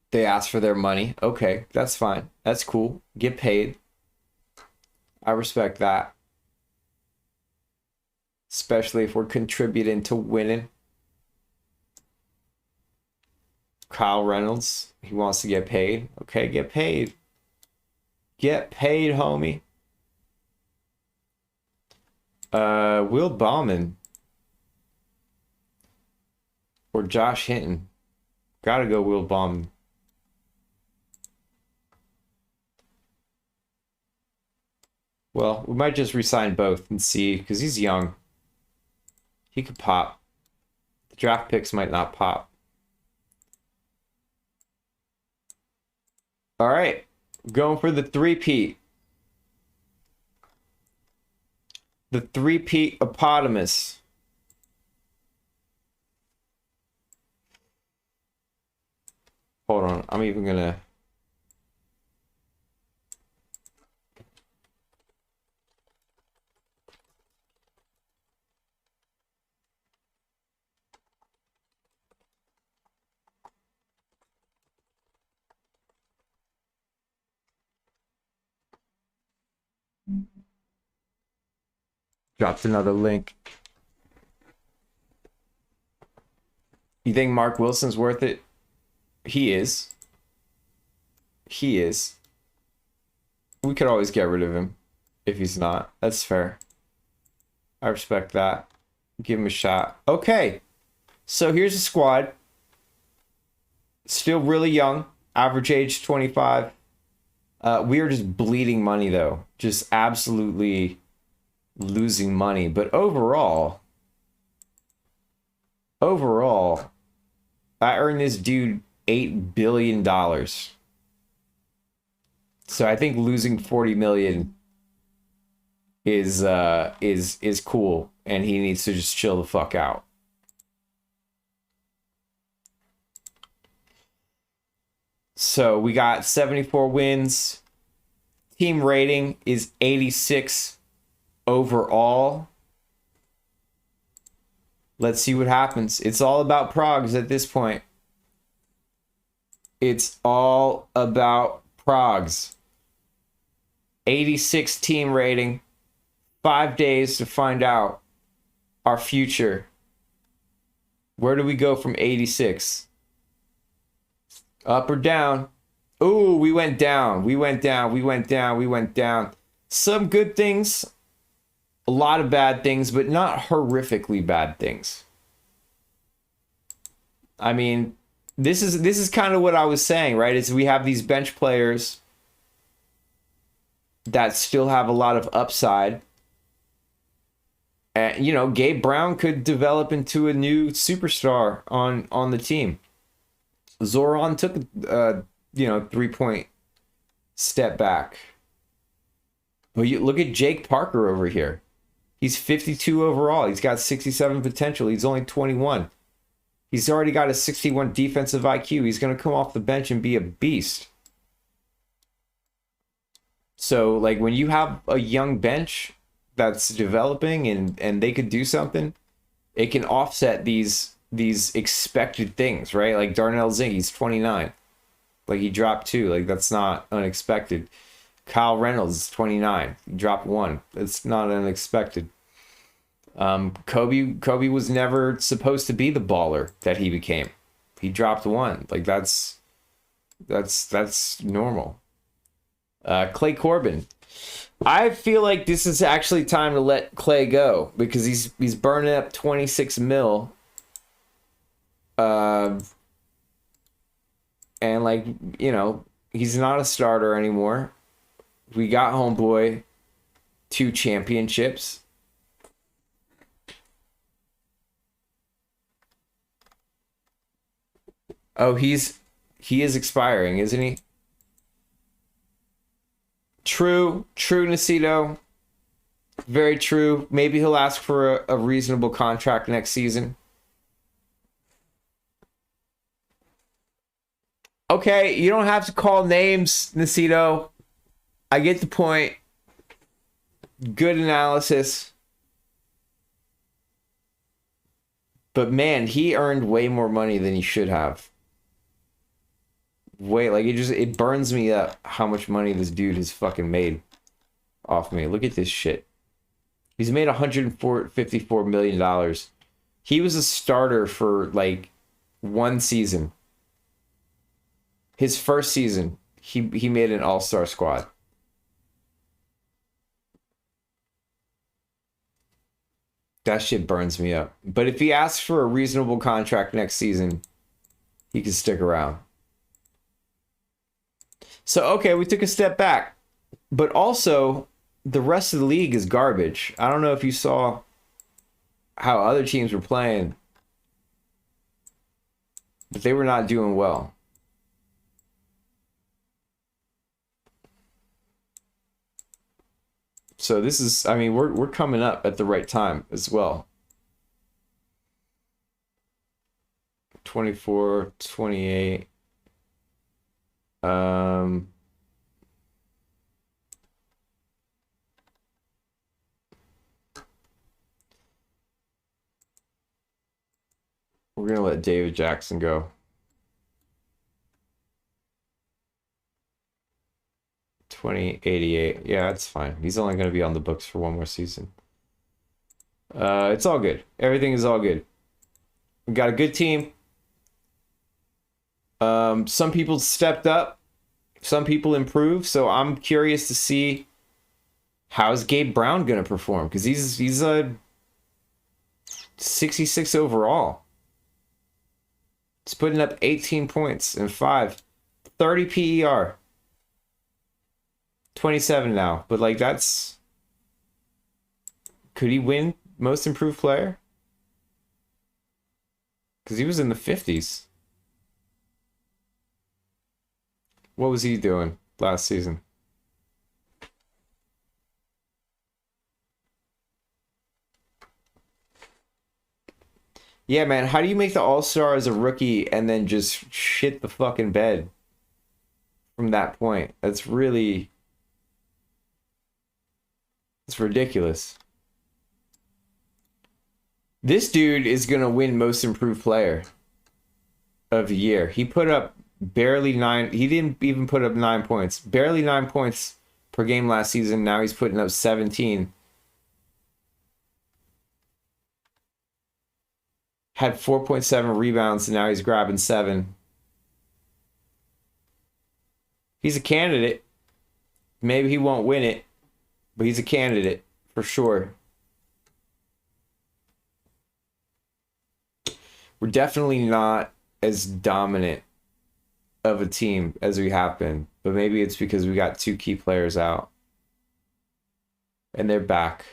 They asked for their money. Okay, that's fine. That's cool. Get paid. I respect that. Especially if we're contributing to winning. Kyle Reynolds, he wants to get paid. Okay, get paid. Get paid, homie. Will Bauman or Josh Hinton. Gotta go Will Bauman. Well, we might just resign both and see, because he's young. He could pop. The draft picks might not pop. All right, going for the three-peat. The three-peat eponymous. Hold on, I'm even gonna... Dropped another link. You think Mark Wilson's worth it? He is. He is. We could always get rid of him if he's not. That's fair. I respect that. Give him a shot. Okay. So here's a squad. Still really young. Average age 25. We are just bleeding money, though. Just absolutely losing money. But overall, I earned this dude $8 billion. So I think losing 40 million is cool, and he needs to just chill the fuck out. So we got 74 wins. Team rating is 86 overall. Let's see what happens. It's all about progs at this point. It's all about progs. 86 team rating. 5 days to find out our future. Where do we go from 86? Up or down? Ooh, we went down. We went down. We went down. We went down. Some good things, a lot of bad things, but not horrifically bad things. I mean, this is kind of what I was saying, right? Is we have these bench players that still have a lot of upside. And, you know, Gabe Brown could develop into a new superstar on the team. Zoran took a 3-point step back. But you look at Jake Parker over here. He's 52 overall. He's got 67 potential. He's only 21. He's already got a 61 defensive IQ. He's going to come off the bench and be a beast. So, like, when you have a young bench that's developing and they could do something, it can offset these expected things, right? Like Darnell Zink, he's 29. Like, he dropped 2. Like, that's not unexpected. Kyle Reynolds is 29. He dropped 1. It's not unexpected. Kobe was never supposed to be the baller that he became. He dropped 1. Like, that's normal. Clay Corbin. I feel like this is actually time to let Clay go because he's burning up 26 mil. And, like, you know, he's not a starter anymore. We got homeboy 2 championships. Oh, he is expiring, isn't he? True, Nacito. Very true. Maybe he'll ask for a reasonable contract next season. Okay, you don't have to call names, Nacito. I get the point. Good analysis. But man, he earned way more money than he should have. It burns me up how much money this dude has fucking made off me. Look at this shit. He's made $154 million. He was a starter for like 1 season. His first season, he made an all-star squad. That shit burns me up. But if he asks for a reasonable contract next season, he can stick around. So, okay, we took a step back. But also, the rest of the league is garbage. I don't know if you saw how other teams were playing, but they were not doing well. So this is, I mean, we're coming up at the right time as well. 24, 28. We're gonna let David Jackson go. 2088. Yeah, that's fine. He's only gonna be on the books for 1 more season. It's all good. Everything is all good. We got a good team. Some people stepped up, some people improved. So I'm curious to see how's Gabe Brown gonna perform, because he's a 66 overall. He's putting up 18 points and 30 PER. 27 now, but like that's, could he win most improved player? Because he was in the 50s. What was he doing last season? Yeah, man, how do you make the All-Star as a rookie and then just shit the fucking bed from that point? It's ridiculous. This dude is gonna win most improved player of the year. He put up barely 9. He didn't even put up 9 points. Barely 9 points per game last season. Now he's putting up 17. Had 4.7 rebounds, and now he's grabbing 7. He's a candidate. Maybe he won't win it, but he's a candidate for sure. We're definitely not as dominant of a team as we have been, but maybe it's because we got 2 key players out and they're back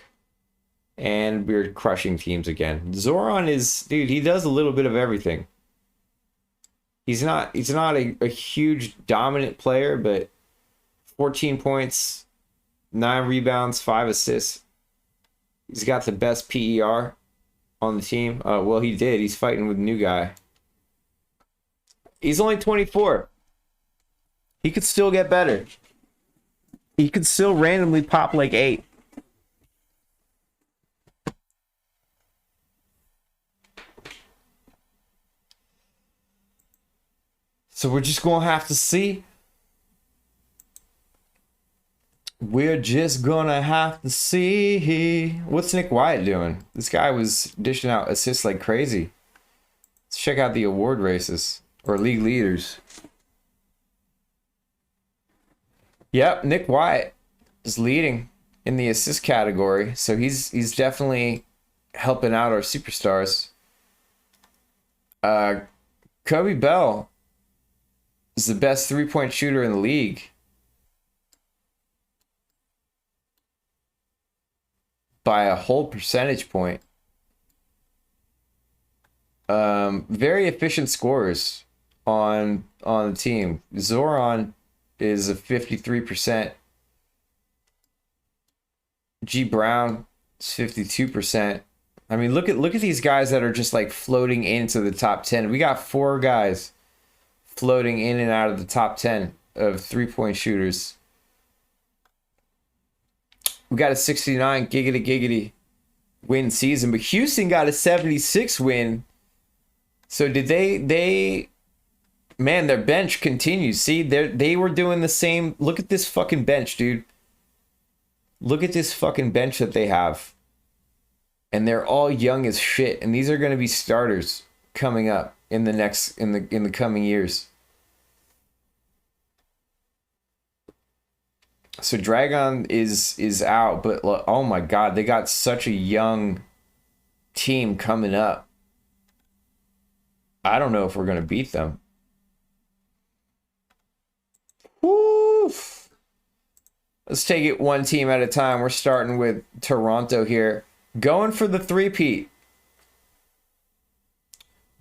and we're crushing teams again. Zoran is, dude, he does a little bit of everything. He's not a huge dominant player, but 14 points, 9 rebounds, 5 assists. He's got the best PER on the team. Well, he did. He's fighting with a new guy. He's only 24. He could still get better. He could still randomly pop like 8. So we're just going to have to see. We're just going to have to see. What's Nick Wyatt doing? This guy was dishing out assists like crazy. Let's check out the award races or league leaders. Yep, Nick Wyatt is leading in the assist category. So he's definitely helping out our superstars. Kobe Bell is the best 3-point shooter in the league by a whole percentage point. Very efficient scorers on the team. Zoran is a 53%. G Brown is 52%. I mean, look at these guys that are just like floating into the top 10. We got 4 guys floating in and out of the top 10 of 3-point shooters. We got a 69 giggity win season, but Houston got a 76 win. So did they man, their bench continues. See, they were doing the same. Look at this fucking bench, dude. Look at this fucking bench that they have. And they're all young as shit, and these are going to be starters coming up in the coming years. So Dragon is out, but oh my god, they got such a young team coming up. I don't know if we're going to beat them. Woof. Let's take it one team at a time. We're starting with Toronto here. Going for the three-peat.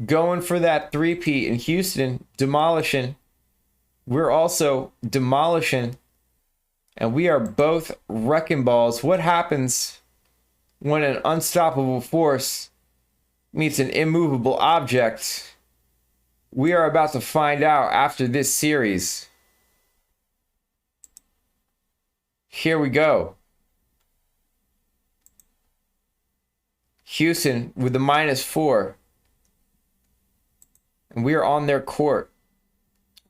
Going for that three-peat in Houston. Demolishing. We're also demolishing. And we are both wrecking balls. What happens when an unstoppable force meets an immovable object? We are about to find out after this series. Here we go. Houston with the -4. And we are on their court.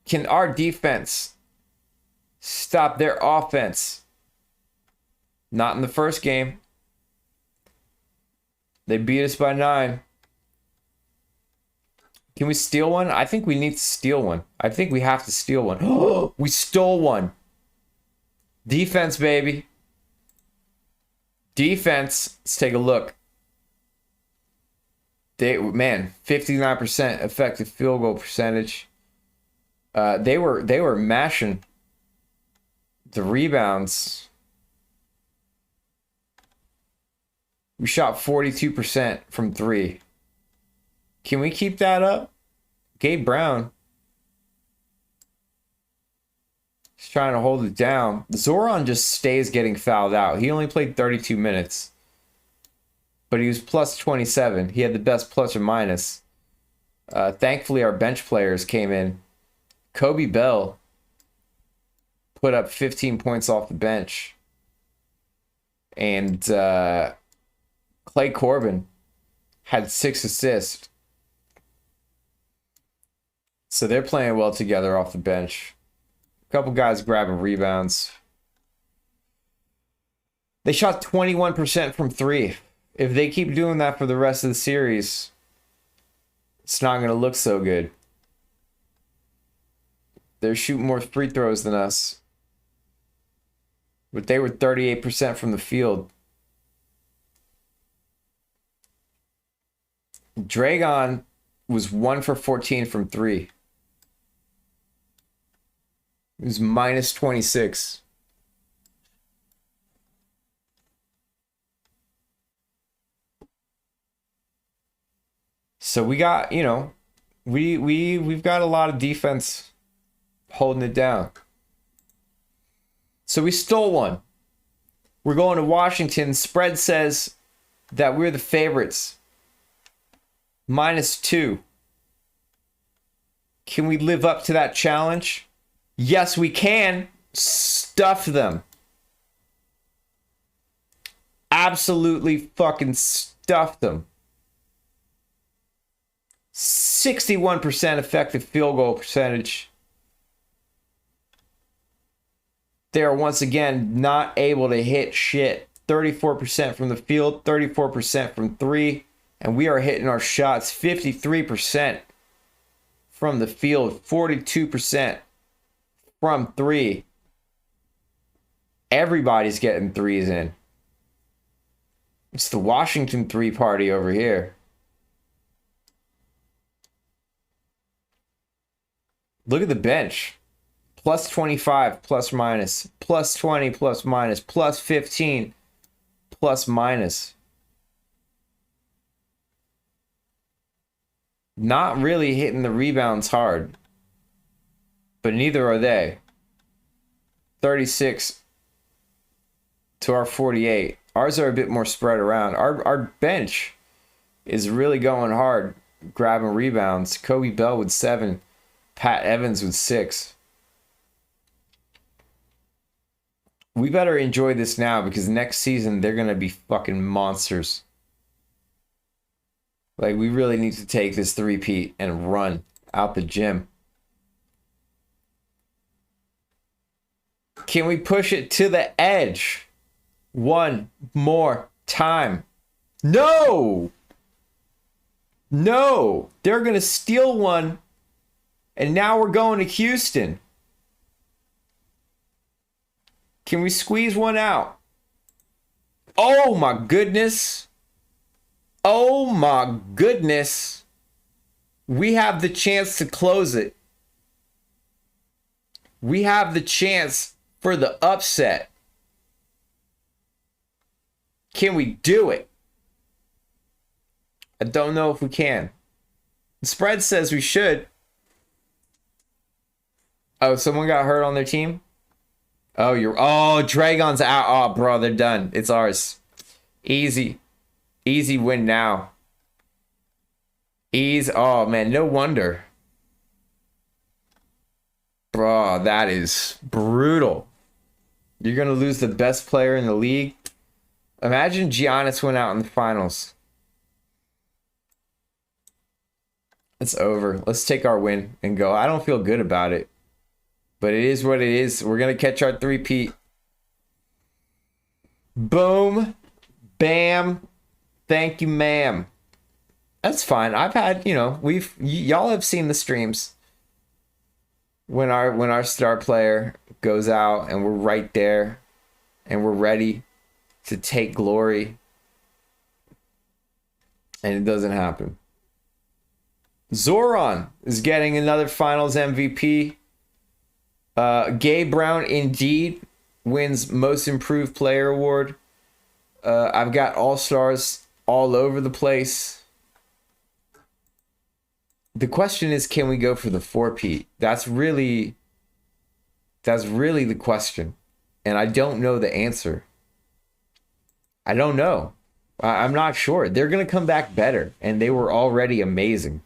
Can our defense stop their offense? Not in the first game. They beat us by 9. Can we steal one? I think we need to steal one. I think we have to steal one. We stole one. Defense, baby. Defense. Let's take a look. Man, 59% effective field goal percentage. They were mashing the rebounds. We shot 42% from 3. Can we keep that up? Gabe Brown. He's trying to hold it down. Zoran just stays getting fouled out. He only played 32 minutes. But he was plus 27. He had the best plus or minus. Thankfully, our bench players came in. Kobe Bell put up 15 points off the bench. And Clay Corbin had 6 assists. So they're playing well together off the bench. A couple guys grabbing rebounds. They shot 21% from 3. If they keep doing that for the rest of the series, it's not going to look so good. They're shooting more free throws than us. But they were 38% from the field. Dragon was 1 for 14 from 3. It was minus 26. So we got, we've got a lot of defense holding it down. So we stole one. We're going to Washington. Spread says that we're the favorites. -2. Can we live up to that challenge? Yes, we can. Stuff them. Absolutely fucking stuff them. 61% effective field goal percentage. They are once again not able to hit shit. 34% from the field, 34% from 3. And we are hitting our shots 53% from the field, 42% from 3. Everybody's getting 3s in. It's the Washington 3 party over here. Look at the bench. Plus 25, plus minus. Plus 20, plus minus. Plus 15, plus minus. Not really hitting the rebounds hard. But neither are they. 36 to our 48. Ours are a bit more spread around. Our bench is really going hard, grabbing rebounds. Kobe Bell with 7. Pat Evans with 6. We better enjoy this now because next season they're going to be fucking monsters. Like, we really need to take this 3-peat and run out the gym. Can we push it to the edge? One more time. No! No! They're going to steal one. And now we're going to Houston. Can we squeeze one out? Oh my goodness. Oh my goodness. We have the chance to close it. We have the chance for the upset. Can we do it? I don't know if we can. The spread says we should. Oh, someone got hurt on their team? Oh, Dragon's out. Oh, bro, they're done. It's ours. Easy. Easy win now. Oh, man, no wonder. Bro, that is brutal. You're going to lose the best player in the league. Imagine Giannis went out in the finals. It's over. Let's take our win and go. I don't feel good about it. But it is what it is. We're going to catch our 3-peat. Boom. Bam. Thank you, ma'am. That's fine. I've had, y'all have seen the streams when our star player goes out and we're right there and we're ready to take glory, and it doesn't happen. Zoran is getting another finals MVP. Gabe Brown indeed wins most improved player award. I've got all-stars all over the place. The question is, can we go for the 4-peat? That's really the question. And I don't know the answer. I don't know. I'm not sure. They're going to come back better, and they were already amazing.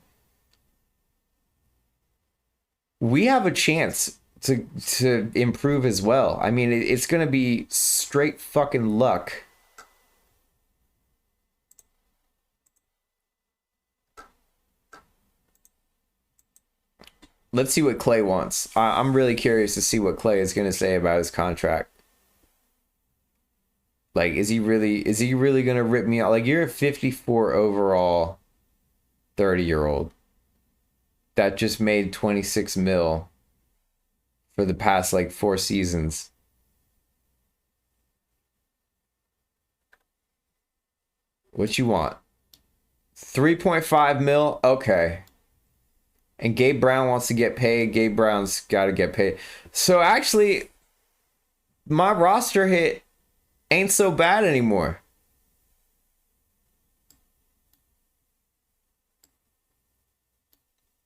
We have a chance to improve as well. I mean, it's going to be straight fucking luck. Let's see what Clay wants. I'm really curious to see what Clay is going to say about his contract. Like, is he really going to rip me out? Like, you're a 54 overall 30-year-old that just made 26 mil for the past, like, 4 seasons. What you want? 3.5 mil? Okay. And Gabe Brown wants to get paid. Gabe Brown's got to get paid. So actually, my roster hit ain't so bad anymore.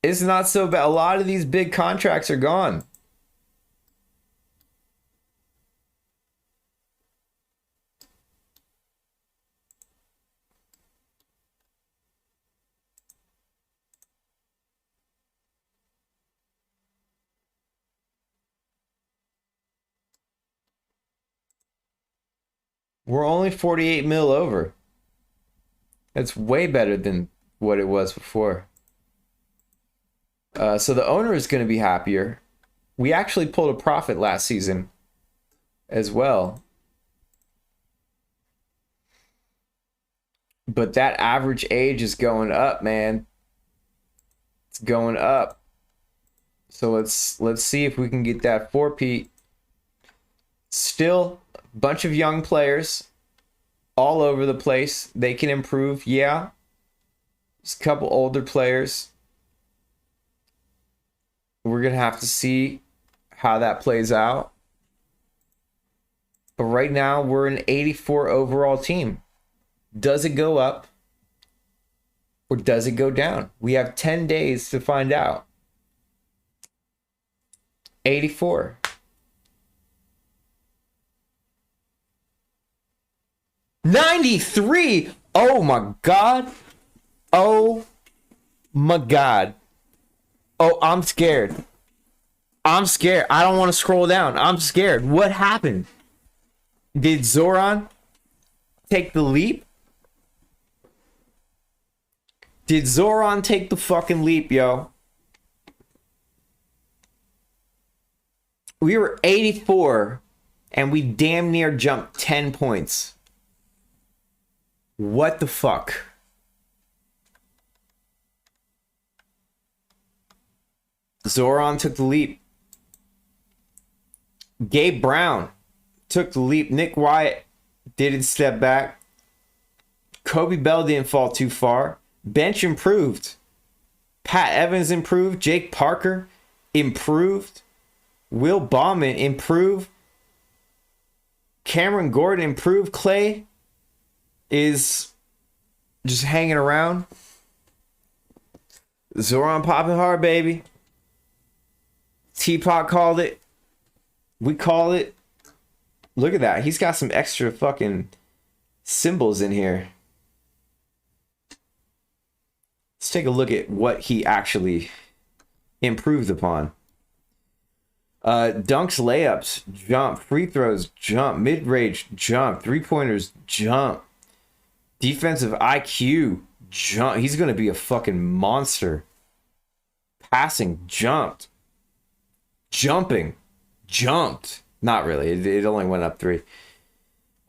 It's not so bad. A lot of these big contracts are gone. We're only 48 mil over. That's way better than what it was before. So the owner is going to be happier. We actually pulled a profit last season as well. But that average age is going up, man. It's going up. So let's see if we can get that 4-peat. Still a bunch of young players all over the place. They can improve. Yeah. There's a couple older players. We're going to have to see how that plays out. But right now, we're an 84 overall team. Does it go up? Or does it go down? We have 10 days to find out. 84. $93. Oh my God. Oh my God. Oh, I'm scared. I'm scared. I don't want to scroll down. I'm scared. What happened? Did Zoran take the leap? Did Zoran take the fucking leap, yo? We were 84 and we damn near jumped 10 points. What the fuck? Zoran took the leap. Gabe Brown took the leap. Nick Wyatt didn't step back. Kobe Bell didn't fall too far. Bench improved. Pat Evans improved. Jake Parker improved. Will Bauman improved. Cameron Gordon improved. Clay is just hanging around. Zoran popping hard, baby. Teapot called it. We call it. Look at that. He's got some extra fucking symbols in here. Let's take a look at what he actually improved upon. Dunks, layups, jump. Free throws, jump. Mid-range, jump. Three-pointers, jump. Defensive IQ, jump. He's going to be a fucking monster. Passing, jumped. Jumping, jumped. Not really. It only went up 3.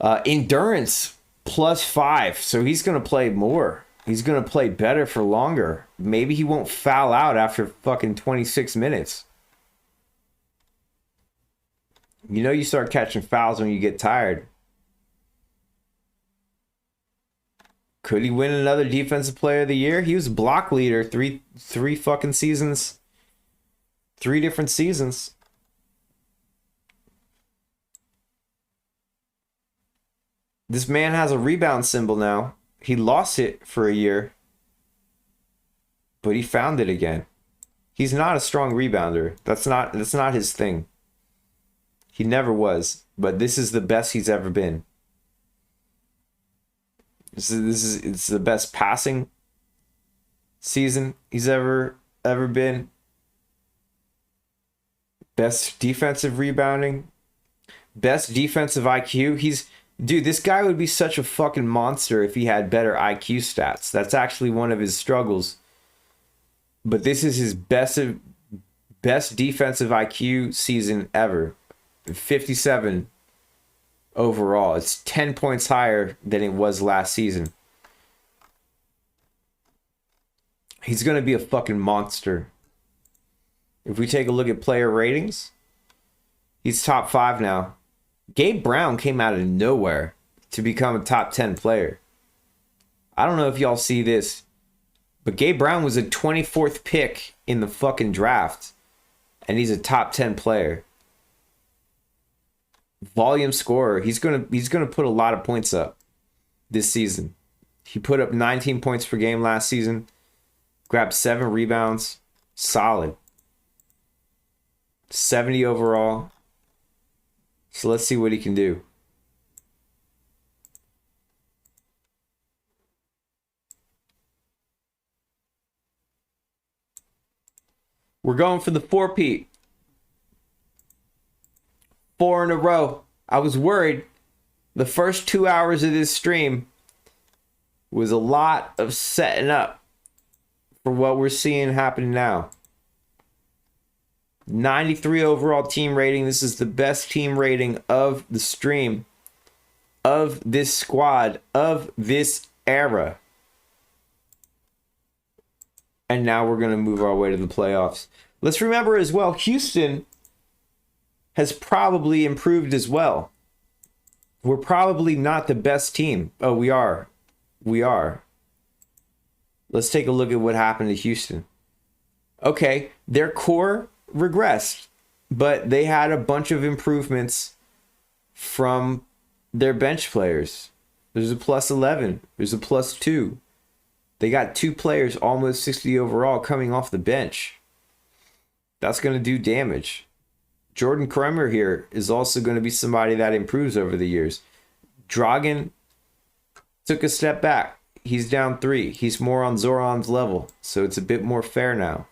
Endurance, +5. So he's going to play more. He's going to play better for longer. Maybe he won't foul out after fucking 26 minutes. You know you start catching fouls when you get tired. Could he win another defensive player of the year? He was block leader three fucking seasons. 3 different seasons. This man has a rebound symbol now. He lost it for a year, but he found it again. He's not a strong rebounder. That's not his thing. He never was, but this is the best he's ever been. It's the best passing season he's ever been. Best defensive rebounding. Best defensive IQ. Dude, this guy would be such a fucking monster if he had better IQ stats. That's actually one of his struggles. But this is his best defensive IQ season ever. 57 overall. It's 10 points higher than it was last season. He's going to be a fucking monster. If we take a look at player ratings, he's top 5 now. Gabe Brown came out of nowhere to become a top 10 player. I don't know if y'all see this, but Gabe Brown was a 24th pick in the fucking draft, and he's a top 10 player. Volume scorer. He's gonna put a lot of points up this season. He put up 19 points per game last season, grabbed 7 rebounds, solid. 70 overall. So let's see what he can do. We're going for the 4-peat. 4 in a row. I was worried. The first 2 hours of this stream was a lot of setting up for what we're seeing happen now. 93 overall team rating. This is the best team rating of the stream, of this squad, of this era. And now we're going to move our way to the playoffs. Let's remember as well, Houston has probably improved as well. We're probably not the best team. Oh, we are. We are. Let's take a look at what happened to Houston. Okay, their core regressed, but they had a bunch of improvements from their bench players. There's a plus 11. There's a plus 2. They got 2 players almost 60 overall coming off the bench. That's going to do damage. Jordan Kremer here is also going to be somebody that improves over the years. Dragan took a step back. He's down 3. He's more on Zoran's level, so it's a bit more fair now.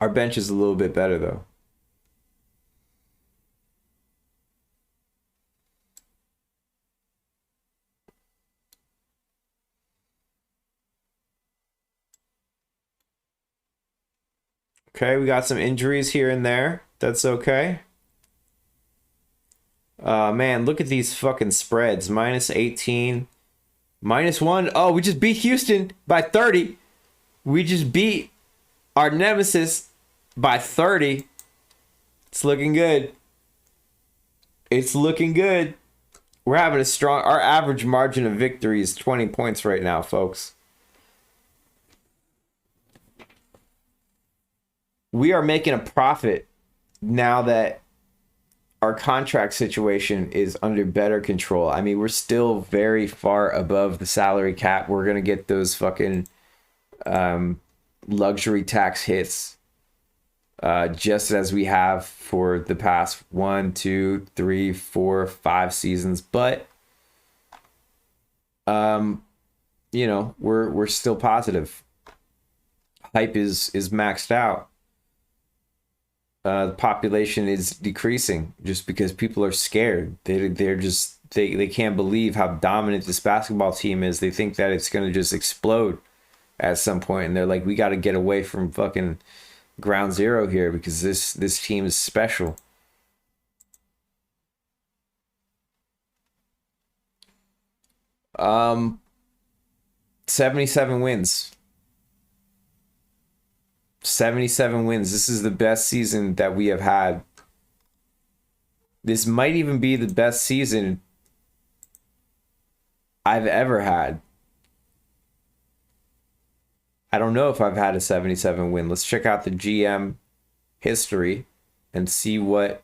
Our bench is a little bit better, though. Okay, we got some injuries here and there. That's okay. Man, look at these fucking spreads. Minus 18. Minus 1. Oh, we just beat Houston by 30. We just beat our nemesis by 30. It's looking good. It's looking good. We're having a strong... Our average margin of victory is 20 points right now, folks. We are making a profit now that our contract situation is under better control. I mean, we're still very far above the salary cap. We're going to get those fucking luxury tax hits just as we have for the past 1, 2, 3, 4, 5 seasons. But, you know, we're still positive. Hype is maxed out. The population is decreasing just because people are scared. They can't believe how dominant this basketball team is. They think that it's going to just explode at some point, and they're like, we got to get away from fucking ground zero here because this team is special. Um, 77 wins. 77 wins. This is the best season that we have had. This might even be the best season I've ever had. I don't know if I've had a 77 win. Let's check out the GM history and see what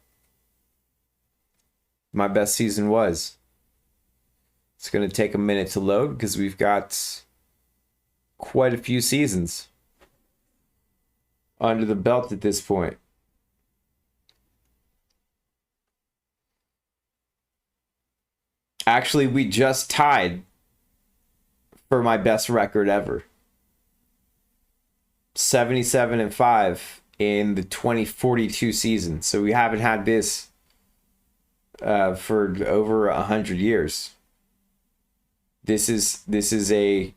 my best season was. It's going to take a minute to load because we've got quite a few seasons under the belt at this point. Actually, we just tied for my best record ever. 77-5 in the 2042 season. So we haven't had this for over 100 years. This is a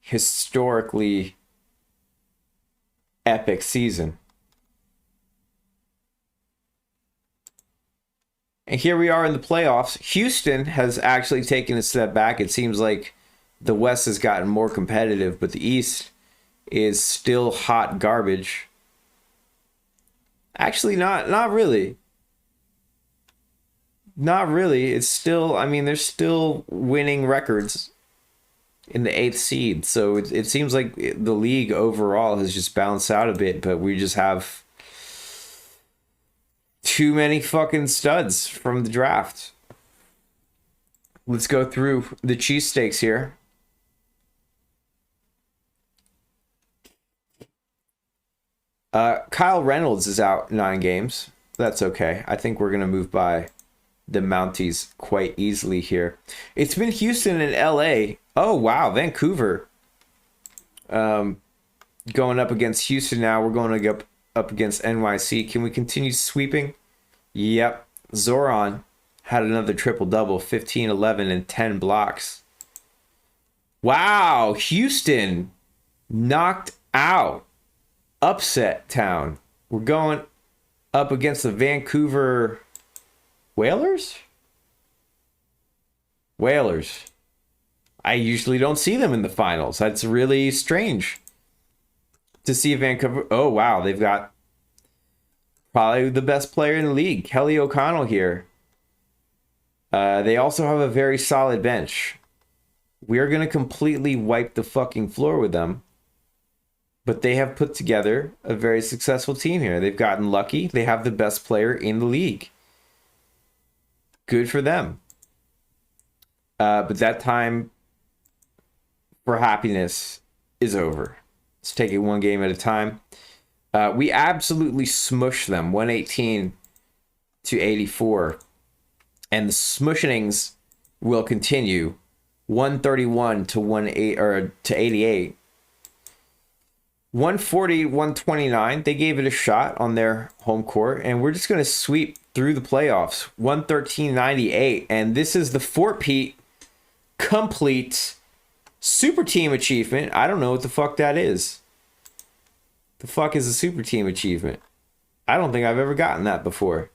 historically epic season. And here we are in the playoffs. Houston has actually taken a step back. It seems like the West has gotten more competitive, but the East is still hot garbage. Actually, not really. Not really. It's still, I mean, they're still winning records in the 8th seed. So it seems like the league overall has just bounced out a bit, but we just have too many fucking studs from the draft. Let's go through the cheesesteaks here. Kyle Reynolds is out 9 games. That's okay. I think we're going to move by the Mounties quite easily here. It's been Houston and LA. Oh, wow. Vancouver. Going up against Houston now. We're going to go up against NYC. Can we continue sweeping? Yep. Zoran had another triple-double. 15, 11, and 10 blocks. Wow. Houston knocked out. Upset town. We're going up against the Vancouver Whalers? Whalers. I usually don't see them in the finals. That's really strange to see Vancouver. Oh, wow. They've got probably the best player in the league, Kelly O'Connell here. They also have a very solid bench. We're going to completely wipe the fucking floor with them. But they have put together a very successful team here. They've gotten lucky. They have the best player in the league. Good for them. But that time for happiness is over. Let's take it one game at a time. We absolutely smushed them, 118-84. And the smushings will continue, 131-88. 140-129. They gave it a shot on their home court, and we're just going to sweep through the playoffs. 113-98, and this is the Fort Pete complete super team achievement. I don't know what the fuck that is. The fuck is a super team achievement? I don't think I've ever gotten that before.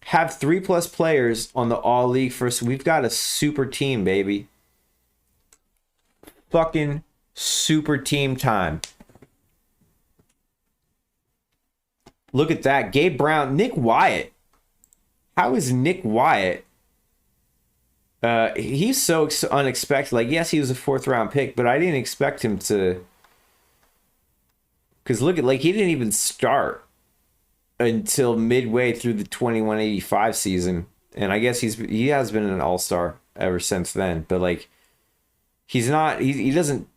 Have 3+ players on the all league first. We've got a super team, baby. Fucking super team time. Look at that. Gabe Brown. Nick Wyatt. How is Nick Wyatt? He's so unexpected. Like, yes, he was a 4th round pick, but I didn't expect him to. Because look at, like, he didn't even start until midway through the 21-85 season. And I guess he has been an all-star ever since then. But, like, he doesn't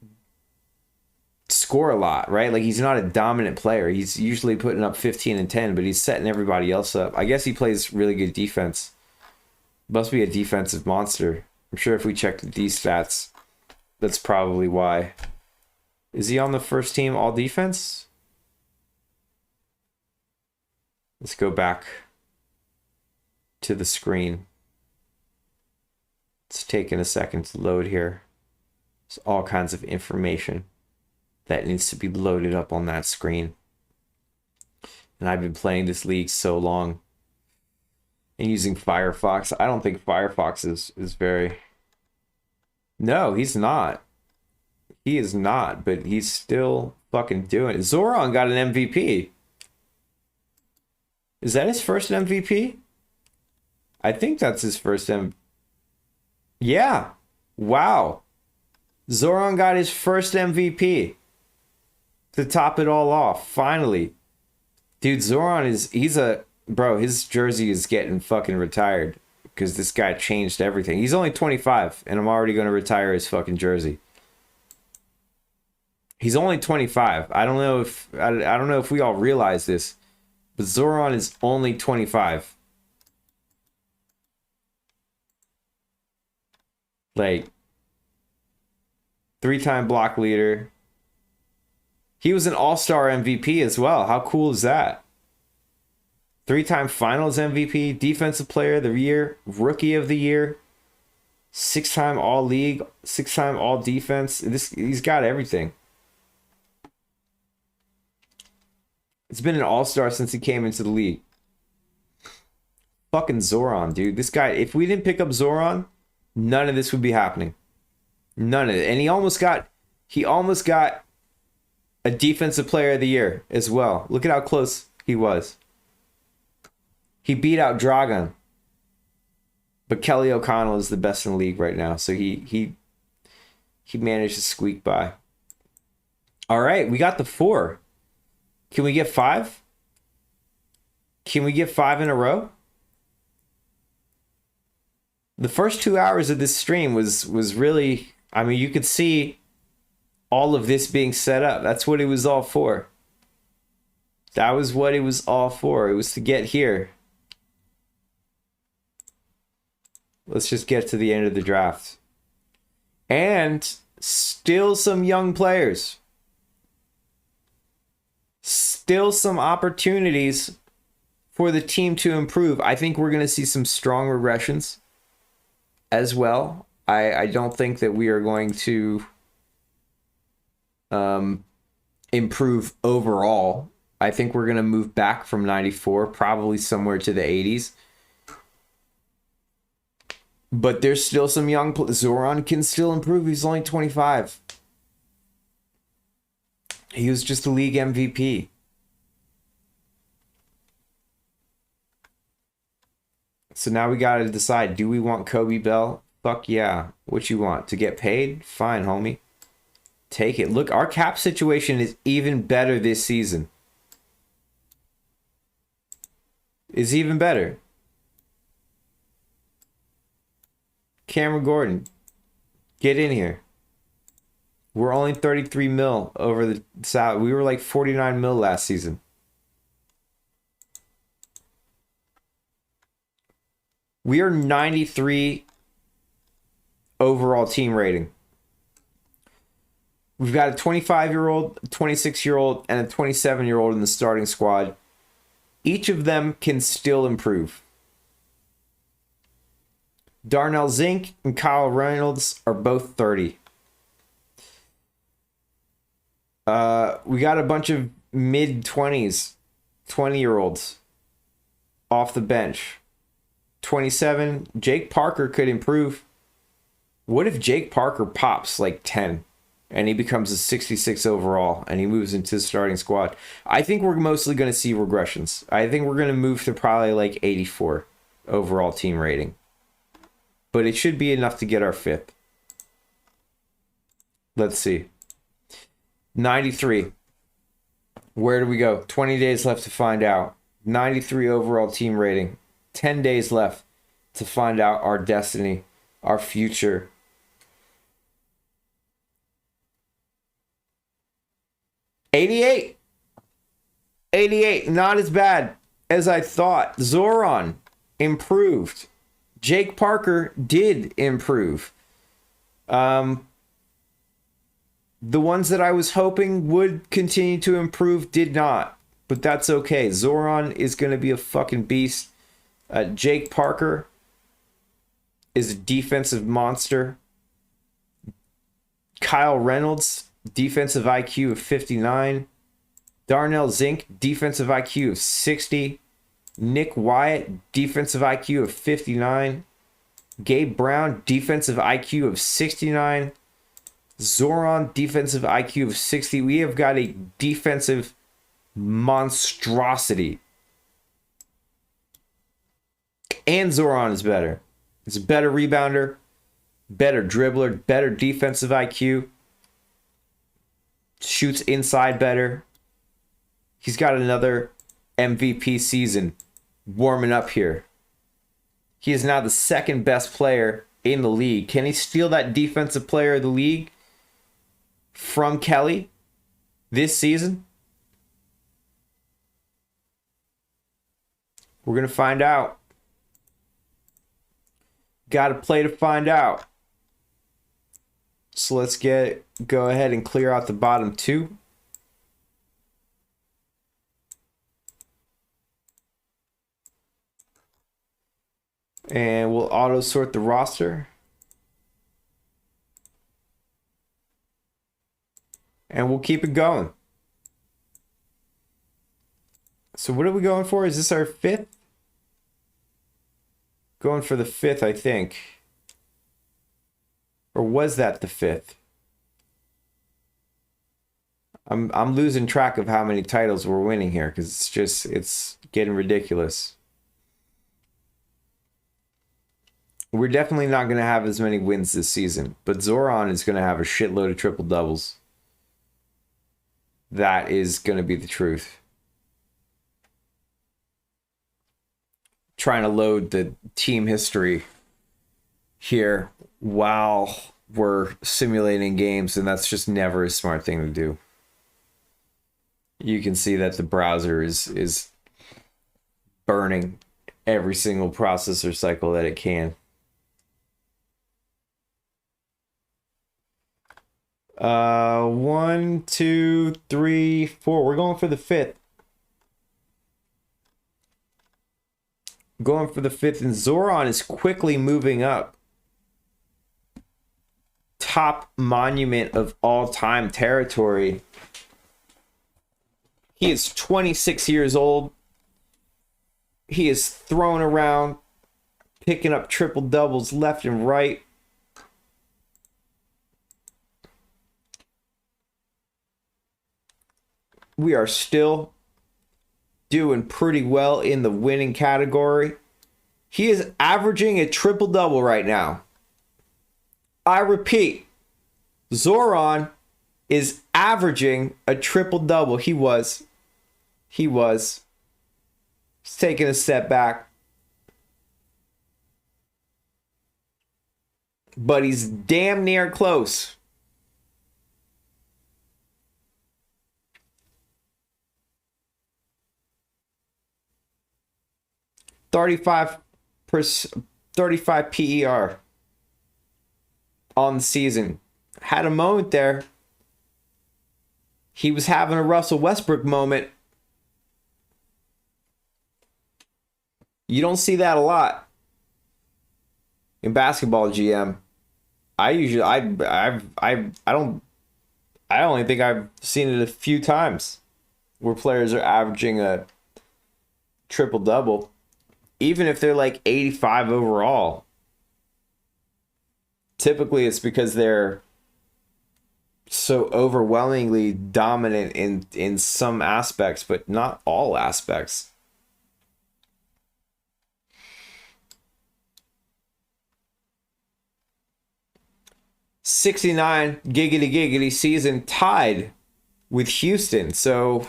score a lot, right? Like, he's not a dominant player. He's usually putting up 15 and 10, but he's setting everybody else up. I guess he plays really good defense. Must be a defensive monster. I'm sure if we check the D stats, that's probably why. Is he on the first team all defense? Let's go back to the screen. It's taking a second to load here. There's all kinds of information that needs to be loaded up on that screen. And I've been playing this league so long. And using Firefox. I don't think Firefox is very... No, he's not. He is not, but he's still fucking doing it. Zoran got an MVP. Is that his first MVP? I think that's his first Yeah. Wow. Zoran got his first MVP. To top it all off. Finally. Dude, Zoran he's a... Bro, his jersey is getting fucking retired. Because this guy changed everything. He's only 25, and I'm already going to retire his fucking jersey. He's only 25. I don't know if we all realize this, but Zoran is only 25. Like, 3-time block leader. He was an all-star MVP as well. How cool is that? 3-time finals MVP, defensive player of the year, rookie of the year, 6-time all league, 6-time all defense. He's got everything. It's been an all-star since he came into the league. Fucking Zoran, dude. This guy, if we didn't pick up Zoran, none of this would be happening. None of it. And he almost got a defensive player of the year as well. Look at how close he was. He beat out Dragon. But Kelly O'Connell is the best in the league right now. So he managed to squeak by. All right, we got the 4. Can we get 5? Can we get 5 in a row? The first 2 hours of this stream was really... I mean, you could see all of this being set up. That's what it was all for. That was what it was all for. It was to get here. Let's just get to the end of the draft. And still some young players. Still some opportunities for the team to improve. I think we're going to see some strong regressions as well. I don't think that we are going to improve overall. I think we're going to move back from 94, probably somewhere to the 80s. But there's still some young... Zoran can still improve. He's only 25. He was just a league MVP. So now we got to decide, do we want Kobe Bell? Fuck yeah. What you want? To get paid? Fine, homie. Take it. Look, our cap situation is even better this season. Is even better. Cameron Gordon, get in here. We're only 33 mil over the salary. We were like 49 mil last season. We are 93 overall team rating. We've got a 25-year-old, 26-year-old, and a 27-year-old in the starting squad. Each of them can still improve. Darnell Zink and Kyle Reynolds are both 30. We got a bunch of mid-20s, 20-year-olds off the bench. 27, Jake Parker could improve. What if Jake Parker pops like 10 and he becomes a 66 overall and he moves into the starting squad? I think we're mostly going to see regressions. I think we're going to move to probably like 84 overall team rating. But it should be enough to get our 5th. Let's see. 93. Where do we go? 20 days left to find out. 93 overall team rating. 10 days left to find out our destiny, our future. $88. $88. Not as bad as I thought. Zoran improved. Jake Parker did improve. The ones that I was hoping would continue to improve did not. But that's okay. Zoran is going to be a fucking beast. Jake Parker is a defensive monster. Kyle Reynolds, defensive IQ of 59. Darnell Zink, defensive IQ of 60. Nick Wyatt, defensive IQ of 59. Gabe Brown, defensive IQ of 69. Zoran, defensive IQ of 60. We have got a defensive monstrosity. And Zoran is better. He's a better rebounder, better dribbler, better defensive IQ. Shoots inside better. He's got another MVP season warming up here. He is now the second best player in the league. Can he steal that defensive player of the league from Kelly this season? We're going to find out. Got to play to find out. So let's go ahead and clear out the bottom two. And we'll auto sort the roster. And we'll keep it going. So what are we going for? Is this our fifth? Going for the fifth, I think. Or was that the fifth? I'm losing track of how many titles we're winning here because it's getting ridiculous. We're definitely not going to have as many wins this season, but Zoran is going to have a shitload of triple doubles. That is going to be the truth. Trying to load the team history here while we're simulating games, and that's just never a smart thing to do. You can see that the browser is burning every single processor cycle that it can. 1, 2, 3, 4. We're going for the fifth. Going for the fifth, and Zoran is quickly moving up. Top monument of all-time territory. He is 26 years old. He is thrown around, picking up triple doubles left and right. We are still doing pretty well in the winning category. He is averaging a triple-double right now. I repeat, Zoran is averaging a triple-double. He was. He's taking a step back. But he's damn near close. $35 PER on the season. Had a moment there. He was having a Russell Westbrook moment. You don't see that a lot in basketball, GM. I only think I've seen it a few times where players are averaging a triple double, even if they're like 85 overall. Typically, it's because they're so overwhelmingly dominant in some aspects, but not all aspects. '69 giggity season tied with Houston. So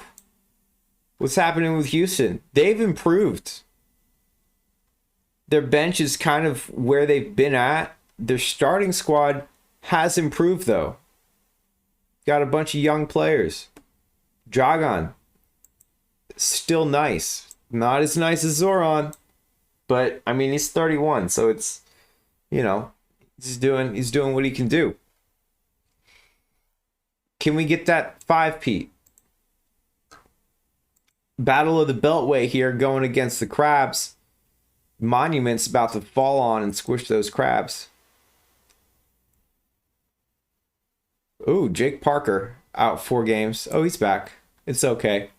what's happening with Houston? They've improved. Their bench is kind of where they've been at. Their starting squad has improved, though. Got a bunch of young players. Dragon, still nice. Not as nice as Zoran, but I mean, he's 31, so it's, he's doing what he can do. Can we get that 5, Pete? Battle of the Beltway here going against the Crabs. Monument's about to fall on and squish those Crabs. Ooh, Jake Parker out 4 games. Oh, he's back. It's okay.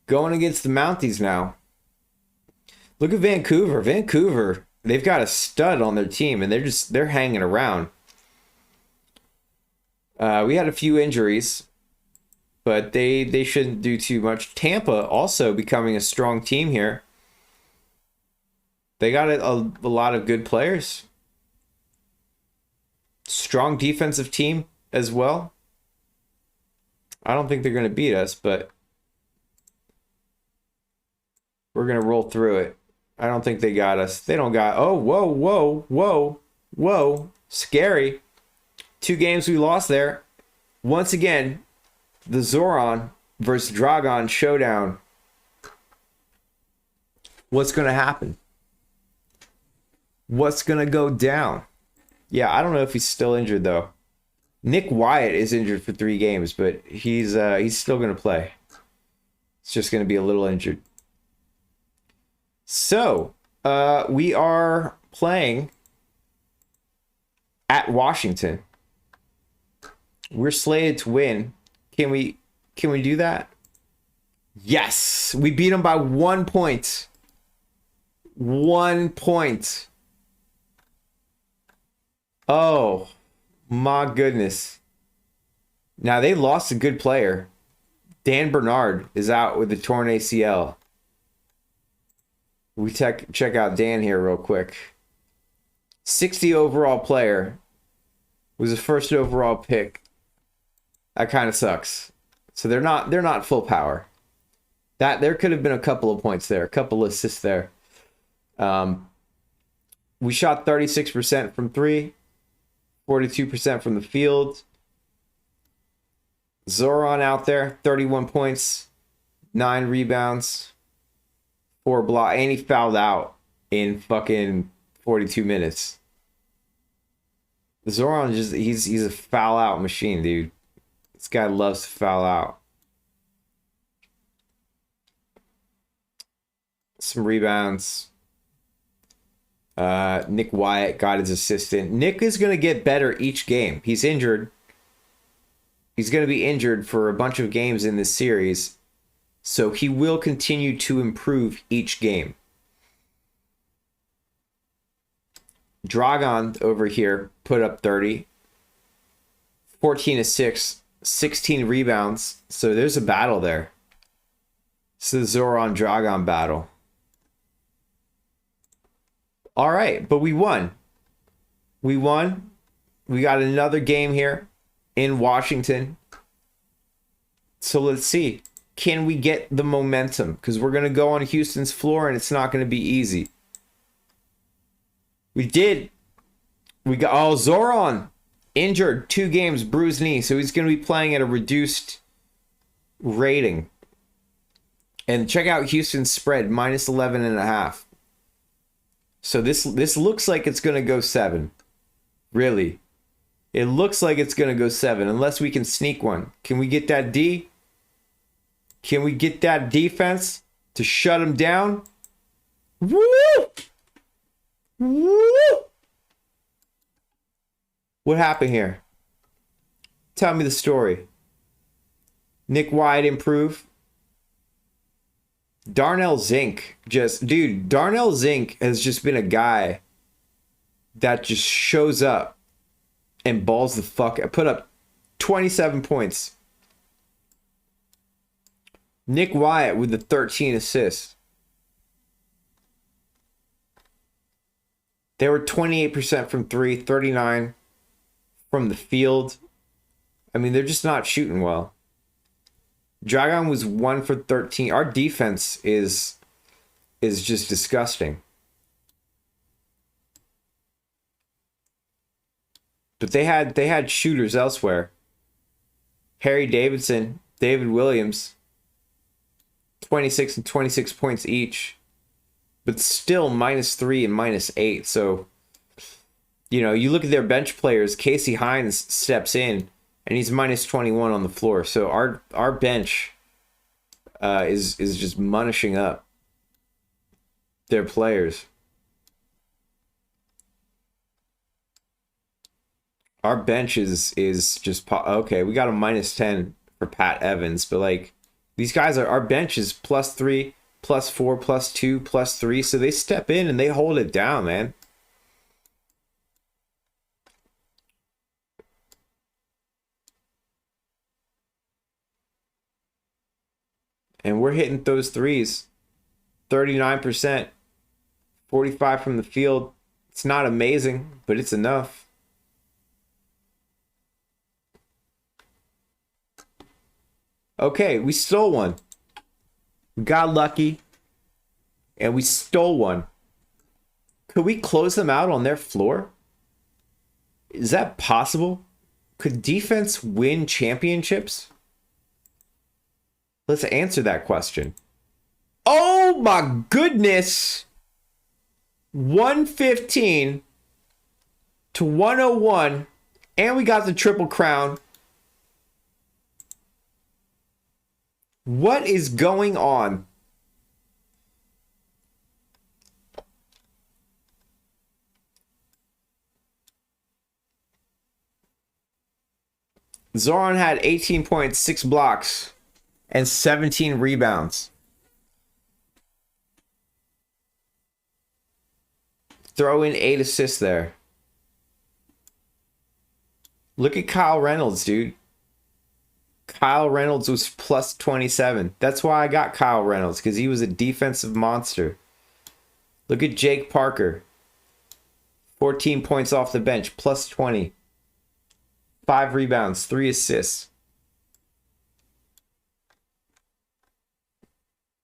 Going against the Mounties now. Look at Vancouver. Vancouver, they've got a stud on their team, and they're hanging around. We had a few injuries, but they shouldn't do too much. Tampa also becoming a strong team here. They got a lot of good players. Strong defensive team as well. I don't think they're going to beat us, but we're going to roll through it. I don't think they got us. They don't got... Oh, whoa, whoa, whoa, whoa. Scary. 2 games we lost there. Once again, the Zoran versus Dragon showdown. What's going to happen? What's going to go down? Yeah, I don't know if he's still injured, though. Nick Wyatt is injured for 3 games, but he's still going to play. It's just going to be a little injured. So, we are playing at Washington. We're slated to win. Can we do that? Yes! We beat them by 1 point. 1 point. Oh, my goodness. Now, they lost a good player. Dan Bernard is out with a torn ACL. We check out Dan here real quick. 60 overall player. Was a first overall pick. That kind of sucks. So they're not full power. That there could have been a couple of points there, a couple of assists there. We shot 36% from 3, 42% from the field. Zoran out there, 31 points, 9 rebounds, 4 blocks, and he fouled out in fucking 42 minutes. Zoran he's a foul out machine, dude. This guy loves to foul out. Some rebounds. Nick Wyatt got his assistant. Nick is going to get better each game. He's injured. He's going to be injured for a bunch of games in this series. So he will continue to improve each game. Dragon over here put up 30. 14 assists, 16 rebounds. So there's a battle there. It's the Zoran Dragon battle. All right, but we won. We won. We got another game here in Washington. So let's see. Can we get the momentum? Because we're going to go on Houston's floor and it's not going to be easy. We did. We got... Oh, Zoran. Injured. 2 games. Bruised knee. So he's going to be playing at a reduced rating. And check out Houston's spread. Minus 11.5. So this looks like it's going to go 7. Really. It looks like it's going to go 7. Unless we can sneak one. Can we get that D? Can we get that defense to shut him down? Woo! Woo! What happened here? Tell me the story. Nick Wyatt improve. Darnell Zink Darnell Zink has just been a guy that just shows up and balls the fuck up. Put up 27 points. Nick Wyatt with the 13 assists. They were 28% from 3, 39 from the field. I mean, they're just not shooting well. Dragon was 1 for 13. Our defense is just disgusting. But they had shooters elsewhere. Harry Davidson, David Williams, 26 and 26 points each. But still -3 and -8. So, you look at their bench players. Casey Hines steps in, and he's -21 on the floor. So our bench is just munishing up their players. Our bench is just okay. We got a -10 for Pat Evans, but like these guys our bench is +3, +4, +2, +3. So they step in and they hold it down, man. And we're hitting those threes. 39%, 45 from the field. It's not amazing, but it's enough. Okay, we stole one. We got lucky. And we stole one. Could we close them out on their floor? Is that possible? Could defense win championships? Let's answer that question. Oh my goodness! 115 to 101. And we got the triple crown. What is going on? Zoran had 18.6 blocks and 17 rebounds. Throw in 8 assists there. Look at Kyle Reynolds, dude. Kyle Reynolds was plus 27. That's why I got Kyle Reynolds, because he was a defensive monster. Look at Jake Parker. 14 points off the bench, plus 20. 5 rebounds, 3 assists.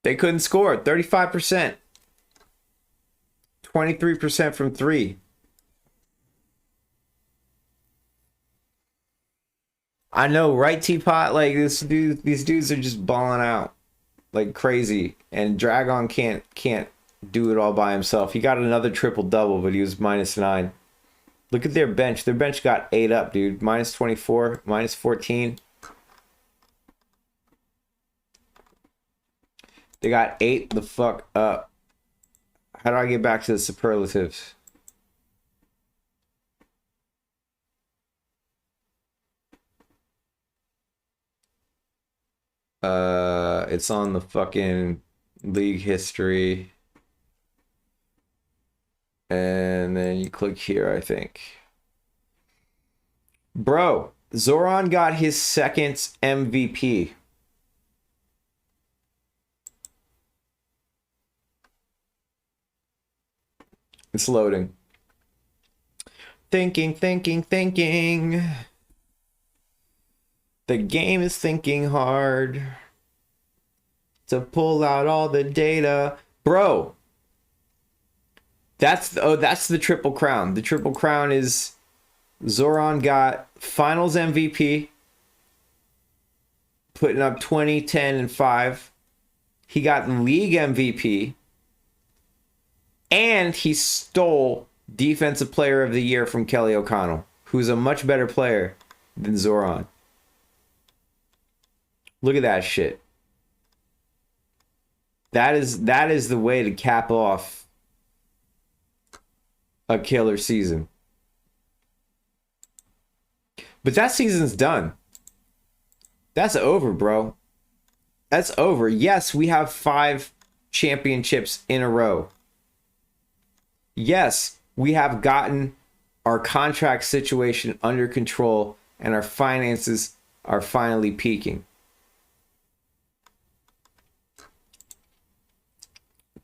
They couldn't score. 35%. 23% from 3. I know, right, Teapot? Like these dudes are just balling out like crazy, and Dragon can't do it all by himself. He got another triple double, but he was -9. Look at their bench. Their bench got 8 up, dude. -24, -14. They got 8 the fuck up. How do I get back to the superlatives? It's on the fucking league history. And then you click here, I think. Bro, Zoran got his second MVP. It's loading. Thinking. The game is thinking hard to pull out all the data. Bro, that's the triple crown. The triple crown is Zoran got finals MVP, putting up 20, 10, and 5. He got league MVP, and he stole Defensive Player of the Year from Kelly O'Connell, who's a much better player than Zoran. Look at that shit. That is the way to cap off a killer season. But that season's done. That's over, bro. That's over. Yes, we have 5 championships in a row. Yes, we have gotten our contract situation under control and our finances are finally peaking.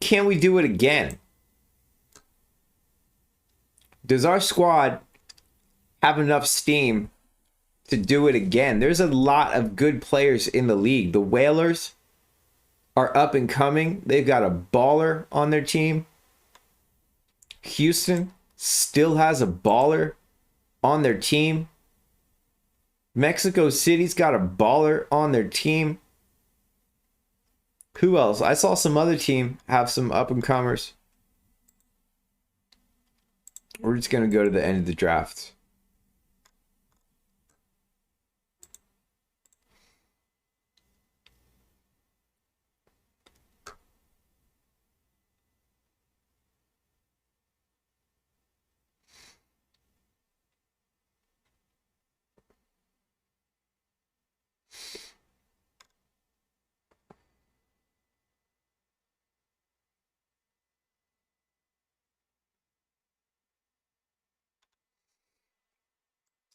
Can we do it again? Does our squad have enough steam to do it again? There's a lot of good players in the league. The Whalers are up and coming. They've got a baller on their team. Houston still has a baller on their team. Mexico City's got a baller on their team. Who else? I saw some other team have some up-and-comers. We're just going to go to the end of the draft.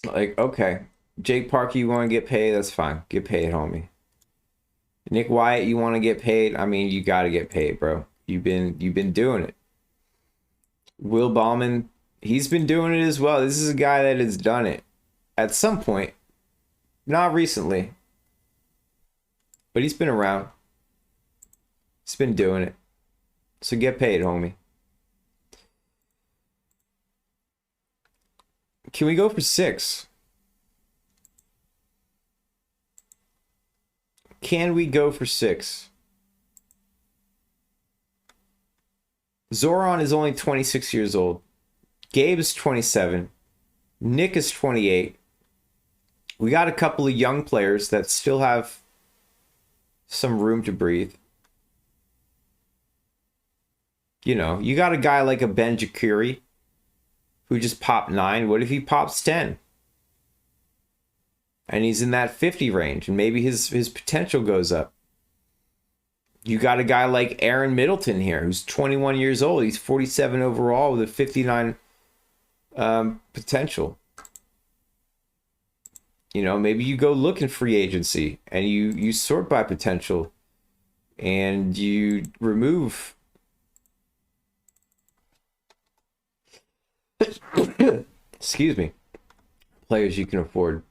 Like, okay, Jake Parker, you want to get paid? That's fine. Get paid, homie. Nick Wyatt, you want to get paid? I mean, you got to get paid, bro. You've been doing it. Will Ballman, he's been doing it as well. This is a guy that has done it at some point, not recently, but he's been around. He's been doing it. So get paid, homie. Can we go for 6? Can we go for 6? Zoran is only 26 years old. Gabe is 27. Nick is 28. We got a couple of young players that still have some room to breathe. You know, you got a guy like a Ben Jakiri who just popped 9. What if he pops 10? And he's in that 50 range, and maybe his potential goes up. You got a guy like Aaron Middleton here, who's 21 years old. He's 47 overall with a 59 potential. You know, maybe you go look in free agency and you sort by potential and you remove excuse me, players you can afford.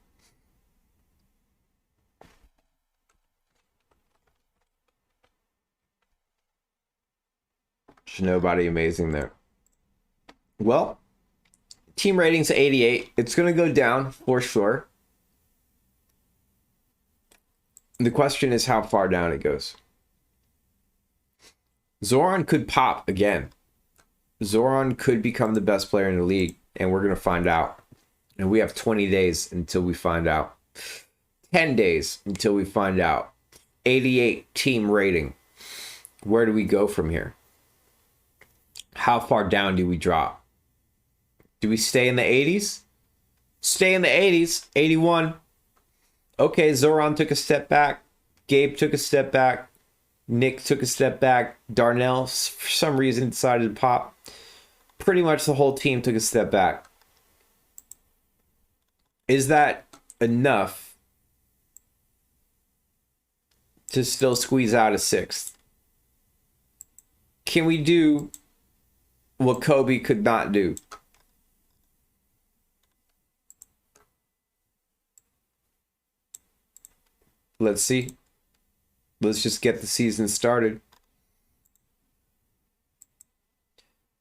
There's nobody amazing there. Well, team rating's 88. It's going to go down for sure. The question is how far down it goes. Zoran could pop again. Zoran could become the best player in the league, and we're going to find out. And we have 20 days until we find out. 10 days until we find out. 88 team rating. Where do we go from here? How far down do we drop? Do we stay in the 80s? Stay in the 80s. 81. Okay, Zoran took a step back. Gabe took a step back. Nick took a step back. Darnell, for some reason, decided to pop. Pretty much the whole team took a step back. Is that enough to still squeeze out a 6th? Can we do what Kobe could not do? Let's see. Let's just get the season started.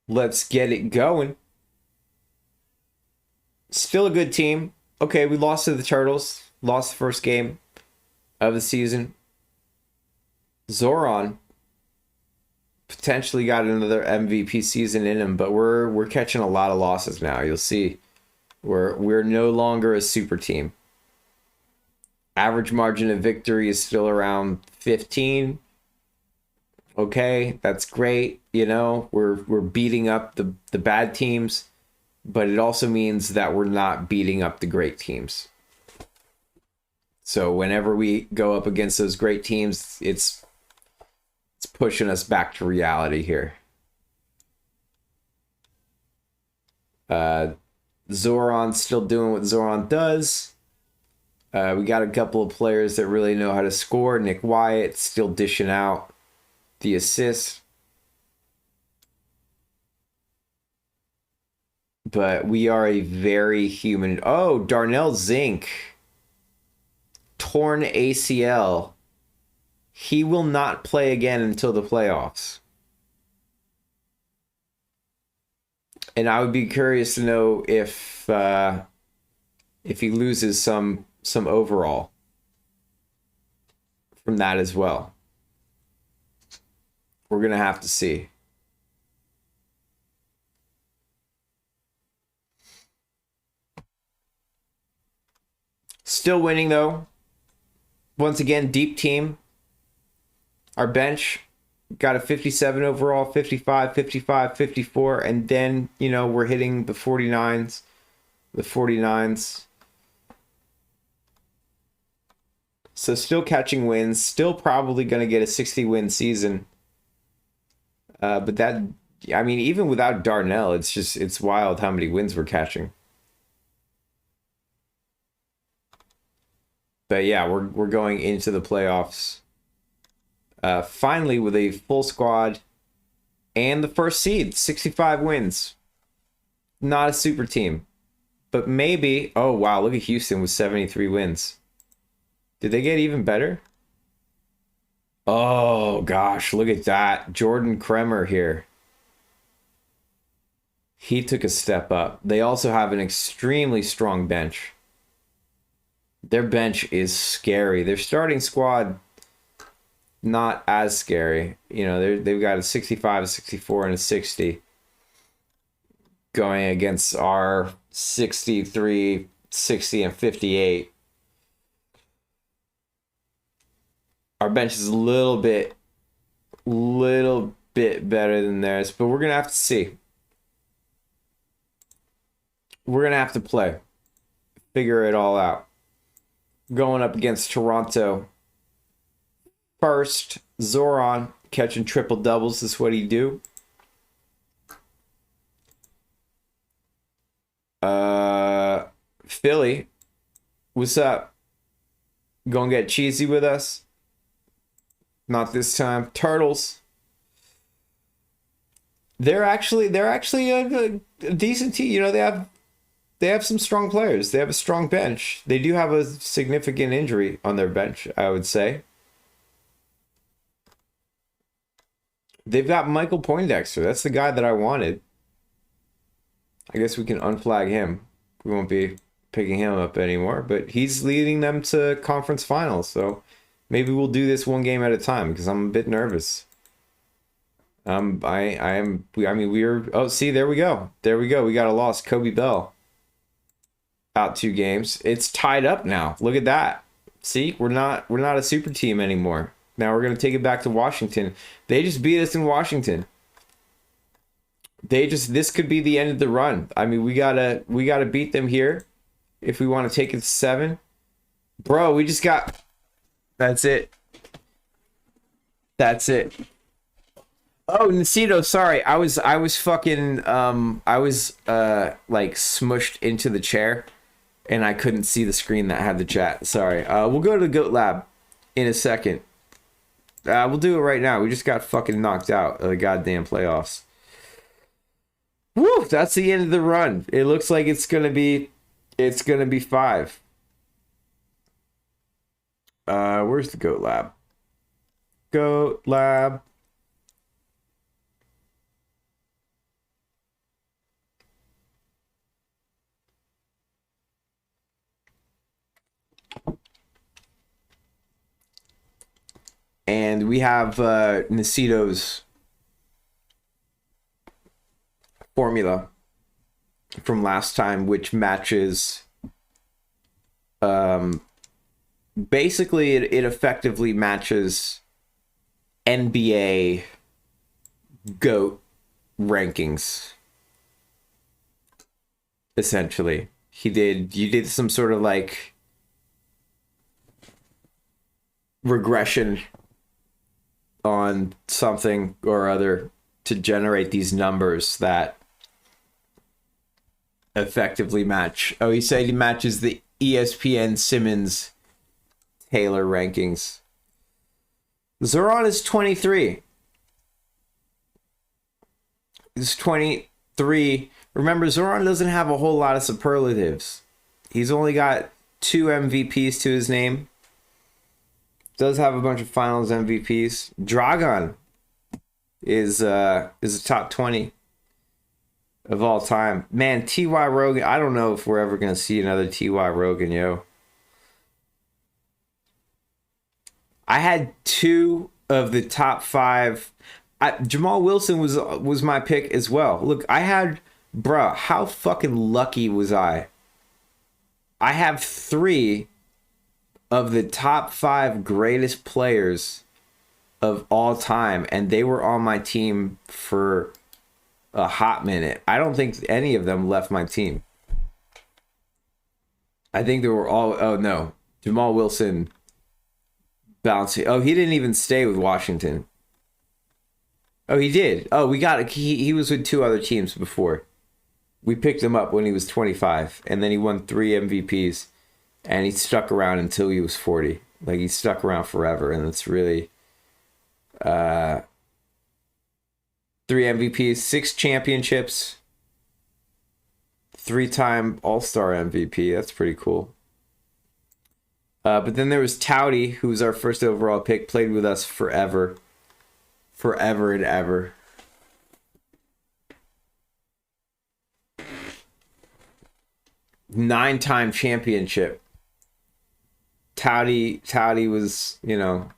Let's get it going. Still a good team. Okay, we lost to the Turtles. Lost the first game of the season. Zoran potentially got another MVP season in him, but we're catching a lot of losses now. You'll see. We're no longer a super team. Average margin of victory is still around 15. Okay, that's great. You know, we're beating up the bad teams, but it also means that we're not beating up the great teams. So whenever we go up against those great teams, it's pushing us back to reality here. Zoran's still doing what Zoran does. We got a couple of players that really know how to score. Nick Wyatt still dishing out the assist. But we are a very human. Oh, Darnell Zink. Torn ACL. He will not play again until the playoffs. And I would be curious to know if he loses some overall from that as well. We're going to have to see. Still winning, though. Once again, deep team. Our bench got a 57 overall, 55, 55, 54. And then, you know, we're hitting the 49s. The 49s. So still catching wins. Still probably going to get a 60-win season. But that, I mean, even without Darnell, it's wild how many wins we're catching. But yeah, we're going into the playoffs finally with a full squad and the first seed, 65 wins. Not a super team, but maybe. Oh wow, look at Houston with 73 wins. Did they get even better? Oh gosh, look at that. Jordan Kremer here. He took a step up. They also have an extremely strong bench. Their bench is scary. Their starting squad, not as scary. You know, they've got a 65, a 64, and a 60 going against our 63, 60, and 58. Our bench is a little bit better than theirs, but we're gonna have to see. We're gonna have to play, figure it all out. Going up against Toronto. First, Zoran catching triple doubles is what he do. Philly, what's up? Gonna get cheesy with us? Not this time. Turtles. They're actually a decent team. You know, they have some strong players. They have a strong bench. They do have a significant injury on their bench, I would say. They've got Michael Poindexter. That's the guy that I wanted. I guess we can unflag him. We won't be picking him up anymore, but he's leading them to conference finals. So maybe we'll do this one game at a time because I'm a bit nervous. I mean, we're, oh, see, there we go. There we go. We got a loss. Kobe Bell out 2 games. It's tied up now. Look at that. See, we're not a super team anymore. Now we're going to take it back to Washington. They just beat us in Washington. This could be the end of the run. I mean, we gotta beat them here if we want to take it to 7. Bro, we just got, that's it. That's it. Oh, Nacito, sorry. I was fucking like smushed into the chair and I couldn't see the screen that had the chat. Sorry. We'll go to the GOAT Lab in a second. We'll do it right now. We just got fucking knocked out of the goddamn playoffs. Woo, that's the end of the run. It looks like it's gonna be 5. Where's the GOAT Lab? GOAT Lab. And we have Nacito's formula from last time, which matches basically it effectively matches NBA GOAT rankings. Essentially. You did some sort of like regression on something or other to generate these numbers that effectively match. Oh, he said he matches the ESPN Simmons Taylor rankings. Zoran is 23. He's 23. Remember, Zoran doesn't have a whole lot of superlatives. He's only got 2 MVPs to his name. Does have a bunch of finals MVPs. Dragon is a top 20 of all time. Man, T.Y. Rogan, I don't know if we're ever going to see another T.Y. Rogan, yo. I had 2 of the top 5. Jamal Wilson was my pick as well. Look, bruh, how fucking lucky was I? I have 3 of the top 5 greatest players of all time, and they were on my team for a hot minute. I don't think any of them left my team. I think they were all, oh no, Jamal Wilson bouncing. Oh, he didn't even stay with Washington. Oh, he did. Oh, he was with 2 other teams before. We picked him up when he was 25, and then he won 3 MVPs. and he stuck around until he was 40. Like, he stuck around forever, and it's really 3 MVPs, 6 championships, 3-time All-Star MVP. That's pretty cool. But then there was Towdy, who was our first overall pick, played with us forever and ever. Nine-time championship. Towdy was, you know,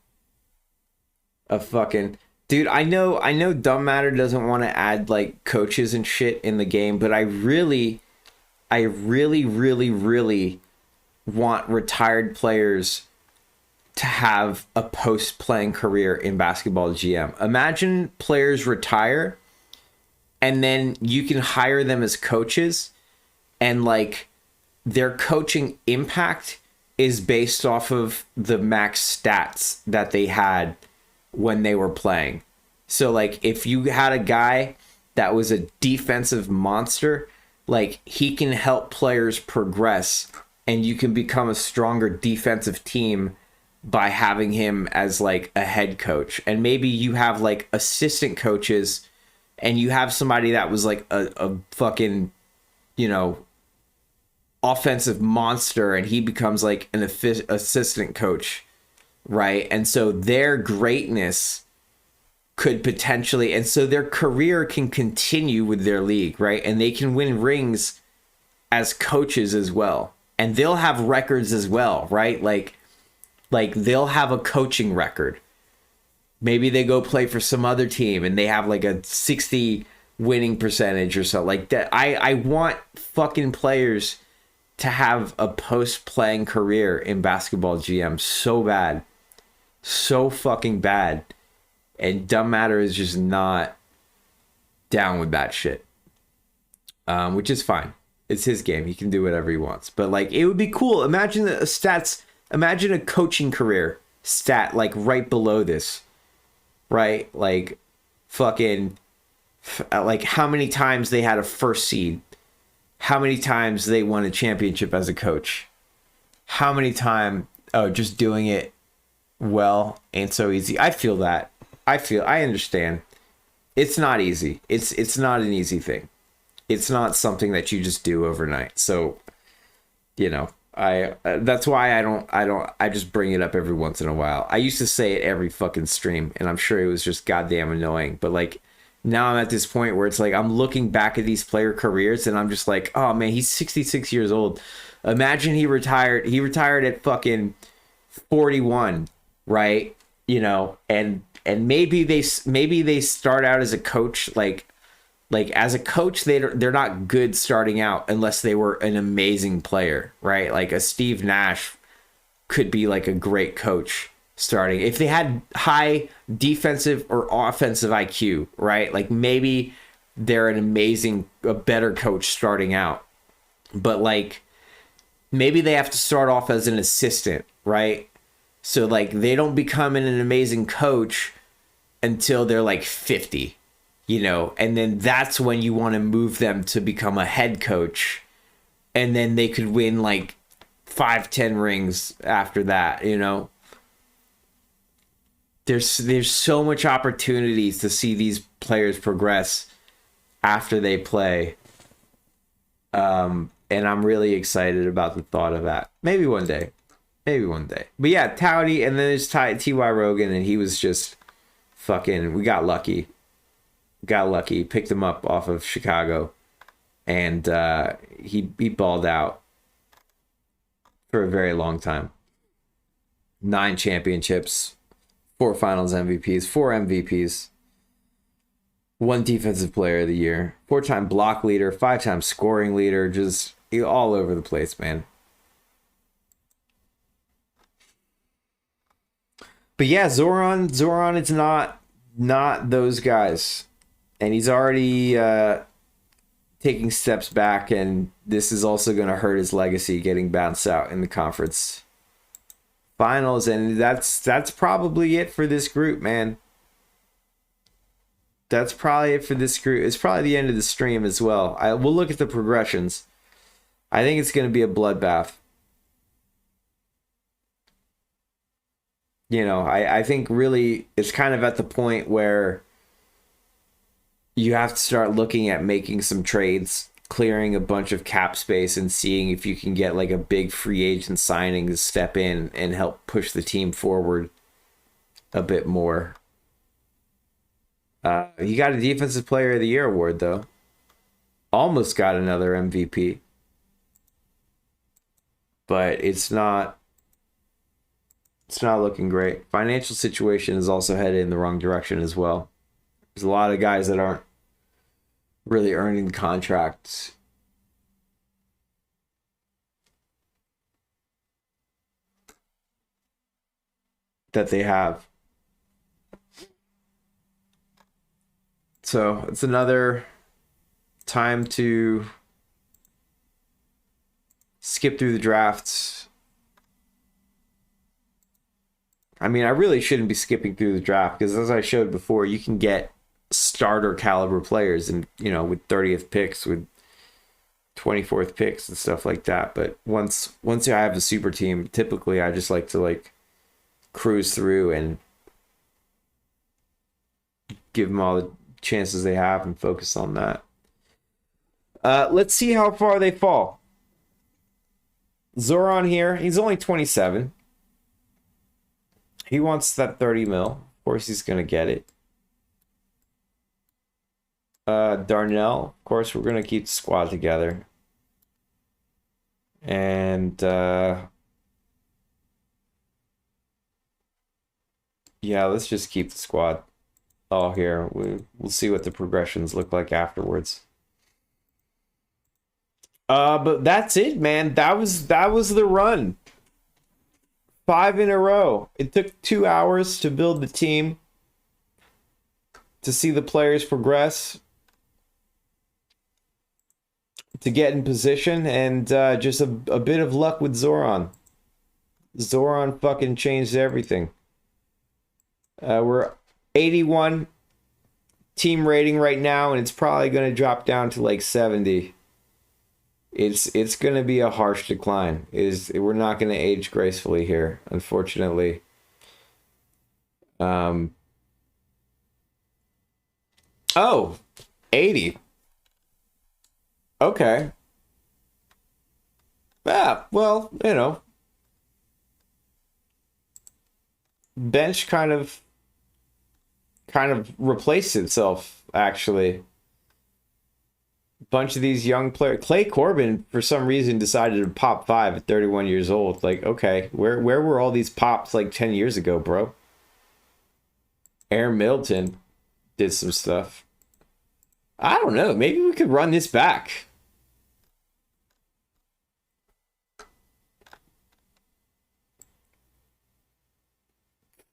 a fucking dude. I know Dumb Matter doesn't want to add like coaches and shit in the game, but I really want retired players to have a post-playing career in basketball GM. Imagine players retire and then you can hire them as coaches, and like their coaching impact is based off of the max stats that they had when they were playing. So like if you had a guy that was a defensive monster, like he can help players progress, and you can become a stronger defensive team by having him as like a head coach. And maybe you have like assistant coaches, and you have somebody that was like a fucking, you know, offensive monster, and he becomes like an assistant coach, right? And so their greatness could potentially, and so their career can continue with their league, right? And they can win rings as coaches as well, and they'll have records as well, right? Like they'll have a coaching record. Maybe they go play for some other team and they have like a 60 winning percentage or so like that. I want fucking players to have a post-playing career in basketball GM so bad. So fucking bad. And Dumb Matter is just not down with that shit. Which is fine. It's his game. He can do whatever he wants. But like, it would be cool. Imagine imagine a coaching career stat like right below this. Right? Like fucking like how many times they had a first seed. How many times they won a championship as a coach? How many times, just doing it well ain't so easy. I feel that. I understand. It's not easy. It's not an easy thing. It's not something that you just do overnight. So, you know, that's why I just bring it up every once in a while. I used to say it every fucking stream, and I'm sure it was just goddamn annoying, but like, now I'm at this point where it's like I'm looking back at these player careers and I'm just like, oh man, he's 66 years old. Imagine he retired. He retired at fucking 41, right? You know, and maybe they start out as a coach, like as a coach they're not good starting out unless they were an amazing player, right? Like a Steve Nash could be like a great coach starting if they had high defensive or offensive IQ, right? Like maybe they're a better coach starting out, but like maybe they have to start off as an assistant, right? So like they don't become an amazing coach until they're like 50, you know, and then that's when you want to move them to become a head coach, and then they could win like 5-10 rings after that, you know. There's so much opportunities to see these players progress after they play. And I'm really excited about the thought of that. Maybe one day. But yeah, Towdy, and then there's T.Y. Rogan, and he was just fucking, we got lucky. Picked him up off of Chicago, and he balled out for a very long time. 9 championships. 4 finals MVPs, 4 MVPs, 1 defensive player of the year, 4-time block leader, 5-time scoring leader, just all over the place, man. But yeah, Zoran is not those guys. And he's already taking steps back, and this is also going to hurt his legacy getting bounced out in the conference finals. And that's probably it for this group, man. That's probably it for this group. It's probably the end of the stream as well. We'll look at the progressions. I think it's going to be a bloodbath. You know, I think really it's kind of at the point where you have to start looking at making some trades, clearing a bunch of cap space, and seeing if you can get like a big free agent signing to step in and help push the team forward a bit more. He got a Defensive Player of the Year award though. Almost got another MVP, but it's not looking great. Financial situation is also headed in the wrong direction as well. There's a lot of guys that aren't really earning contracts that they have. So it's another time to skip through the drafts. I mean, I really shouldn't be skipping through the draft because, as I showed before, you can get starter caliber players and, you know, with 30th picks, with 24th picks and stuff like that. But once I have a super team, typically I just like to like cruise through and give them all the chances they have and focus on that. Let's see how far they fall. Zoran here, he's only 27. He wants that 30 mil. Of course he's gonna get it. Darnell, of course we're gonna keep the squad together. And yeah, let's just keep the squad all here. We'll see what the progressions look like afterwards. But that's it, man. That was the run. 5 in a row. It took 2 hours to build the team, to see the players progress, to get in position, and just a bit of luck with Zoran. Zoran fucking changed everything. We're 81 team rating right now, and it's probably going to drop down to like 70. It's going to be a harsh decline. We're not going to age gracefully here, unfortunately. Oh, 80. Okay. Yeah, well, you know, bench kind of replaced itself actually. Bunch of these young players. Clay Corbin, for some reason, decided to pop 5 at 31 years old. Like, okay, where were all these pops like 10 years ago, bro? Aaron Middleton did some stuff. I don't know. Maybe we could run this back.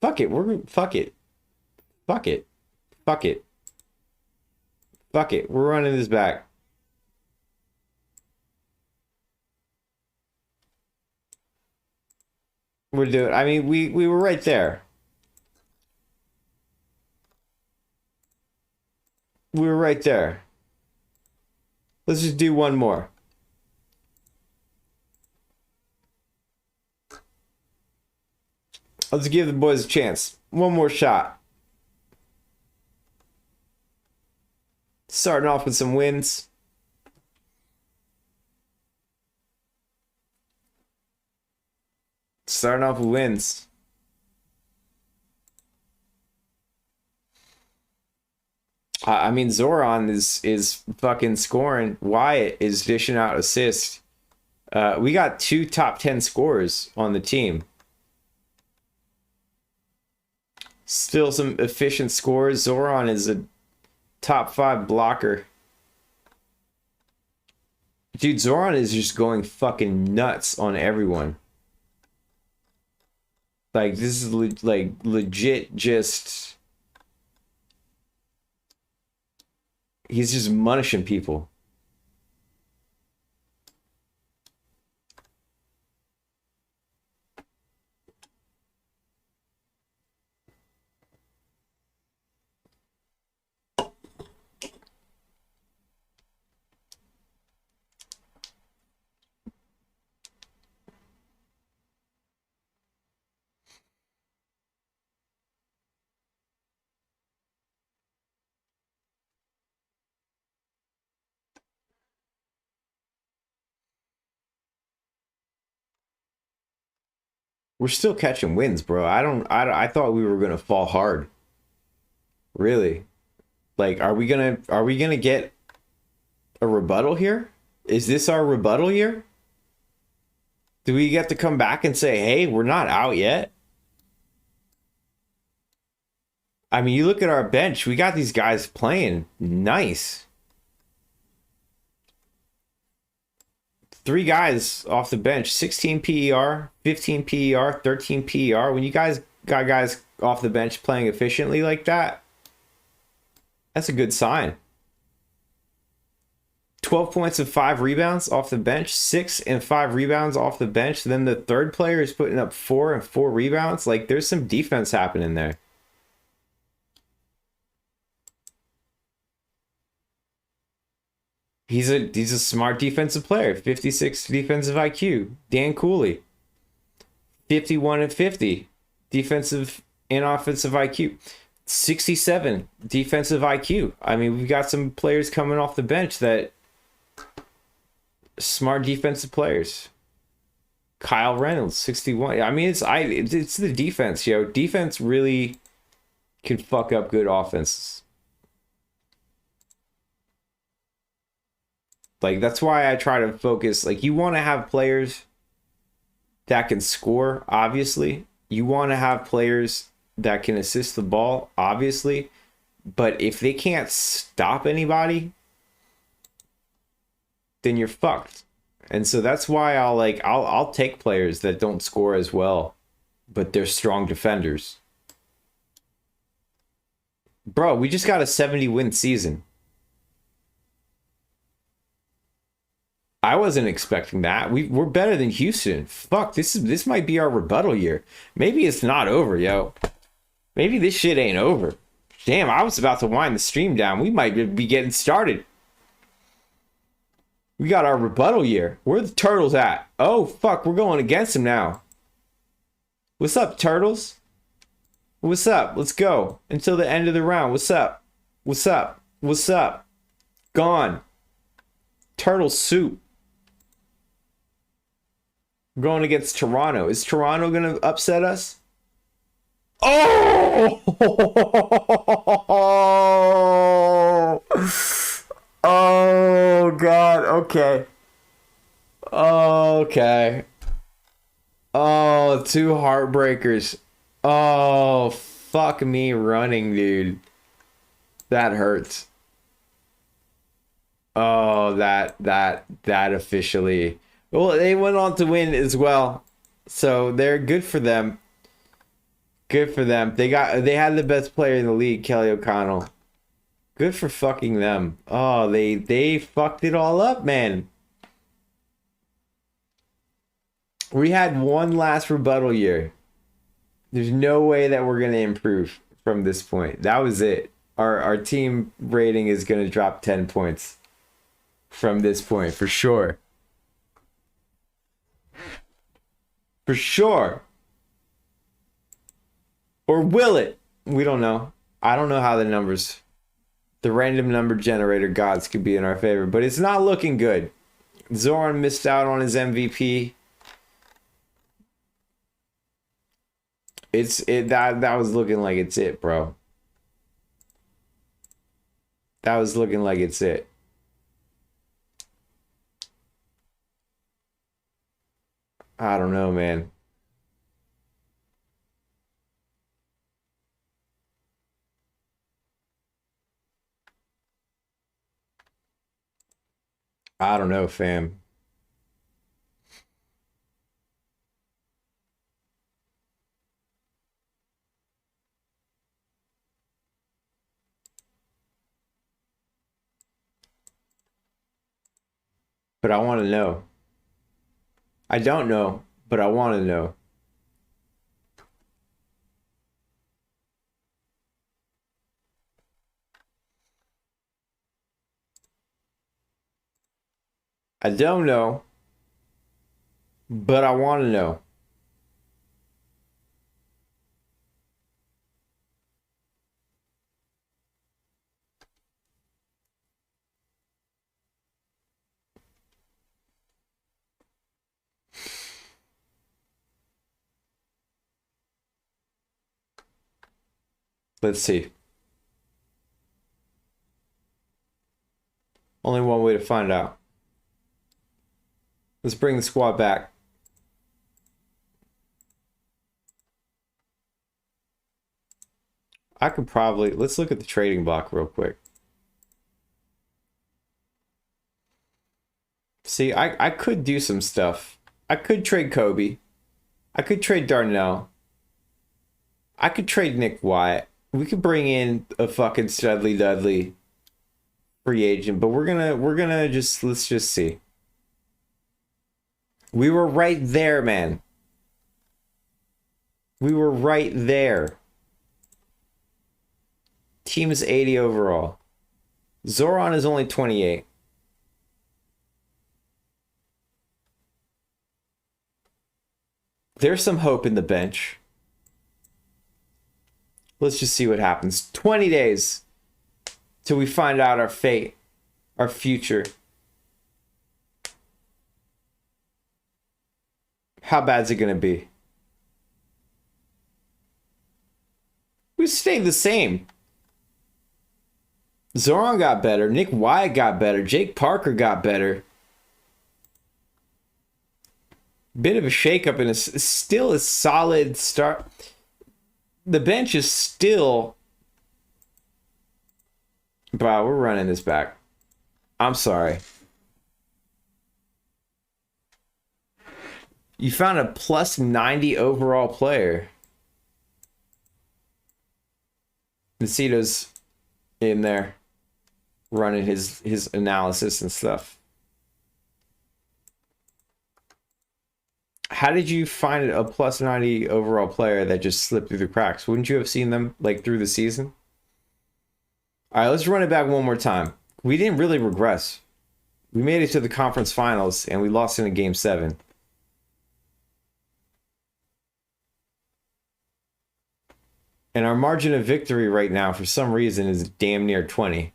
Fuck it. Fuck it. Fuck it. Fuck it. Fuck it. We're running this back. We're doing. I mean, we were right there. We were right there. Let's just do one more. Let's give the boys a chance. One more shot. Starting off with some wins. Starting off with wins. I mean, Zoran is fucking scoring. Wyatt is dishing out assists. We got 2 top 10 scorers on the team. Still some efficient scores. Zoran is a top 5 blocker. Dude, Zoran is just going fucking nuts on everyone. Like, this is like legit just... He's just munishing people. We're still catching wins, bro. I thought we were gonna fall hard. Really? Like, are we gonna get a rebuttal here? Is this our rebuttal year? Do we get to come back and say, hey, we're not out yet? I mean, you look at our bench, we got these guys playing nice. Three guys off the bench, 16 PER, 15 PER, 13 PER. When you guys got guys off the bench playing efficiently like that, that's a good sign. 12 points and 5 rebounds off the bench, 6 and 5 rebounds off the bench. Then the third player is putting up 4 and 4 rebounds. Like, there's some defense happening there. He's a smart defensive player. 56 defensive IQ. Dan Cooley. 51 and 50 defensive and offensive IQ. 67 defensive IQ. I mean, we've got some players coming off the bench that smart defensive players. Kyle Reynolds, 61. I mean, it's the defense, yo. Defense really can fuck up good offenses. Like, that's why I try to focus. Like, you want to have players that can score, obviously. You want to have players that can assist the ball, obviously. But if they can't stop anybody, then you're fucked. And so that's why I'll take players that don't score as well, but they're strong defenders. Bro, we just got a 70-win season. I wasn't expecting that. We're better than Houston. Fuck, this might be our rebuttal year. Maybe it's not over, yo. Maybe this shit ain't over. Damn, I was about to wind the stream down. We might be getting started. We got our rebuttal year. Where the Turtles at? Oh, fuck, we're going against them now. What's up, Turtles? What's up? Let's go. Until the end of the round. What's up? What's up? What's up? Gone. Turtle soup. We're going against Toronto. Is Toronto going to upset us? Oh! Oh, God. Okay. Okay. Oh, two heartbreakers. Oh, fuck me running, dude. That hurts. Oh, that officially. Well, they went on to win as well. So they're good for them. Good for them. They had the best player in the league, Kelly O'Connell. Good for fucking them. Oh, they fucked it all up, man. We had one last rebuttal year. There's no way that we're gonna improve from this point. That was it. Our team rating is gonna drop 10 points from this point for sure. For sure. Or will it? We don't know. I don't know how the random number generator gods could be in our favor, but it's not looking good. Zoran missed out on his MVP. That was looking like it's it, bro. That was looking like it's it. I don't know, man. I don't know, fam. But I want to know. I don't know, but I want to know. I don't know, but I want to know. Let's see. Only one way to find out. Let's bring the squad back. I could probably... Let's look at the trading block real quick. See, I could do some stuff. I could trade Kobe. I could trade Darnell. I could trade Nick Wyatt. We could bring in a fucking Studley Dudley free agent, but we're gonna just... Let's just see. We were right there, man. We were right there. Team is 80 overall. Zoran is only 28. There's some hope in the bench. Let's just see what happens. 20 days till we find out our fate, our future. How bad's it going to be? We stayed the same. Zoran got better. Nick Wyatt got better. Jake Parker got better. Bit of a shakeup and it's still a solid start. The bench is still... Wow, we're running this back. I'm sorry. You found a plus 90 overall player. Nacito's in there running his analysis and stuff. How did you find a plus 90 overall player that just slipped through the cracks? Wouldn't you have seen them like through the season? All right, let's run it back one more time. We didn't really regress. We made it to the conference finals and we lost in a game 7. And our margin of victory right now, for some reason, is damn near 20.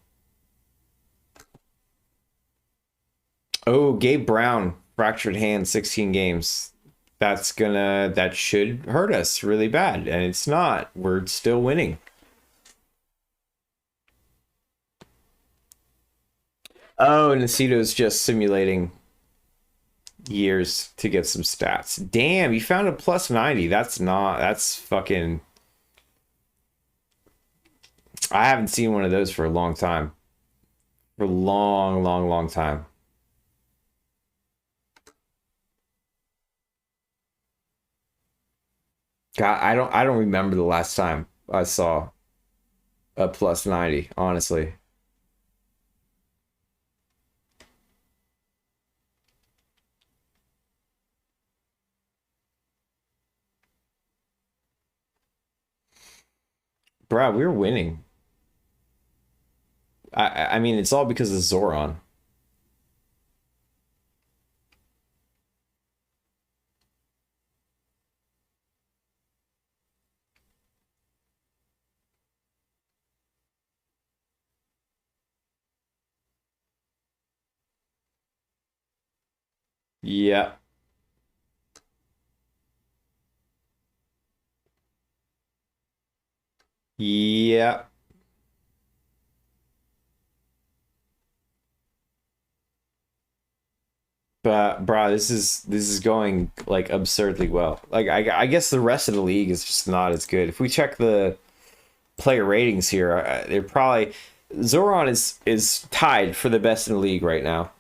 Oh, Gabe Brown, fractured hand, 16 games. That should hurt us really bad. And it's not. We're still winning. Oh, Nacito's just simulating years to get some stats. Damn, you found a plus 90. That's fucking... I haven't seen one of those for a long time. For a long, long, long time. God, I don't remember the last time I saw a plus 90, honestly. Bro, we're winning. I mean, it's all because of Zoran. Yeah. Yeah. But bro, this is going like absurdly well. Like I guess the rest of the league is just not as good. If we check the player ratings here, they're probably... Zoran is tied for the best in the league right now.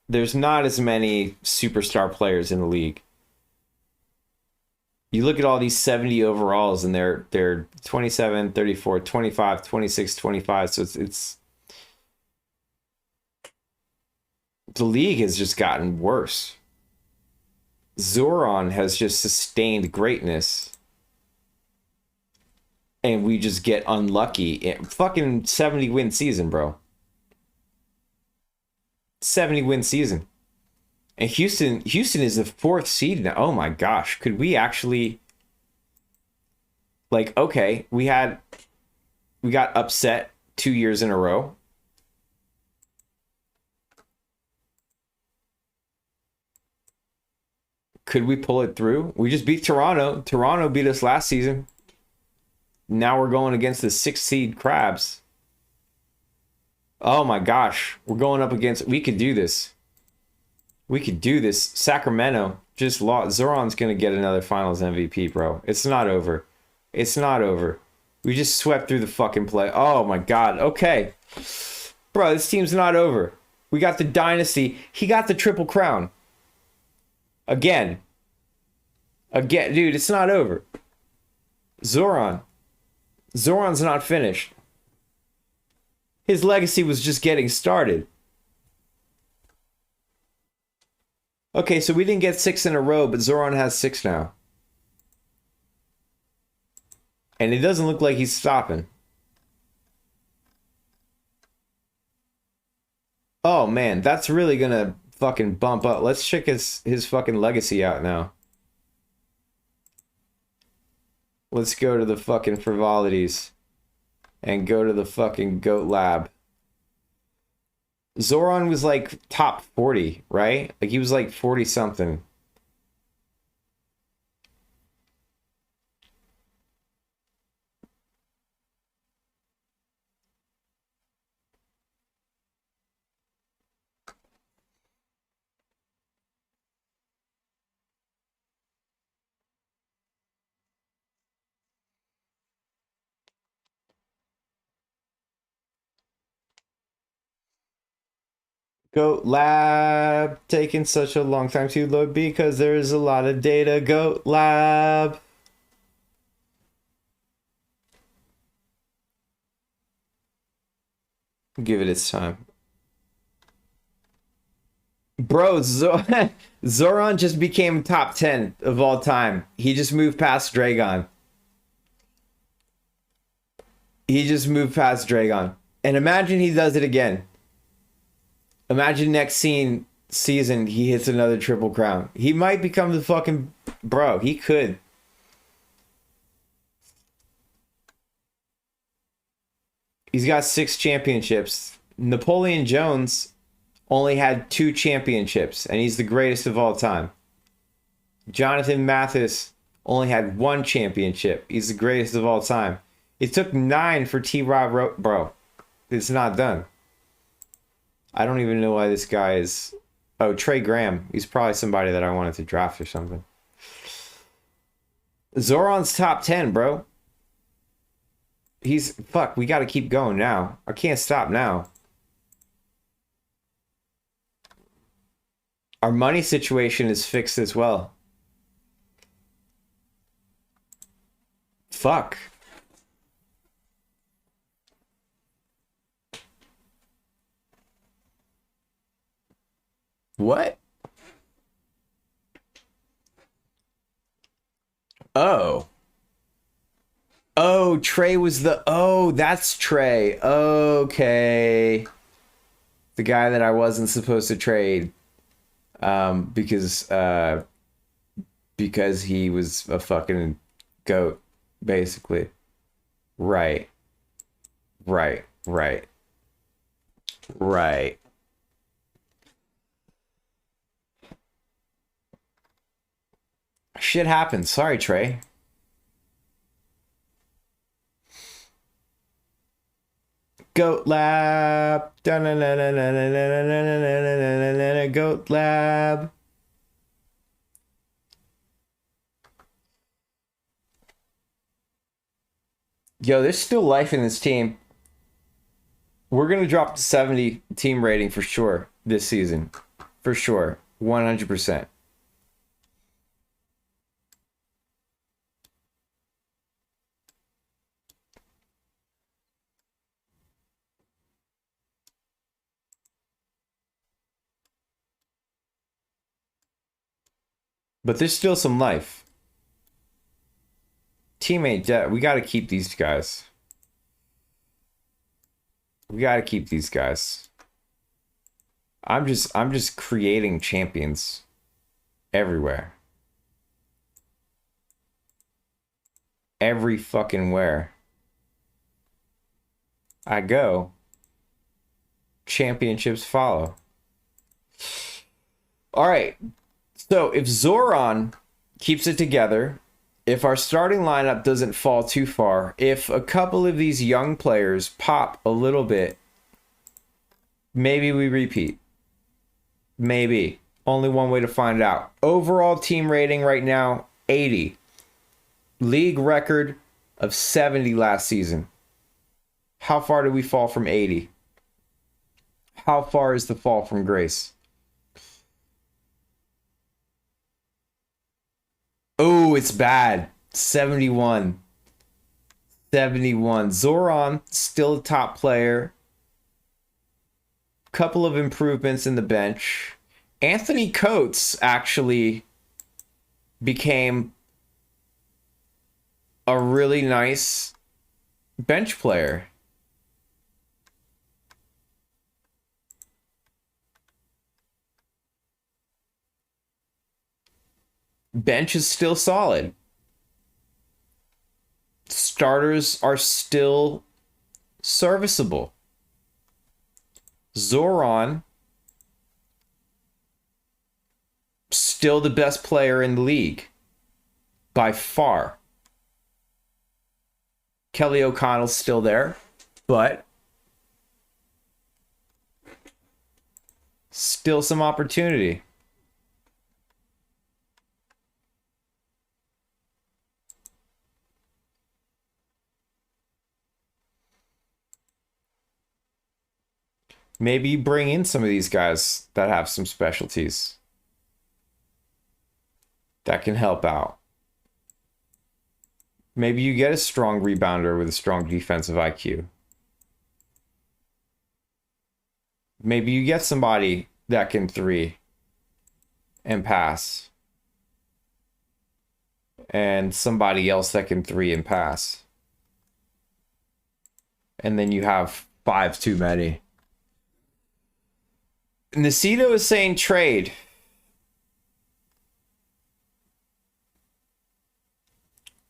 There's not as many superstar players in the league. You look at all these 70 overalls and they're 27, 34, 25, 26, 25. So it's the league has just gotten worse. Zoran has just sustained greatness. And we just get unlucky. Fucking 70 win season, bro. 70 win season. And Houston is the 4th seed now. Oh my gosh. Could we actually... Like, okay, we got upset 2 years in a row. Could we pull it through? We just beat Toronto. Toronto beat us last season. Now we're going against the 6 seed Crabs. Oh my gosh. We're going up against... We could do this. We could do this. Sacramento just lost. Zoran's going to get another finals MVP, bro. It's not over. It's not over. We just swept through the fucking play. Oh my god. Okay. Bro, this team's not over. We got the dynasty. He got the triple crown. Again. Again. Dude, it's not over. Zoran's not finished. His legacy was just getting started. Okay, so we didn't get 6 in a row, but Zoran has 6 now. And it doesn't look like he's stopping. Oh man, that's really gonna fucking bump up. Let's check his fucking legacy out now. Let's go to the fucking frivolities. And go to the fucking GOAT lab. Zoran was like top 40, right? Like he was like 40 something. Goat Lab taking such a long time to load because there's a lot of data. Goat Lab. Give it its time. Bro, Zoran just became top 10 of all time. He just moved past Dragon. He just moved past Dragon. And imagine he does it again. Imagine next season he hits another triple crown. He might become the fucking... Bro, he could. He's got 6 championships. Napoleon Jones only had 2 championships, and he's the greatest of all time. Jonathan Mathis only had 1 championship. He's the greatest of all time. It took 9 for T-Rob. Bro, it's not done. I don't even know why this guy is... Oh, Trey Graham. He's probably somebody that I wanted to draft or something. Zoran's top 10, bro. He's... Fuck, we gotta keep going now. I can't stop now. Our money situation is fixed as well. Fuck. What? Oh. Oh, Trey was the... Oh, that's Trey. Okay. The guy that I wasn't supposed to trade. Because he was a fucking goat, basically. Right. Right. Right. Right. Shit happens. Sorry, Trey. Goat Lab. Goat Lab. Yo, there's still life in this team. We're going to drop to 70 team rating for sure this season. For sure. 100%. But there's still some life. Teammate debt. We got to keep these guys. We got to keep these guys. I'm just creating champions everywhere. Every fucking where I go, championships follow. All right. So if Zoran keeps it together if our starting lineup doesn't fall too far, if a couple of these young players pop a little bit, maybe we repeat. Maybe. Only one way to find out. Overall team rating right now, 80. League record of 70 last season. How far did we fall from 80? How far is the fall from grace? Oh, it's bad. 71. 71. Zoran, still a top player. Couple of improvements in the bench. Anthony Coates actually became a really nice bench player. Bench is still solid. Starters are still serviceable. Zoran, still the best player in the league by far. Kelly O'Connell's still there, but still some opportunity. Maybe you bring in some of these guys that have some specialties that can help out. Maybe you get a strong rebounder with a strong defensive IQ. Maybe you get somebody that can three and pass. And somebody else that can three and pass. And then you have 5 too many. Nacito is saying trade.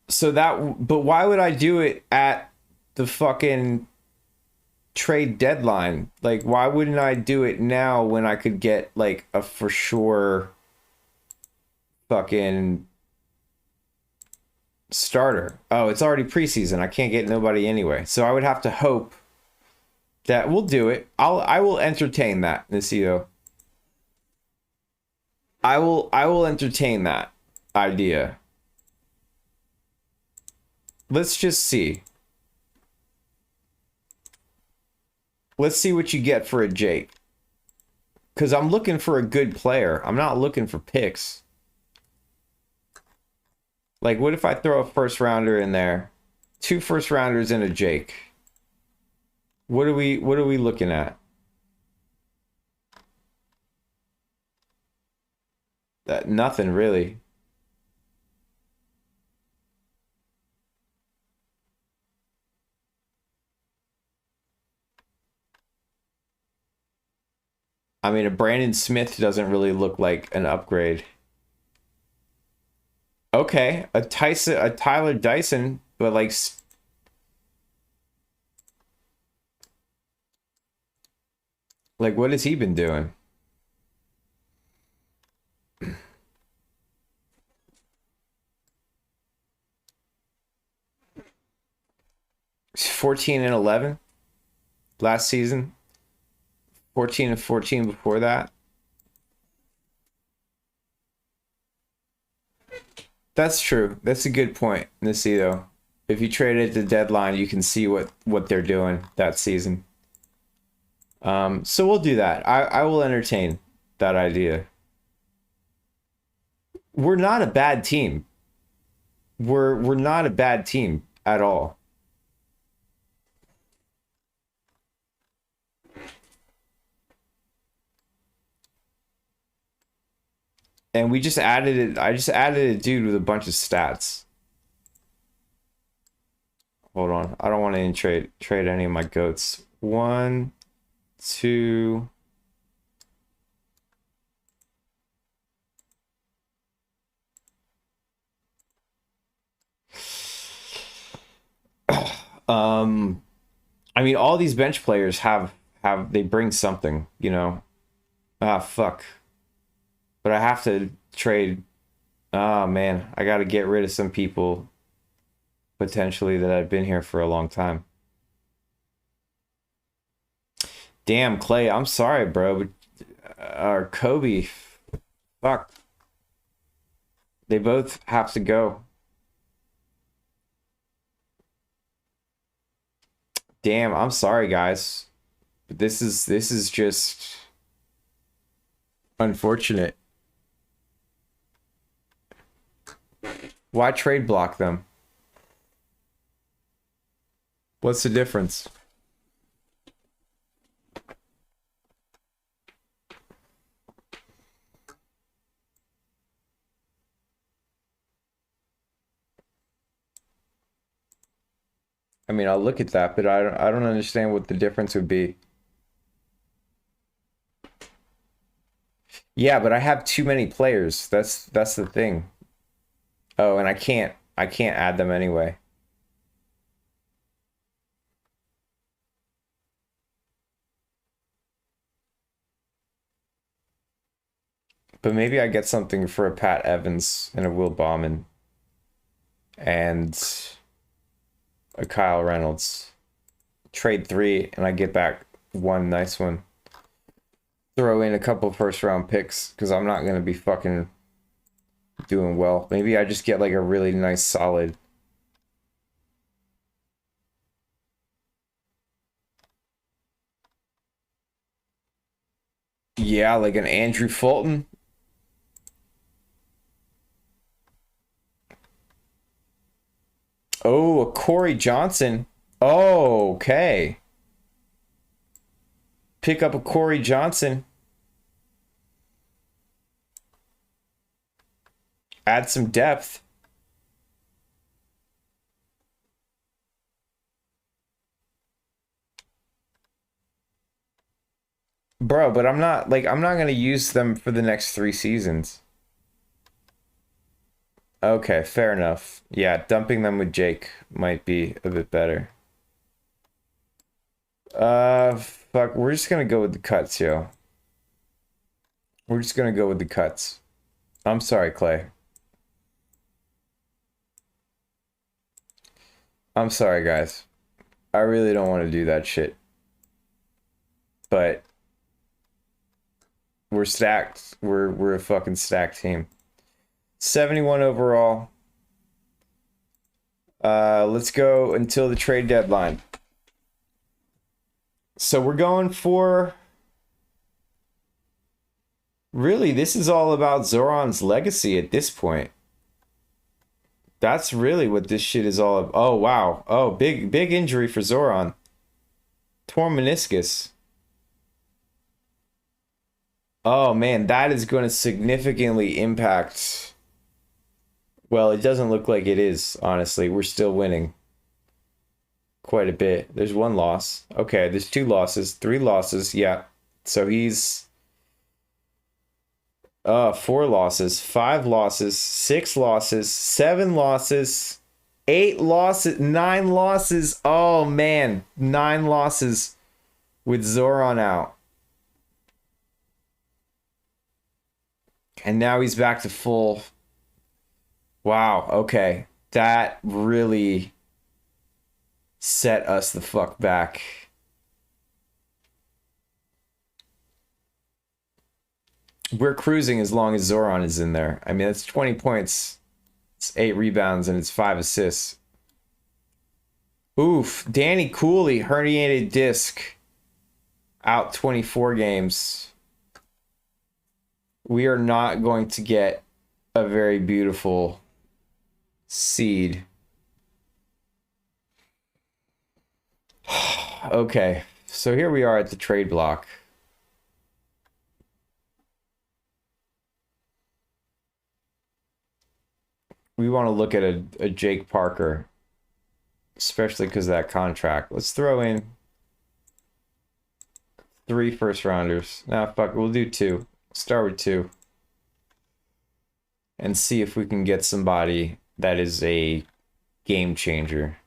So but why would I do it at the fucking trade deadline? Like, why wouldn't I do it now when I could get like a for sure fucking starter? Oh, it's already preseason. I can't get nobody anyway. So I would have to hope that we'll do it. I will entertain that, Nacito. I will entertain that idea. Let's just see. Let's see what you get for a Jake. Because I'm looking for a good player. I'm not looking for picks. Like, what if I throw a first rounder in there? 2 first rounders and a Jake. What are we looking at? Nothing really. I mean, a Brandon Smith doesn't really look like an upgrade. Okay, a Tyler Dyson, but like what has he been doing? He's 14 and 11 last season. 14 and 14 before that. That's true. That's a good point, Nacito. If you trade it at the deadline, you can see what they're doing that season. So we'll do that. I will entertain that idea. We're not a bad team. We're not a bad team at all. And we just added it. I just added a dude with a bunch of stats. Hold on. I don't want to trade any of my goats. 1, 2. I mean, all these bench players have they bring something, you know. Ah, fuck. But I have to trade Oh man, I gotta get rid of some people potentially that have been here for a long time. Damn, Clay, I'm sorry, bro, but or Kobe, fuck, they both have to go. Damn, I'm sorry, guys. But this is just unfortunate. Why trade block them? What's the difference? I mean, I'll look at that, but I don't understand what the difference would be. Yeah, but I have too many players. That's the thing. Oh, and I can't add them anyway. But maybe I get something for a Pat Evans and a Will Bauman and a Kyle Reynolds. Trade three and I get back one nice one. Throw in a couple first round picks because I'm not gonna be fucking doing well. Maybe I just get like a really nice solid. Yeah, like an Andrew Fulton. Oh, a Corey Johnson. Oh, okay. Pick up a Corey Johnson. Add some depth. Bro, but I'm not gonna use them for the next 3 seasons. Okay, fair enough. Yeah, dumping them with Jake might be a bit better. Fuck, we're just gonna go with the cuts, yo. We're just gonna go with the cuts. I'm sorry, Clay. I'm sorry, guys. I really don't want to do that shit. But we're stacked. We're a fucking stacked team. 71 overall. Let's go until the trade deadline. So we're going for really, this is all about Zoran's legacy at this point. That's really what this shit is all about. Oh wow. Oh, big injury for Zoran. Torn meniscus. Oh man, that is going to significantly impact. Well, it doesn't look like it is, honestly. We're still winning quite a bit. There's one loss. Okay, there's 2 losses, 3 losses. Yeah. So he's 4 losses, 5 losses, 6 losses, 7 losses, 8 losses, 9 losses. Oh man, 9 losses with Zoran out. And now he's back to full. Wow, okay. That really set us the fuck back. We're cruising as long as Zoran is in there. I mean, that's 20 points. It's 8 rebounds and it's 5 assists. Oof. Danny Cooley, herniated disc. Out 24 games. We are not going to get a very beautiful seed. Okay. So here we are at the trade block. We want to look at a Jake Parker, especially because of that contract. Let's throw in 3 first rounders. Nah, fuck, we'll do 2. Start with 2. And see if we can get somebody that is a game changer.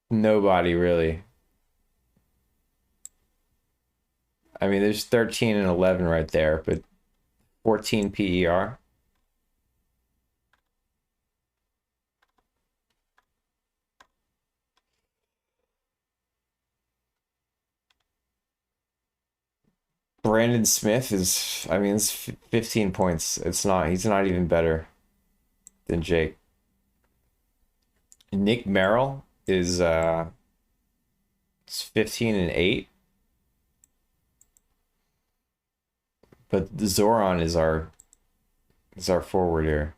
Nobody really. I mean, there's 13 and 11 right there, but 14 PER. Brandon Smith is, I mean, it's 15 points. He's not even better than Jake. Nick Merrill is 15 and 8. But Zoran is our forward here.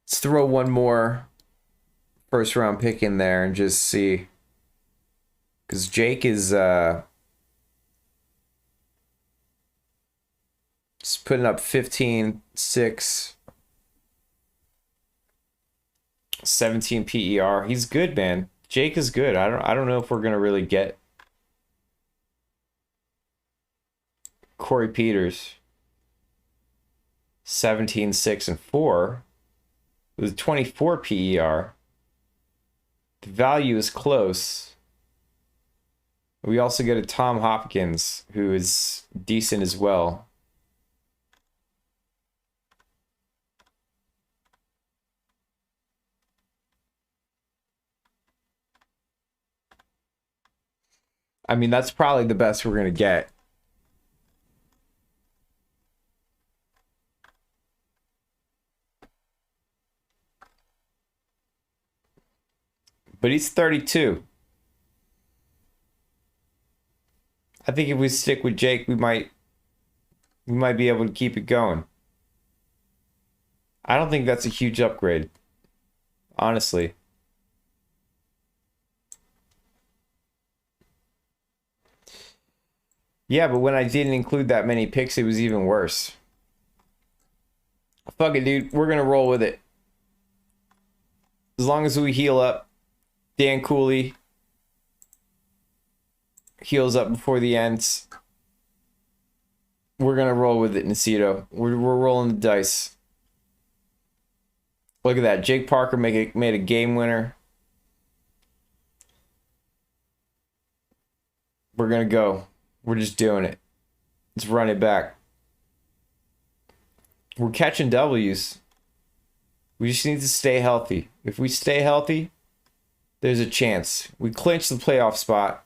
Let's throw one more first round pick in there and just see. Because Jake is just putting up 15, 6, 17 PER. He's good, man. Jake is good. I don't know if we're gonna really get Corey Peters 17, 6, and 4 with 24 PER. The value is close. We also get a Tom Hopkins, who is decent as well. I mean, that's probably the best we're going to get. But he's 32. I think if we stick with Jake, we might be able to keep it going. I don't think that's a huge upgrade, honestly. Yeah, but when I didn't include that many picks, it was even worse. Fuck it, dude. We're gonna roll with it. As long as we heal up. Dan Cooley heals up before the ends. We're gonna roll with it, Nacito. We're rolling the dice. Look at that. Jake Parker made a game winner. We're gonna go. We're just doing it. Let's run it back. We're catching W's. We just need to stay healthy. If we stay healthy, there's a chance. We clinch the playoff spot.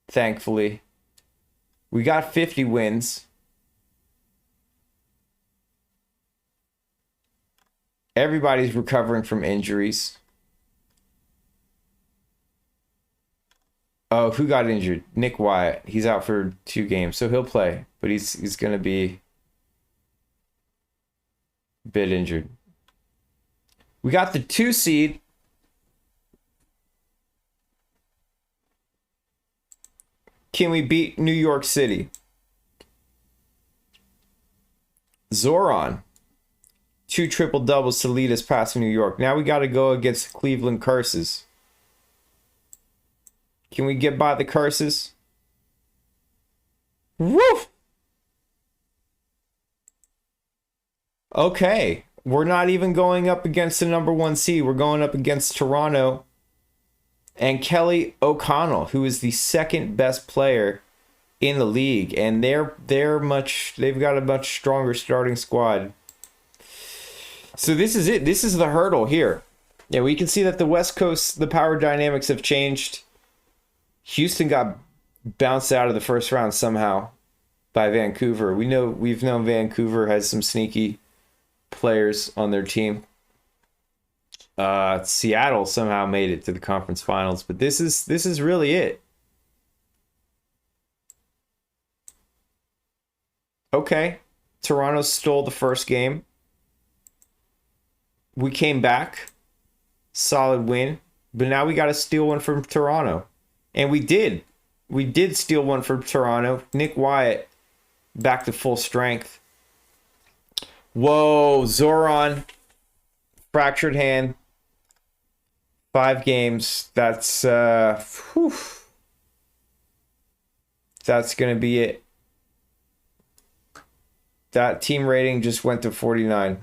Thankfully. We got 50 wins. Everybody's recovering from injuries. Oh, who got injured? Nick Wyatt. He's out for 2 games, so he'll play, but he's going to be a bit injured. We got the 2 seed. Can we beat New York City? Zoran. 2 triple doubles to lead us past New York. Now we got to go against the Cleveland Curses. Can we get by the Curses? Woof! Okay. We're not even going up against the number 1 seed. We're going up against Toronto and Kelly O'Connell, who is the second best player in the league, and they've got a much stronger starting squad. So this is it. This is the hurdle here. Yeah, we can see that the West Coast, the power dynamics have changed. Houston got bounced out of the first round somehow by Vancouver. We've known Vancouver has some sneaky players on their team. Seattle somehow made it to the conference finals, but this is really it. Okay, Toronto stole the first game. We came back, solid win, but now we got to steal one from Toronto, and we did. We did steal one from Toronto. Nick Wyatt back to full strength. Whoa, Zoran, fractured hand. 5 games. That's that's gonna be it. That team rating just went to 49.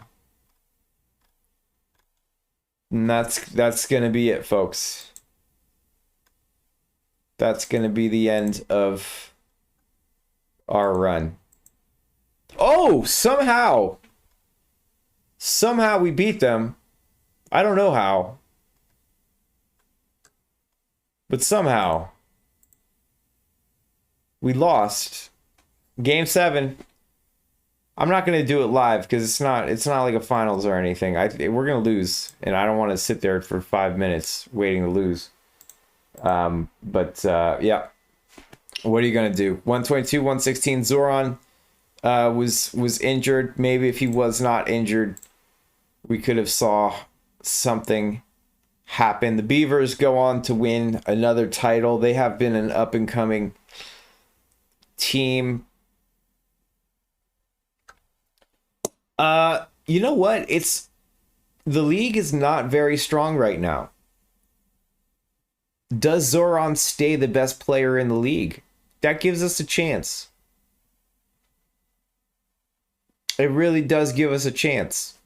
And that's gonna be it, folks. that's going to be the end of our run. Oh, somehow we beat them. I don't know how, but somehow we lost game 7. I'm not going to do it live because it's not like a finals or anything. We're going to lose, and I don't want to sit there for 5 minutes waiting to lose. Yeah. What are you going to do? 122, 116. Zoran was injured. Maybe if he was not injured, we could have saw something happen. The Beavers go on to win another title. They have been an up and coming team. You know what? The league is not very strong right now. Does Zoran stay the best player in the league? That gives us a chance. It really does give us a chance.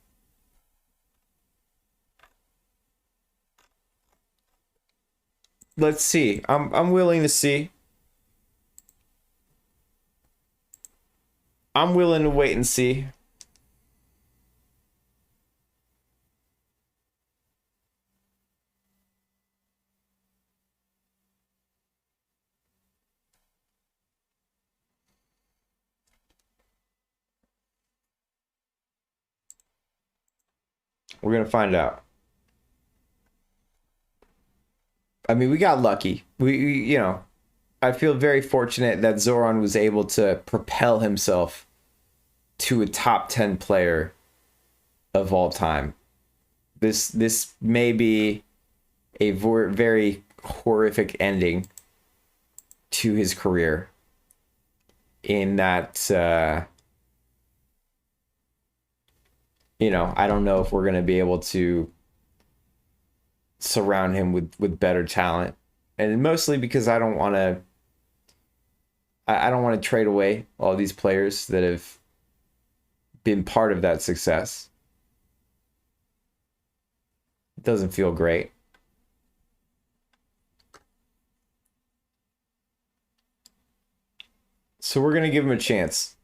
Let's see. I'm willing to see. I'm willing to wait and see. We're gonna find out. I mean, we got lucky. I feel very fortunate that Zoran was able to propel himself to a top 10 player of all time. This may be a very horrific ending to his career in that I don't know if we're going to be able to surround him with better talent, and mostly because I don't want to trade away all these players that have been part of that success. It doesn't feel great. So we're going to give him a chance.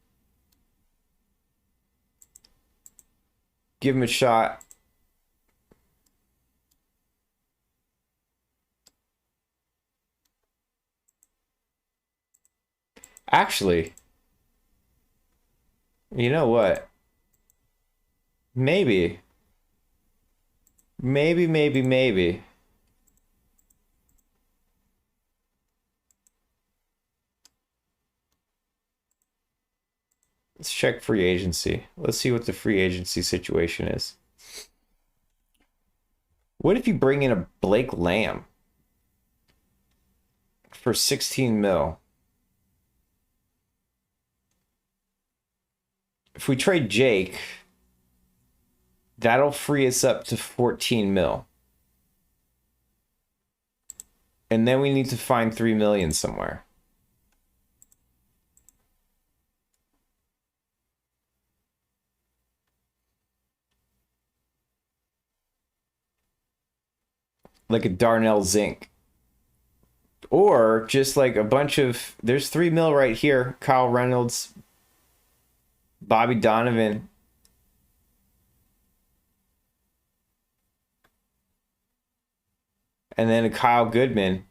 Give him a shot. Actually, you know what? Maybe. Let's check free agency. Let's see what the free agency situation is. What if you bring in a Blake Lamb for 16 mil? If we trade Jake, that'll free us up to 14 mil. And then we need to find 3 million somewhere. Like a Darnell Zink. Or just like a bunch of... There's 3 mil right here. Kyle Reynolds, Bobby Donovan. And then a Kyle Goodman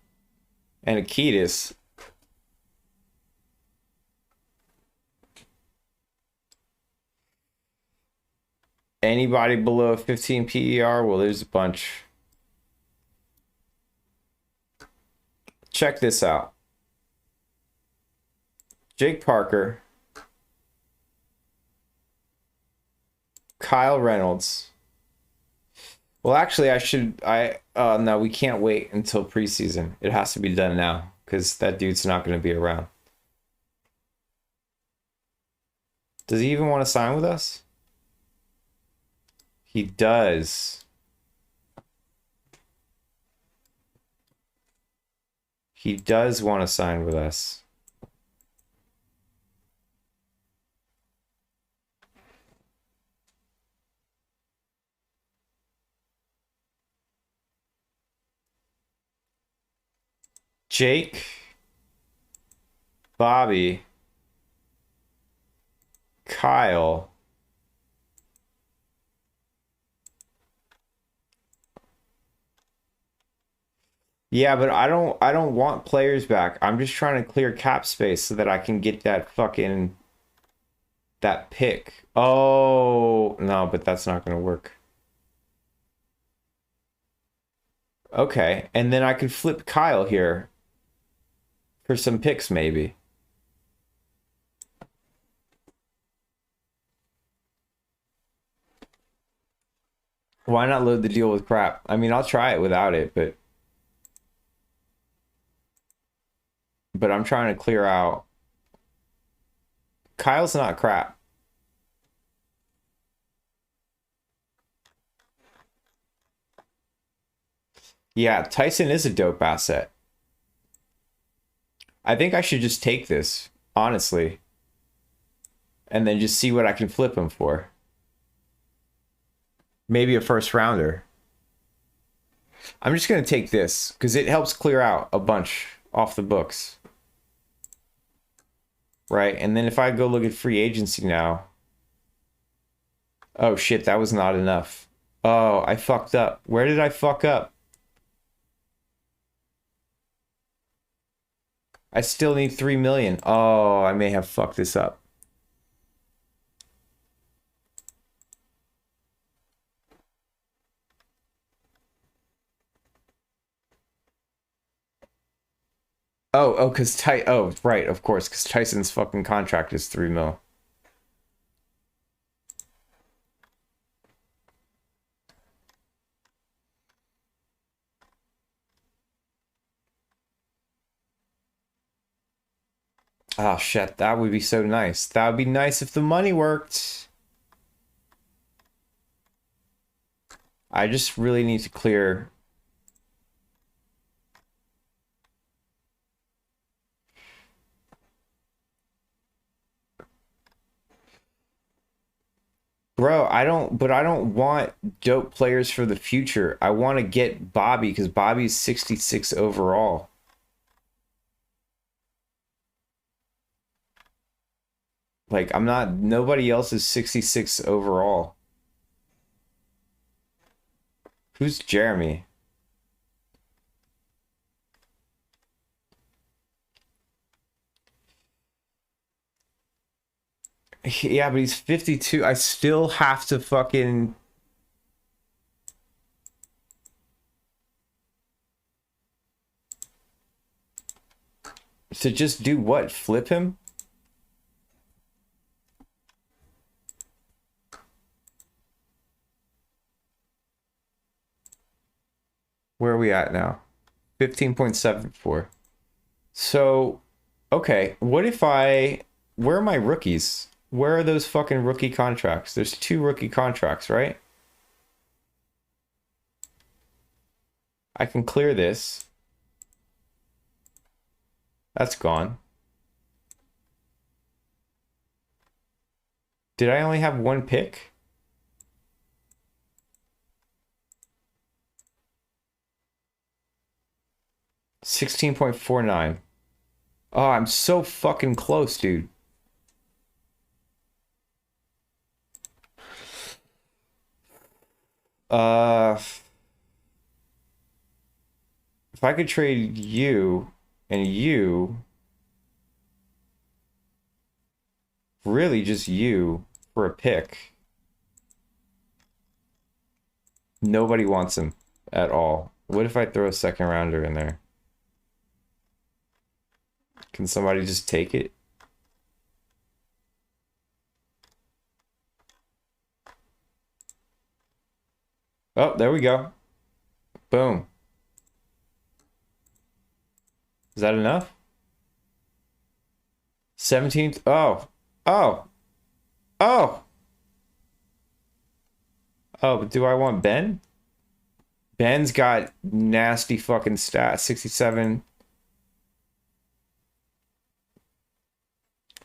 and a Kiedis. Anybody below a 15 PER? Well, there's a bunch. Check this out. Jake Parker, Kyle Reynolds. Well, actually, no, we can't wait until preseason. It has to be done now because that dude's not going to be around. Does he even want to sign with us? He does. He does want to sign with us. Jake, Bobby, Kyle. Yeah, but I don't want players back. I'm just trying to clear cap space so that I can get that fucking that pick. Oh, no, but that's not gonna work. Okay, and then I could flip Kyle here for some picks maybe. Why not load the deal with crap? I mean, I'll try it without it, but I'm trying to clear out. Kyle's not crap. Yeah, Tyson is a dope asset. I think I should just take this, honestly, and then just see what I can flip him for. Maybe a first rounder. I'm just going to take this because it helps clear out a bunch off the books. Right? And then if I go look at free agency now. Oh shit, that was not enough. Oh, I fucked up. Where did I fuck up? I still need 3 million. Oh, I may have fucked this up. Oh, right, of course, because Tyson's fucking contract is 3 mil. Oh shit, that would be so nice. That would be nice if the money worked. I just really need to clear. Bro, I don't want dope players for the future. I want to get Bobby because Bobby's 66 overall. Like, nobody else is 66 overall. Who's Jeremy? Yeah, but he's 52. I still have to fucking... To just do what? Flip him? Where are we at now? 15.74. So, okay, what if where are my rookies? Where are those fucking rookie contracts? There's 2 rookie contracts, right? I can clear this. That's gone. Did I only have 1 pick? $16.49. Oh, I'm so fucking close, dude. If I could trade you and you, really just you for a pick. Nobody wants him at all. What if I throw a second rounder in there? Can somebody just take it? Oh, there we go. Boom. Is that enough? 17th. Oh. Oh. Oh. Oh, but do I want Ben? Ben's got nasty fucking stats. 67.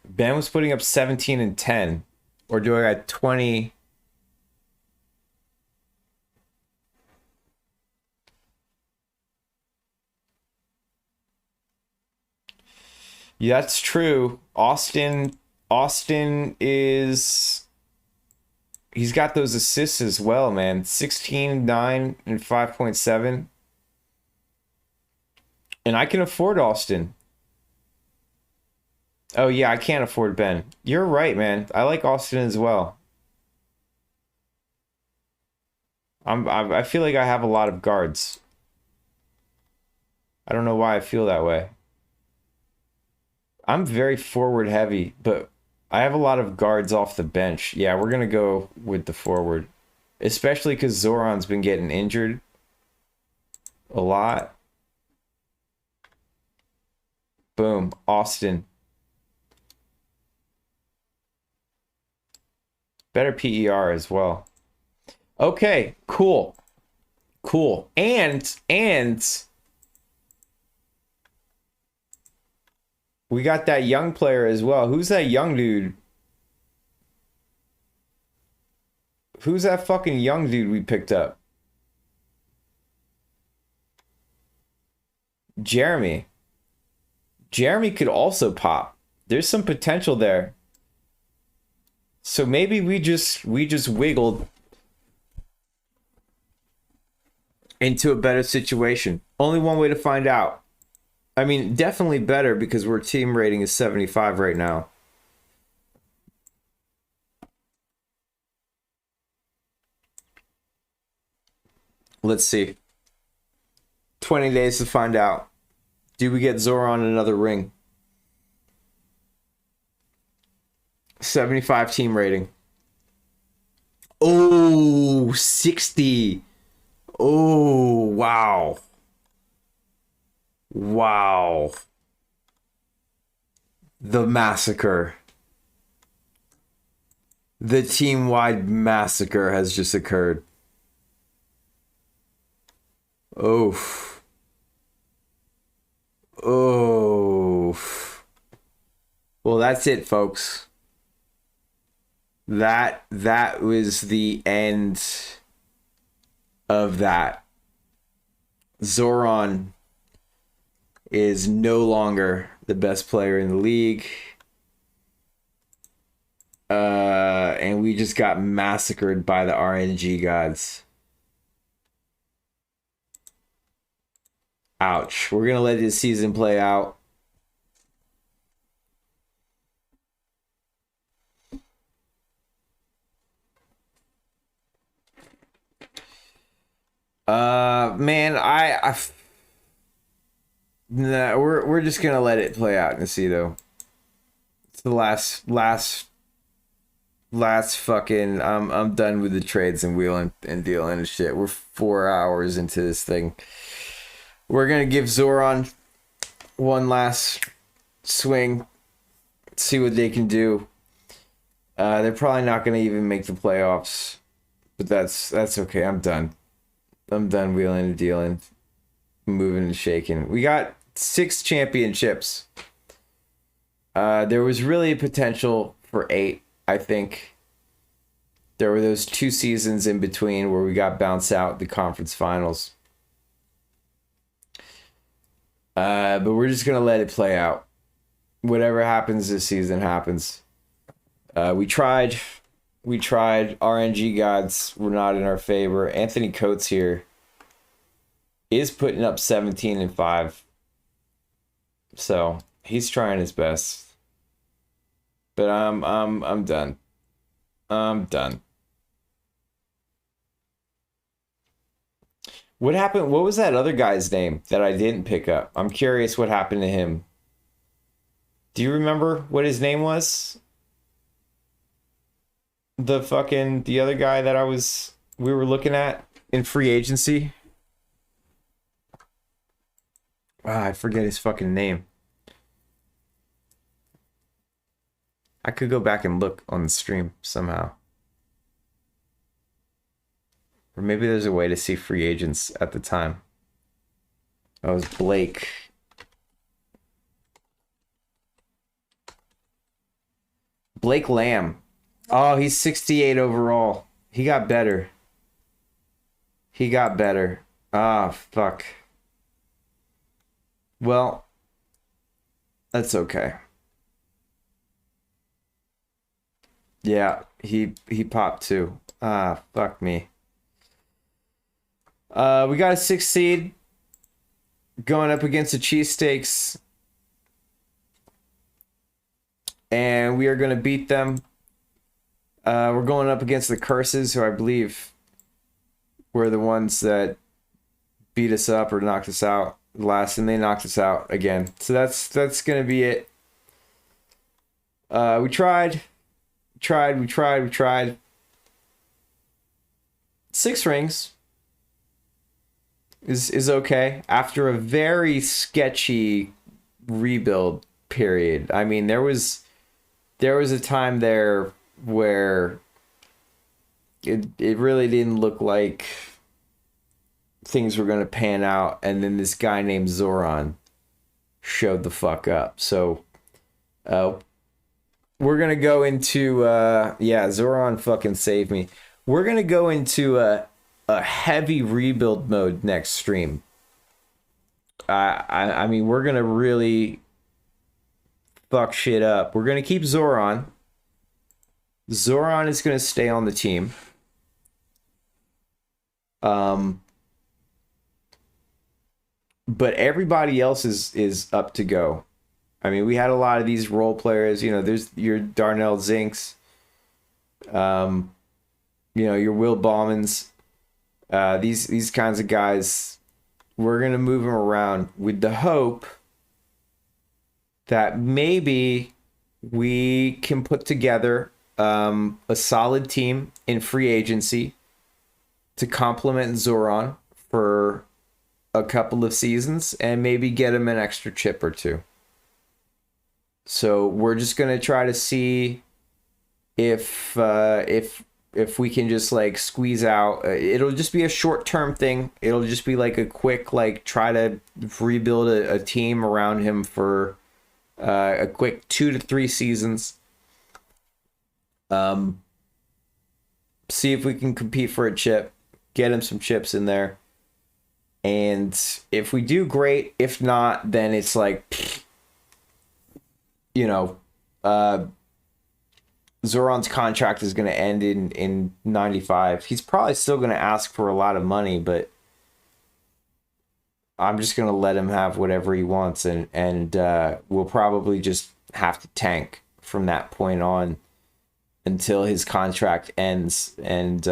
Ben was putting up 17 and 10. Or do I got 20? Yeah, that's true. Austin is he's got those assists as well, man. 16, 9, and 5.7. And I can afford Austin. Oh yeah, I can't afford Ben. You're right, man. I like Austin as well. I feel like I have a lot of guards. I don't know why I feel that way. I'm very forward heavy, but I have a lot of guards off the bench. Yeah, we're gonna go with the forward, especially because Zoran's been getting injured a lot. Boom, Austin. Better PER as well. Okay, cool. Cool. And we got that young player as well. Who's that young dude? Who's that fucking young dude we picked up? Jeremy. Jeremy could also pop. There's some potential there. So maybe we just wiggled into a better situation. Only one way to find out. I mean, definitely better because our team rating is 75 right now. Let's see. 20 days to find out. Do we get Zoran another ring? 75 team rating. Oh, 60. Oh, wow. Wow. The massacre. The team-wide massacre has just occurred. Oh. Oh. Well, that's it, folks. That was the end of that. Zoran is no longer the best player in the league. And we just got massacred by the RNG gods. Ouch. We're going to let this season play out. Man, nah, we're just gonna let it play out and see though. It's the last fucking. I'm done with the trades and wheeling and dealing and shit. We're 4 hours into this thing. We're gonna give Zoran one last swing, see what they can do. They're probably not gonna even make the playoffs, but that's okay. I'm done. I'm done wheeling and dealing, moving and shaking. We got 6 championships. There was really potential for 8, I think. There were those 2 seasons in between where we got bounced out the conference finals. But we're just going to let it play out. Whatever happens this season happens. We tried. RNG gods were not in our favor. Anthony Coates here is putting up 17 and 5. So he's trying his best. But I'm done. I'm done. What happened? What was that other guy's name that I didn't pick up? I'm curious what happened to him. Do you remember what his name was? The other guy that we were looking at in free agency. I forget his fucking name. I could go back and look on the stream somehow. Or maybe there's a way to see free agents at the time. Oh, it was Blake. Blake Lamb. Oh, he's 68 overall. He got better. Ah, fuck. Well, That's okay. Yeah, he popped too. Ah, fuck me. We got a 6 seed going up against the cheesesteaks, and we are gonna beat them. We're going up against the curses, who I believe were the ones that beat us up or knocked us out last, and they knocked us out again. So that's gonna be it. We tried. 6 rings is okay after a very sketchy rebuild period. I mean, there was a time there where it really didn't look like things were going to pan out, and then this guy named Zoran showed the fuck up. So we're gonna go into Zoran fucking saved me. We're gonna go into a heavy rebuild mode next stream. I mean, we're gonna really fuck shit up. We're gonna keep Zoran. Zoran is gonna stay on the team. But everybody else is up to go. I mean, we had a lot of these role players. You know, there's your Darnell Zinks, your Will Bauman's, these kinds of guys. We're gonna move them around with the hope that maybe we can put together a solid team in free agency to complement Zoran for a couple of seasons and maybe get him an extra chip or two. So we're just gonna try to see if we can just like squeeze out. It'll just be a short-term thing. It'll just be like a quick like try to rebuild a team around him for a quick 2 to 3 seasons. See if we can compete for a chip, get him some chips in there, and if we do, great. If not, then it's like, Zoran's contract is going to end in 95. He's probably still going to ask for a lot of money, but I'm just going to let him have whatever he wants, and we'll probably just have to tank from that point on until his contract ends, and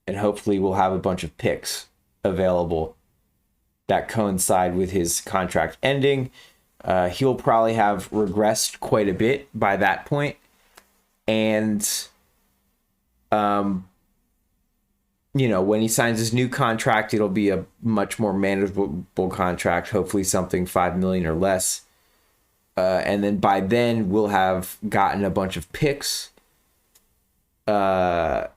hopefully we'll have a bunch of picks available that coincide with his contract ending. He'll probably have regressed quite a bit by that point. And, when he signs his new contract, it'll be a much more manageable contract, hopefully something 5 million or less. And then by then we'll have gotten a bunch of picks. And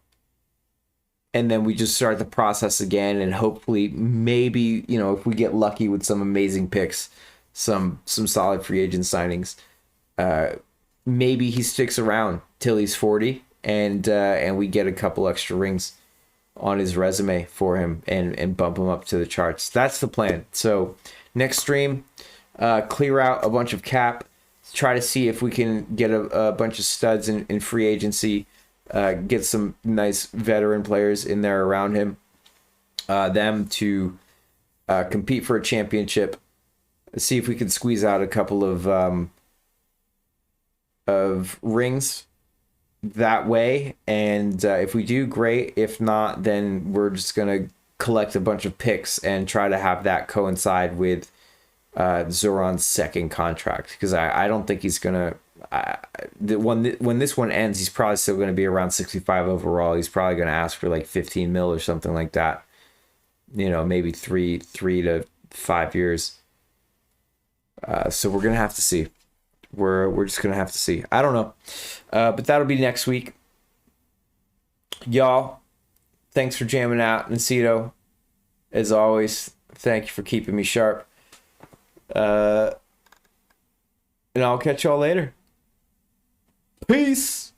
then we just start the process again, and hopefully maybe, if we get lucky with some amazing picks, some solid free agent signings, maybe he sticks around till he's 40, and we get a couple extra rings on his resume for him and bump him up to the charts. That's the plan. So next stream, clear out a bunch of cap, try to see if we can get a bunch of studs in free agency, get some nice veteran players in there around him, them to compete for a championship, see if we can squeeze out a couple of rings that way, and if we do, great. If not, then we're just gonna collect a bunch of picks and try to have that coincide with Zoran's second contract, because I don't think he's gonna when this one ends, he's probably still going to be around 65 overall. He's probably going to ask for like 15 mil or something like that, maybe three to 5 years. So we're gonna have to see. We're just gonna have to see. I don't know, but that'll be next week. Y'all, thanks for jamming out. Nacito, as always, thank you for keeping me sharp. And I'll catch y'all later. Peace.